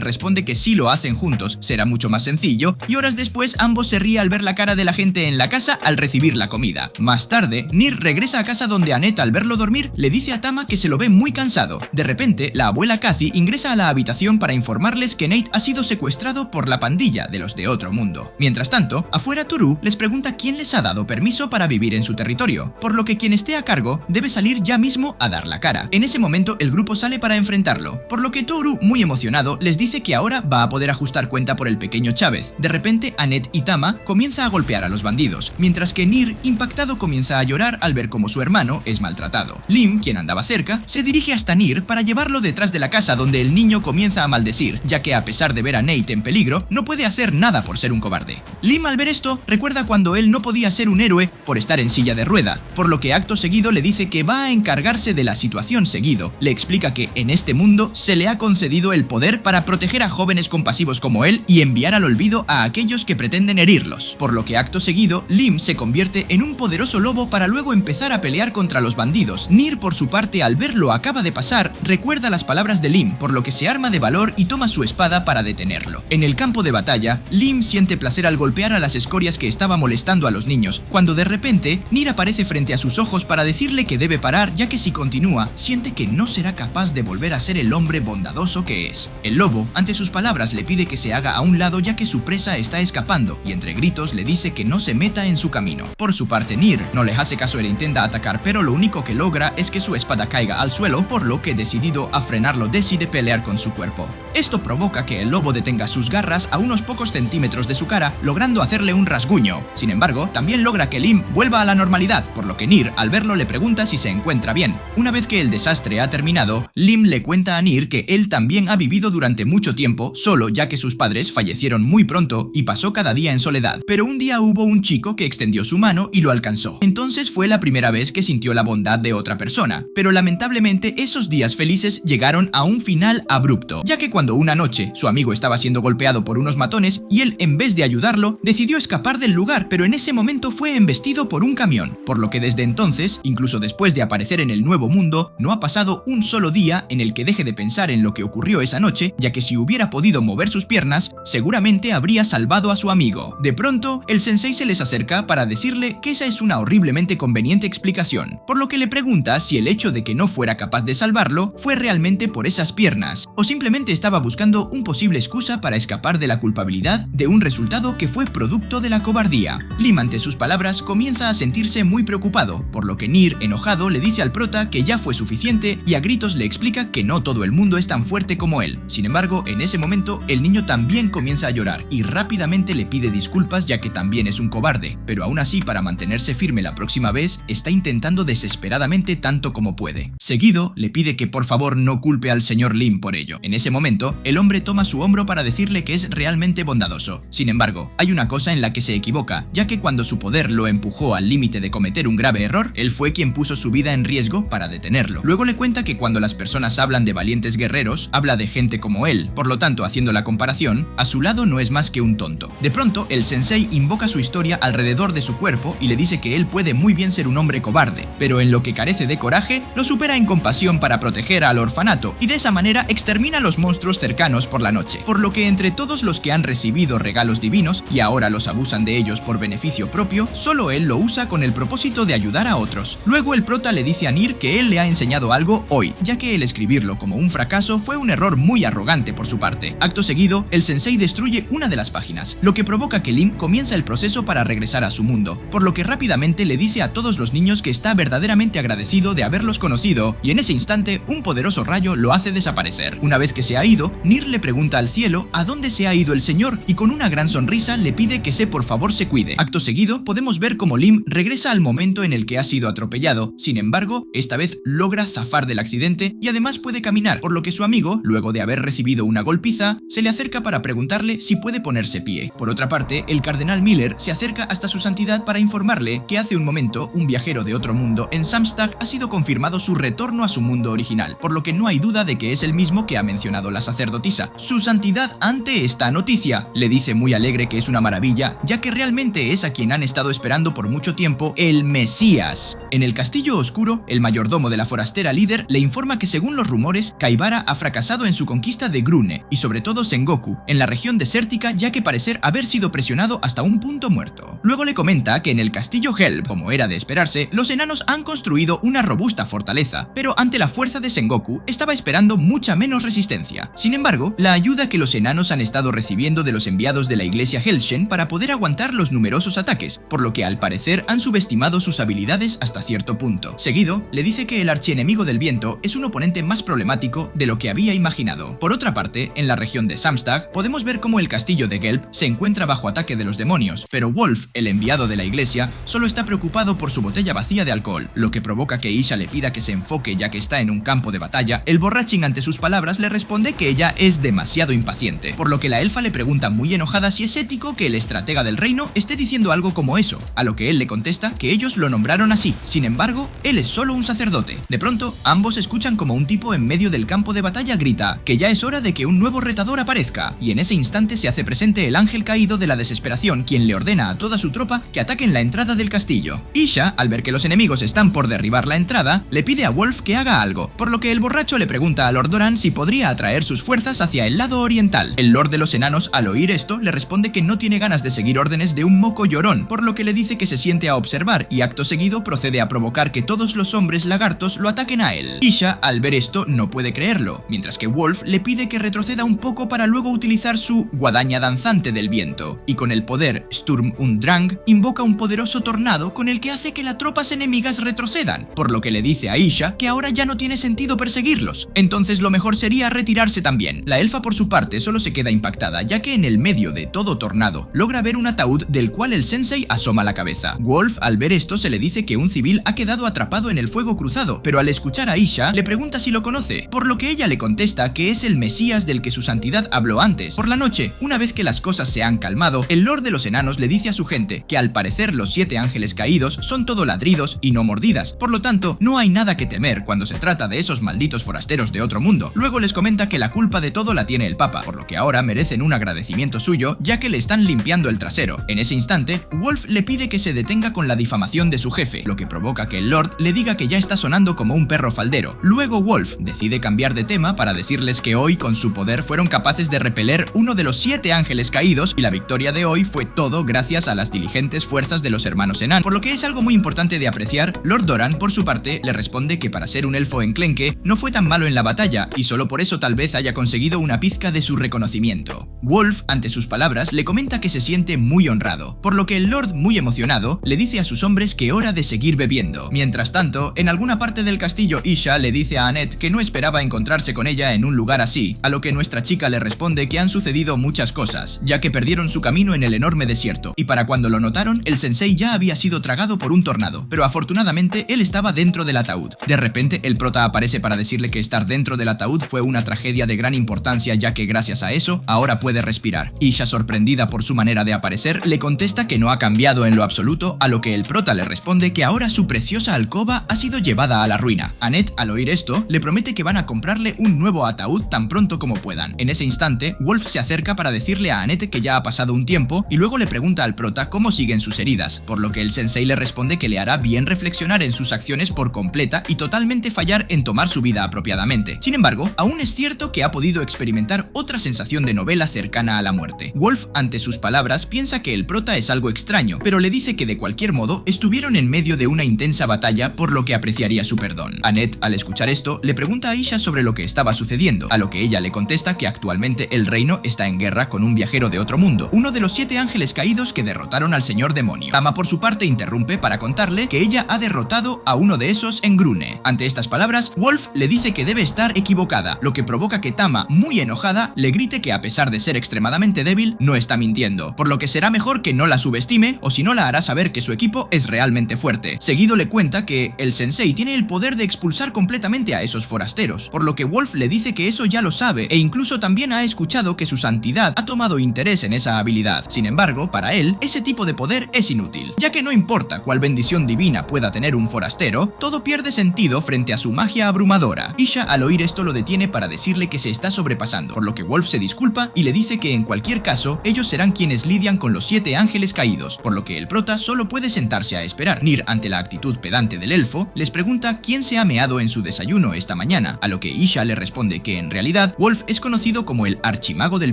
Speaker 2: responde que si lo hacen juntos será mucho más sencillo, y horas después ambos se ríen al ver la cara de la gente en la casa al recibir la comida. Más tarde, Nir regresa a casa donde Annette, al verlo dormir, le dice a Tama que se lo ve muy cansado. De repente, la abuela Kathy ingresa a la habitación para informarles que Nate ha sido secuestrado por la pandilla de los de otro mundo. Mientras tanto, afuera Toru les pregunta quién les ha dado permiso para vivir en su territorio, por lo que quien esté a cargo debe salir ya mismo a dar la cara. En ese momento el grupo sale para enfrentarlo, por lo que Toru, muy emocionado, les dice que ahora va a poder ajustar cuenta por el pequeño Chávez. De repente, Annette y Tama comienza a golpear a los bandidos, mientras que Nir, impactado, comienza a llorar al ver cómo su hermano es maltratado. Lim, quien andaba cerca, se dirige hasta Nir para llevarlo detrás de la casa, donde el niño comienza a maldecir, ya que a pesar de ver a Nate en peligro, no puede hacer nada por ser un cobarde. Lim, al ver esto, recuerda cuando él no podía ser un héroe por estar en silla de rueda, por lo que acto seguido le dice que va a encargarse de la situación seguido. Le explica que en este mundo se le ha concedido el poder para proteger a jóvenes compasivos como él y enviar al olvido a aquellos que pretenden herirlos, por lo que acto seguido Lim se convierte en un poderoso lobo para luego empezar a pelear contra los bandidos. Nir, por su parte, al ver lo acaba de pasar, recuerda las palabras de Lim, por lo que se arma de valor y toma su espada para detenerlo. En el campo de batalla, Lim siente placer al golpear a las escorias que estaba molestando a los niños, cuando de repente Nir aparece frente a sus ojos para decirle que debe parar, ya que si continúa, siente que no será capaz de volver a ser el hombre bondadoso que es. El lobo, ante sus palabras, le pide que se haga a un lado, ya que su presa está escapando, y entre gritos le dice que no se meta en su camino. Por su parte, Nir no le hace caso y le intenta atacar, pero lo único que logra es que su espada caiga al suelo, por lo que, decidido a frenarlo, decide pelear con su cuerpo. Esto provoca que el lobo detenga sus garras a unos pocos centímetros de su cara, logrando hacerle un rasguño. Sin embargo, también logra que Lim vuelva a la normalidad, por lo que Nir, al verlo, le pregunta si se encuentra bien. Una vez que el desastre ha terminado, Lim le cuenta a Nir que él también ha vivido durante mucho tiempo solo, ya que sus padres fallecieron muy pronto y pasó cada día en soledad. Pero un día hubo un chico que extendió su mano y lo alcanzó. Entonces fue la primera vez que sintió la bondad de otra persona. Pero lamentablemente esos días felices llegaron a un final abrupto, ya que cuando una noche su amigo estaba siendo golpeado por unos matones y él, en vez de ayudarlo, decidió escapar del lugar, pero en ese momento fue embestido por un camión, por lo que desde entonces, incluso después de aparecer en el nuevo mundo, no ha pasado un solo día en el que deje de pensar en lo que ocurrió esa noche, ya que si hubiera podido mover sus piernas, seguramente habría salvado a su amigo. De pronto, el sensei se les acerca para decirle que esa es una horriblemente conveniente explicación, por lo que le pregunta si el hecho de que no fuera capaz de salvarlo fue realmente por esas piernas, o simplemente estaba buscando un posible excusa para escapar de la culpabilidad de un resultado que fue producto de la cobardía. Lim, ante sus palabras, comienza a sentirse muy preocupado, por lo que Nir, enojado, le dice al prota que ya fue suficiente y a gritos le explica que no todo el mundo es tan fuerte como él. Sin embargo, en ese momento, el niño también comienza a llorar y rápidamente le pide disculpas, ya que también es un cobarde, pero aún así, para mantenerse firme la próxima vez, está intentando desesperadamente tanto como puede. Seguido, le pide que por favor no culpe al señor Lim por ello. En ese momento, el hombre toma su hombro para decirle que es realmente bondadoso. Sin embargo, hay una cosa en la que se equivoca, ya que cuando su poder lo empujó al límite de cometer un grave error, él fue quien puso su vida en riesgo para detenerlo. Luego le cuenta que cuando las personas hablan de valientes guerreros, habla de gente como él, por lo tanto, haciendo la comparación, a su lado no es más que un tonto. De pronto, el sensei invoca su historia alrededor de su cuerpo y le dice que él puede muy bien ser un hombre cobarde, pero en lo que carece de coraje, lo supera en compasión para proteger al orfanato y de esa manera extermina a los monstruos cercanos por la noche, por lo que entre todos los que han recibido regalos divinos y ahora los abusan de ellos por beneficio propio, solo él lo usa con el propósito de ayudar a otros. Luego el prota le dice a Nir que él le ha enseñado algo hoy, ya que el escribirlo como un fracaso fue un error muy arrogante por su parte. Acto seguido, el sensei destruye una de las páginas, lo que provoca que Lim comienza el proceso para regresar a su mundo, por lo que rápidamente le dice a todos los niños que está verdaderamente agradecido de haberlos conocido, y en ese instante un poderoso rayo lo hace desaparecer. Una vez que se ha ido, Nir le pregunta al cielo a dónde se ha ido el señor y con una gran sonrisa le pide que por favor se cuide. Acto seguido, podemos ver cómo Lim regresa al momento en el que ha sido atropellado. Sin embargo, esta vez logra zafar del accidente y además puede caminar, por lo que su amigo, luego de haber recibido una golpiza, se le acerca para preguntarle si puede ponerse pie. Por otra parte, el cardenal Miller se acerca hasta su santidad para informarle que hace un momento un viajero de otro mundo en Samstag ha sido confirmado su retorno a su mundo original, por lo que no hay duda de que es el mismo que ha mencionado la sacerdotisa. Su santidad, ante esta noticia, le dice muy alegre que es una maravilla, ya que realmente es a quien han estado esperando por mucho tiempo, el Mesías. En el castillo oscuro, el mayordomo de la forastera líder le informa que según los rumores, Kaibara ha fracasado en su conquista de Grune y sobre todo Sengoku, en la región desértica, ya que parecer haber sido presionado hasta un punto muerto. Luego le comenta que en el castillo Help, como era de esperarse, los enanos han construido una robusta fortaleza, pero ante la fuerza de Sengoku estaba esperando mucha menos resistencia. Sin embargo, la ayuda que los enanos han estado recibiendo de los enviados de la iglesia Helshen para poder aguantar los numerosos ataques, por lo que al parecer han subestimado sus habilidades hasta cierto punto. Seguido, le dice que el archienemigo del viento es un oponente más problemático de lo que había imaginado. Por otra parte, en la región de Samstag, podemos ver cómo el castillo de Gelb se encuentra bajo ataque de los demonios, pero Wolf, el enviado de la iglesia, solo está preocupado por su botella vacía de alcohol, lo que provoca que Isha le pida que se enfrente enfoque ya que está en un campo de batalla, el borrachín ante sus palabras le responde que ella es demasiado impaciente, por lo que la elfa le pregunta muy enojada si es ético que el estratega del reino esté diciendo algo como eso, a lo que él le contesta que ellos lo nombraron así, sin embargo, él es solo un sacerdote. De pronto, ambos escuchan como un tipo en medio del campo de batalla grita que ya es hora de que un nuevo retador aparezca, y en ese instante se hace presente el ángel caído de la desesperación, quien le ordena a toda su tropa que ataquen la entrada del castillo. Isha, al ver que los enemigos están por derribar la entrada, le pide a Wolf que haga algo, por lo que el borracho le pregunta a Lord Doran si podría atraer sus fuerzas hacia el lado oriental. El Lord de los Enanos, al oír esto, le responde que no tiene ganas de seguir órdenes de un moco llorón, por lo que le dice que se siente a observar y acto seguido procede a provocar que todos los hombres lagartos lo ataquen a él. Isha, al ver esto, no puede creerlo, mientras que Wolf le pide que retroceda un poco para luego utilizar su guadaña danzante del viento, y con el poder Sturm und Drang invoca un poderoso tornado con el que hace que las tropas enemigas retrocedan, por lo que le dice a Isha que ahora ya no tiene sentido perseguirlos, entonces lo mejor sería retirarse también. La elfa por su parte solo se queda impactada, ya que en el medio de todo tornado logra ver un ataúd del cual el sensei asoma la cabeza. Wolf, al ver esto, se le dice que un civil ha quedado atrapado en el fuego cruzado, pero al escuchar a Isha le pregunta si lo conoce, por lo que ella le contesta que es el Mesías del que su santidad habló antes. Por la noche, una vez que las cosas se han calmado, el Lord de los Enanos le dice a su gente que al parecer los 7 ángeles caídos son todo ladridos y no mordidas, por lo tanto no hay nada que temer cuando se trata de esos malditos forasteros de otro mundo. Luego les comenta que la culpa de todo la tiene el Papa, por lo que ahora merecen un agradecimiento suyo ya que le están limpiando el trasero. En ese instante, Wolf le pide que se detenga con la difamación de su jefe, lo que provoca que el Lord le diga que ya está sonando como un perro faldero. Luego Wolf decide cambiar de tema para decirles que hoy con su poder fueron capaces de repeler uno de los 7 ángeles caídos y la victoria de hoy fue todo gracias a las diligentes fuerzas de los hermanos Enan, por lo que es algo muy importante de apreciar. Lord Doran por su parte le responde que para ser un elfo enclenque no fue tan malo en la batalla y solo por eso tal vez haya conseguido una pizca de su reconocimiento. Wolf ante sus palabras le comenta que se siente muy honrado, por lo que el Lord muy emocionado le dice a sus hombres que hora de seguir bebiendo. Mientras tanto, en alguna parte del castillo Isha le dice a Annette que no esperaba encontrarse con ella en un lugar así, a lo que nuestra chica le responde que han sucedido muchas cosas, ya que perdieron su camino en el enorme desierto, y para cuando lo notaron, el sensei ya había sido tragado por un tornado, pero afortunadamente él estaba dentro del ataúd. De repente, el prota aparece para decirle que estar dentro del ataúd fue una tragedia de gran importancia, ya que gracias a eso, ahora puede respirar. Isha, sorprendida por su manera de aparecer, le contesta que no ha cambiado en lo absoluto, a lo que el prota le responde que ahora su preciosa alcoba ha sido llevada a la ruina. Annette, al oír esto, le promete que van a comprarle un nuevo ataúd tan pronto como puedan. En ese instante, Wolf se acerca para decirle a Annette que ya ha pasado un tiempo y luego le pregunta al prota cómo siguen sus heridas, por lo que el sensei le responde que le hará bien reflexionar en sus acciones por completa y totalmente fallar en tomar su vida apropiadamente. Sin embargo, aún es cierto que ha podido experimentar otra sensación de novela cercana a la muerte. Wolf, ante sus palabras, piensa que el prota es algo extraño, pero le dice que de cualquier modo estuvieron en medio de una intensa batalla, por lo que apreciaría su perdón. Annette, al escuchar esto, le pregunta a Isha sobre lo que estaba sucediendo, a lo que ella le contesta que actualmente el reino está en guerra con un viajero de otro mundo, uno de los 7 ángeles caídos que derrotaron al señor demonio. Tama por su parte interrumpe para contarle que ella ha derrotado a uno de esos en Grune. Ante estas palabras, Wolf le dice que debe estar equivocada, lo que provoca que Tama, muy enojada, le grite que a pesar de ser extremadamente débil, no está mintiendo, por lo que será mejor que no la subestime o si no la hará saber que su equipo es realmente fuerte. Seguido le cuenta que el sensei tiene el poder de expulsar completamente a esos forasteros, por lo que Wolf le dice que eso ya lo sabe e incluso también ha escuchado que su santidad ha tomado interés en esa habilidad. Sin embargo, para él, ese tipo de poder es inútil, ya que no importa cuál bendición divina pueda tener un forastero, todo pierde sentido frente a su magia abrumadora. Isha, al oír esto, lo detiene para decirle que se está sobrepasando, por lo que Wolf se disculpa y le dice que en cualquier caso, ellos serán quienes lidian con los 7 ángeles caídos, por lo que el prota solo puede sentarse a esperar. Nir, ante la actitud pedante del elfo, les pregunta quién se ha meado en su desayuno esta mañana, a lo que Isha le responde que en realidad Wolf es conocido como el archimago del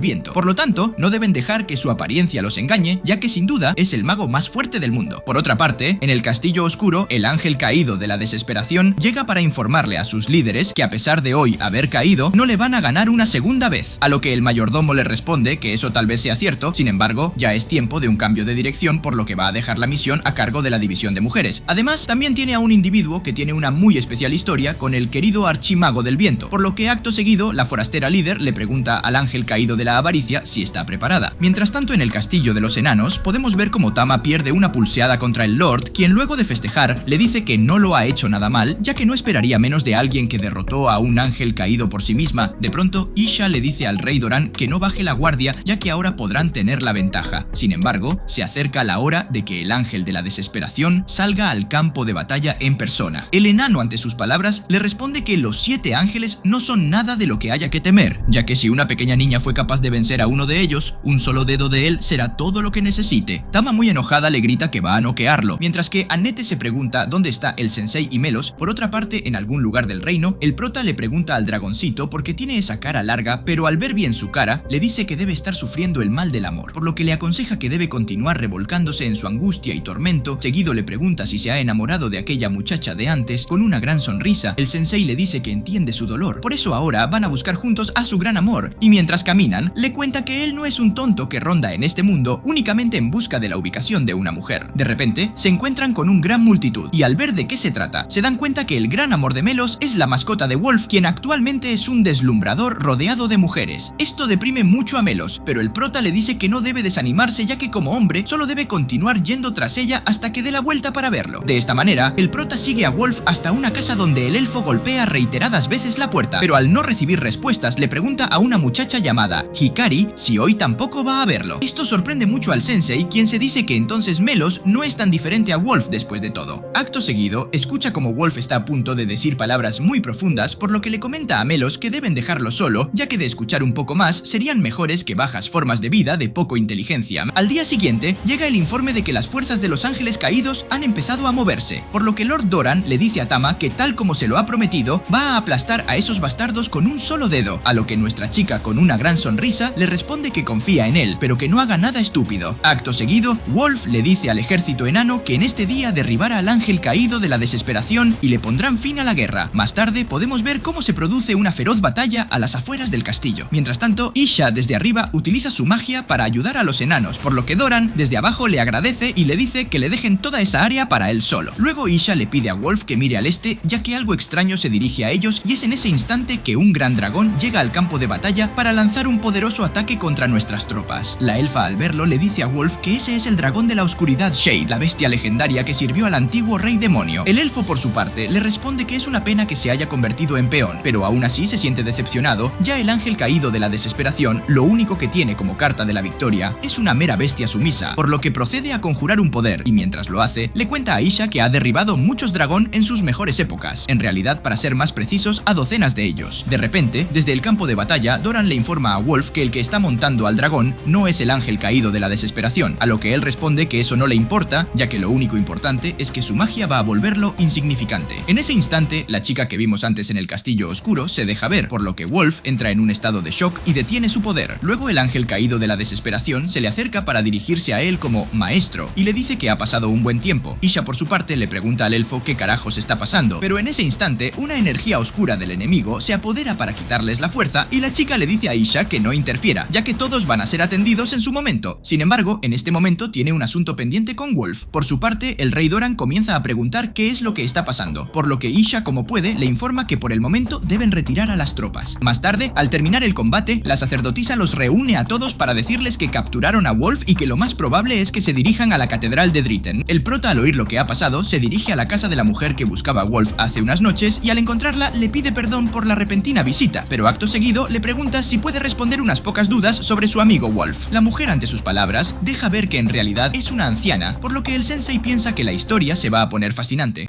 Speaker 2: viento, por lo tanto, no deben dejar que su apariencia los engañe, ya que sin duda es el mago más fuerte del mundo. Por otra parte, en el castillo oscuro, el ángel caído de la desesperación llega para informarle a sus líderes que a pesar de hoy haber caído, no le van a ganar una segunda vez, a lo que el mayordomo le responde que eso tal vez sea cierto, sin embargo, ya es tiempo de un cambio de dirección, por lo que va a dejar la misión a cargo de la división de mujeres. Además, también tiene a un individuo que tiene una muy especial historia con el querido archimago del viento, por lo que acto seguido, la forastera líder le pregunta al ángel caído de la avaricia si está preparada. Mientras tanto, en el castillo de los enanos, podemos ver cómo Tama pierde una pulseada contra el Lord, quien luego de festejar le dice que no lo ha hecho nada mal, ya que no esperaría menos de alguien que derrotó a un ángel caído por sí misma. De pronto, Isha le dice al rey Doran que no baje la guardia, ya que ahora podrán tener la ventaja. Sin embargo, se acerca la hora de que el ángel de la desesperación salga al campo de batalla en persona. El enano, ante sus palabras, le responde que los 7 ángeles no son nada de lo que haya que temer, ya que si una pequeña niña fue capaz de vencer a uno de ellos, un solo dedo de él será todo lo que necesite. Tama, muy enojada, le grita que va a noquearlo, mientras que Annette se pregunta dónde está el sensei y Melos. Por otra parte, en algún lugar del reino, el prota le pregunta al dragoncito por qué tiene esa cara larga, pero al ver bien su cara, le dice que debe estar sufriendo el mal del amor, por lo que le aconseja que debe continuar revolcándose en su angustia y tormento. Seguido le pregunta si se ha enamorado de aquella muchacha de antes. Con una gran sonrisa, el sensei le dice que entiende su dolor, por eso ahora van a buscar juntos a su gran amor, y mientras caminan, le cuenta que él no es un tonto que ronda en este mundo únicamente en busca de la ubicación de una mujer. De repente, se encuentran con un gran multitud, y al ver de qué se trata, se dan cuenta que el gran amor de Melos es la mascota de Wolf, quien actualmente es un deslumbrador rodeado de mujeres. Esto deprime mucho a Melos, pero el prota le dice que no debe desanimarse, ya que como hombre solo debe continuar yendo tras ella hasta que dé la vuelta para verlo. De esta manera, el prota sigue a Wolf hasta una casa donde el elfo golpea reiteradas veces la puerta, pero al no recibir respuestas le pregunta a una muchacha llamada Hikari si hoy tampoco va a verlo. Esto sorprende mucho al sensei, quien se dice que entonces Melos no es tan diferente a Wolf después de todo. Acto seguido, escucha como Wolf está a punto de decir palabras muy profundas, por lo que le comenta a Melos que deben dejarlo solo, ya que de escuchar un poco más serían mejores que bajas formas de vida de poco inteligencia. Al día siguiente, llega el informe de que las fuerzas de los ángeles caídos han empezado a moverse, por lo que Lord Doran le dice a Tama que tal como se lo ha prometido, va a aplastar a esos bastardos con un solo dedo, a lo que nuestra chica, con una gran sonrisa, le responde que confía en él, pero que no haga nada estúpido. Acto seguido, Wolf le dice al ejército enano que en este día derribará al ángel caído de la desesperación y le pondrán fin a la guerra. Más tarde podemos ver cómo se produce una feroz batalla a las afueras del castillo. Mientras tanto, Isha desde arriba utiliza su magia para ayudar a los enanos, por lo que Doran desde abajo le agradece y le dice que le dejen toda esa área para él solo. Luego Isha le pide a Wolf que mire al este, ya que algo extraño se dirige a ellos, y es en ese instante que un gran dragón llega al campo de batalla para lanzar un poderoso ataque contra nuestras tropas. La elfa, al verlo, le dice a Wolf que ese es el dragón de la oscuridad Shade, la bestia legendaria que sirvió al antiguo rey demonio. El elfo, por su parte, le responde que es una pena que se haya convertido en peón, pero aún así se siente decepcionado, ya el ángel caído de la desesperación lo único que tiene como carta de la victoria es una mera bestia sumisa, por lo que procede a conjurar un poder, y mientras lo hace, le cuenta a Isha que ha derribado muchos dragón en sus mejores épocas, en realidad, para ser más precisos, a docenas de ellos. De repente, desde el campo de batalla, Doran le informa a Wolf que el que está montando al dragón no es el ángel caído de la desesperación, a lo que él responde que eso no le importa, ya que lo único importante es que su magia va a volverlo insignificante. En ese instante, la chica que vimos antes en el castillo oscuro se deja ver, por lo que Wolf entra en un estado de shock y detiene su poder. Luego el ángel caído de la desesperación se le acerca para dirigirse a él como maestro y le dice que ha pasado un buen tiempo. Isha, por su parte, le pregunta al elfo qué carajos está pasando, pero en ese instante una energía oscura del enemigo se apodera para quitarles la fuerza y la chica le dice a Isha que no interfiera, ya que todos van a ser atendidos en su momento. Sin embargo, en este momento tiene un asunto pendiente con Wolf. Por su parte, el rey Doran comienza a preguntar qué es lo que está pasando, por lo que Isha, como puede, le informa que por el momento deben retirar a las tropas. Más tarde, al terminar el combate, la sacerdotisa los reúne a todos para decirles que capturaron a Wolf y que lo más probable es que se dirijan a la catedral de Dritten. El prota, al oír lo que ha pasado, se dirige a la casa de la mujer que buscaba a Wolf hace unas noches y al encontrarla le pide perdón por la repentina visita, pero acto seguido le pregunta si puede responder unas pocas dudas sobre su amigo Wolf. La mujer, ante sus palabras, deja ver que en realidad es una anciana, por lo que el sensei piensa que la historia se va a poner fascinante.